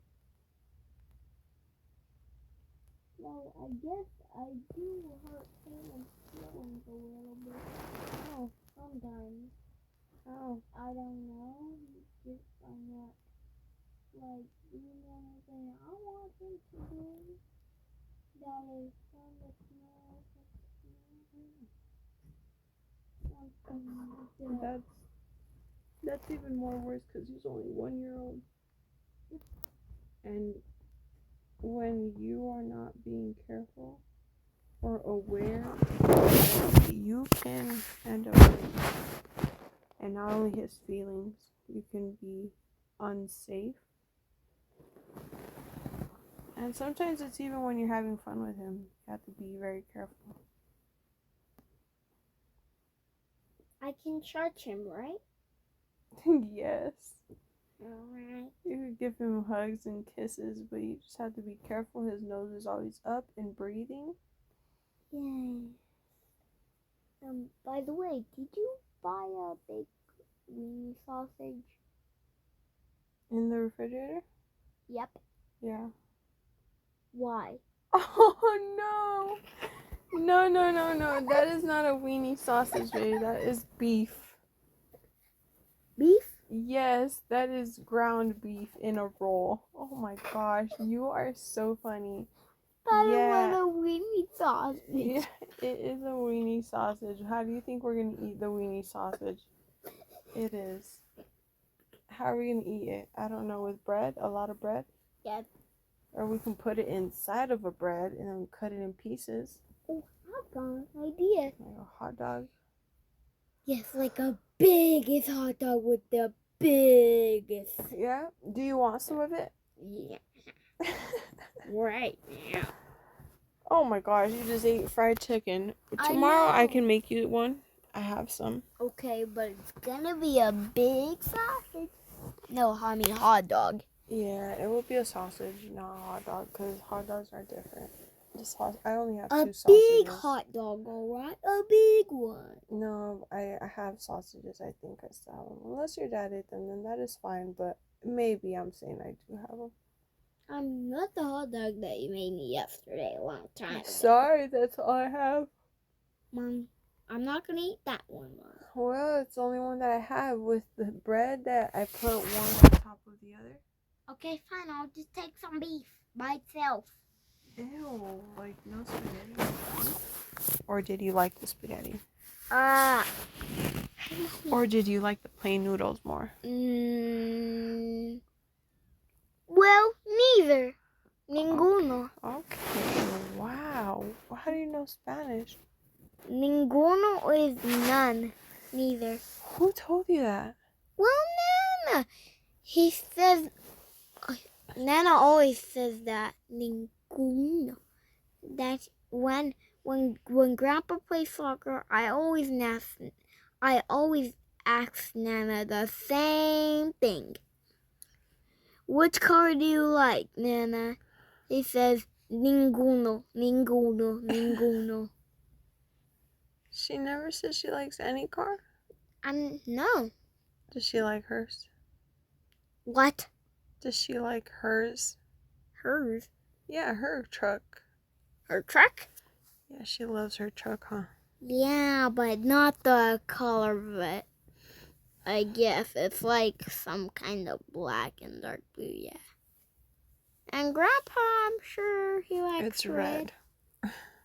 No, I guess I do hurt someone's feelings a little bit. Oh, Sometimes. oh. I don't know. Just I'm not like doing anything I want him to do. That is from the smell. Something that That's even more worse because he's only 1 year old. And when you are not being careful or aware, you can end up hurting him. And not only his feelings, you can be unsafe. And sometimes it's even when you're having fun with him, you have to be very careful. I can touch him, right? Yes. Alright. You could give him hugs and kisses, but you just have to be careful. His nose is always up and breathing. Yay. By the way, did you buy a big weenie sausage? In the refrigerator? Yep. Yeah. Why? Oh no! No. That is not a weenie sausage, baby. That is beef. Beef? Yes, that is ground beef in a roll. Oh my gosh, you are so funny. I Yeah. don't want a weenie sausage. Yeah, it is a weenie sausage. How do you think we're gonna eat the weenie sausage? It is. How are we gonna eat it? I don't know, with bread? A lot of bread? Yes. Or we can put it inside of a bread and then cut it in pieces. Oh, I've got an idea. Like a hot dog. Yes, like a biggest hot dog with the biggest. Yeah? Do you want some of it? Yeah. Right now. Oh my gosh, you just ate fried chicken. I Tomorrow I know. can make you one. I have some. Okay, but it's gonna be a big sausage. No, I mean hot dog. Yeah, it will be a sausage, not a hot dog, because hot dogs are different. I only have A 2 sausages. big hot dog, alright? A big one. No, I have sausages. I think I still have them. Unless your dad ate them, then that is fine. But Maybe I'm saying I do have them. I'm not the hot dog that you made me yesterday a long time ago. Sorry, that's all I have. Mom, I'm not gonna eat that one, Mom. Well, it's the only one that I have with the bread that I put one on top of the other. Okay, fine. I'll just take some beef by itself. Ew, like no spaghetti. Or did you like the spaghetti? Or did you like the plain noodles more? Well, neither. Ninguno. Okay, wow. How do you know Spanish? Ninguno is none. Neither. Who told you that? Well, Nana. He says. Nana always says that. Ninguno. That's when Grandpa plays soccer. I always ask Nana the same thing. Which color do you like, Nana? He says, ninguno, ninguno, ninguno. She never said she likes any car? No. Does she like hers? What? Does she like hers? Hers? Yeah, her truck. Her truck? Yeah, she loves her truck, huh? Yeah, but not the color of it. I guess it's like some kind of black and dark blue, yeah. And Grandpa, I'm sure he likes It's red.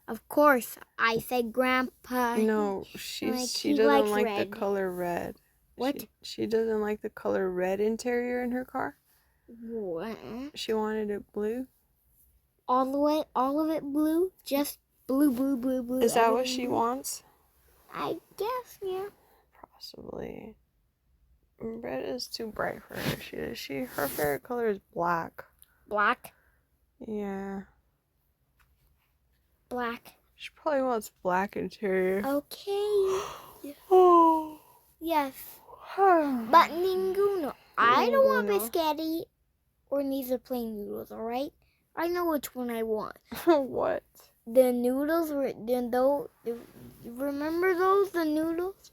Of course, I said Grandpa. No, she doesn't like the color red. What? She doesn't like the color red interior in her car. What? She wanted it blue. All of it blue? Just blue, blue, blue, blue. Is that what she wants? I guess, yeah. Possibly. Red is too bright for her. Her favorite color is black. Black? Yeah. Black. She probably wants black interior. Okay. Oh. Yes. But ninguno. I don't want biscotti or neither plain noodles, alright? I know which one I want. What? The noodles were remember those, the noodles?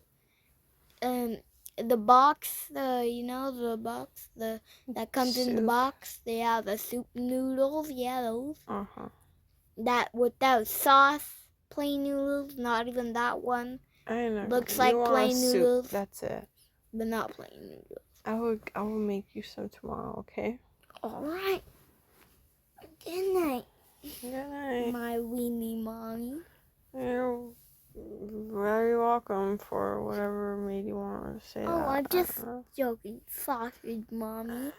The box, the box, that comes in the box. They have the soup noodles, yeah, those. Uh-huh. That without sauce, plain noodles, not even that one. I know. Looks like plain noodles. That's it. But not plain noodles. I will make you some tomorrow, okay? Alright. Good night. Good night. My weenie mommy. You're very welcome for whatever made you want to say that. I'm just joking. Sausage mommy.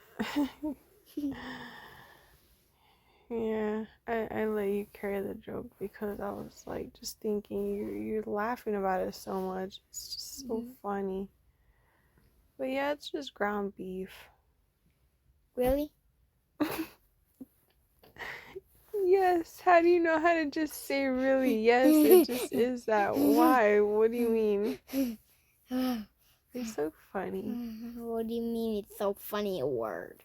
Yeah, I let you carry the joke because I was like just thinking you're laughing about it so much. It's just so funny. But yeah, it's just ground beef. Really? Yes. How do you know how to just say really? Yes, it just is that. Why? What do you mean? It's so funny. What do you mean it's so funny a word?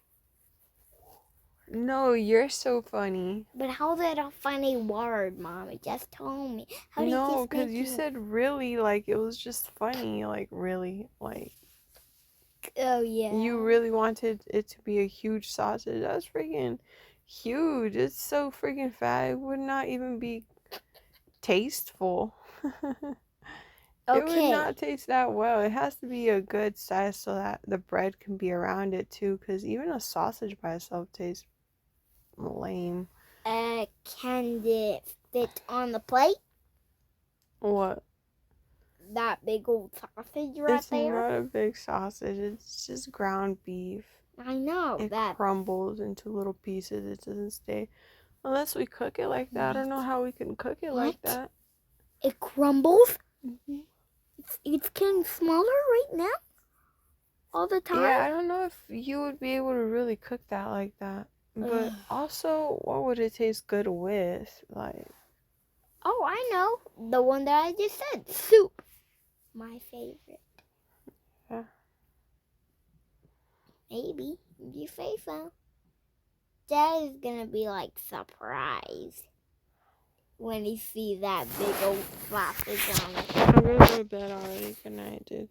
No, you're so funny. But how's it a funny word, Mom? It just told me. How do No, because you said really, like it was just funny, like really, like. Oh yeah. You really wanted it to be a huge sausage. That's freaking huge. It's so freaking fat. It would not even be tasteful. It would not taste that well. It has to be a good size so that the bread can be around it too. Because even a sausage by itself tastes lame. Can it fit on the plate? What? That big old sausage right It's there? not a big sausage. It's just ground beef. I know It that. crumbles into little pieces. It doesn't stay. Unless we cook it like that. I don't know how we can cook it like that. It crumbles? Mm-hmm. It's getting smaller right now? All the time? Yeah, I don't know if you would be able to really cook that like that. But also, what would it taste good with? Like, oh, I know. The one that I just said. Soup. My favorite. yeah. Maybe. If you say so. Dad is gonna be like surprised when he sees that big old sausage on it. I'm gonna go to bed already. Good night, dude.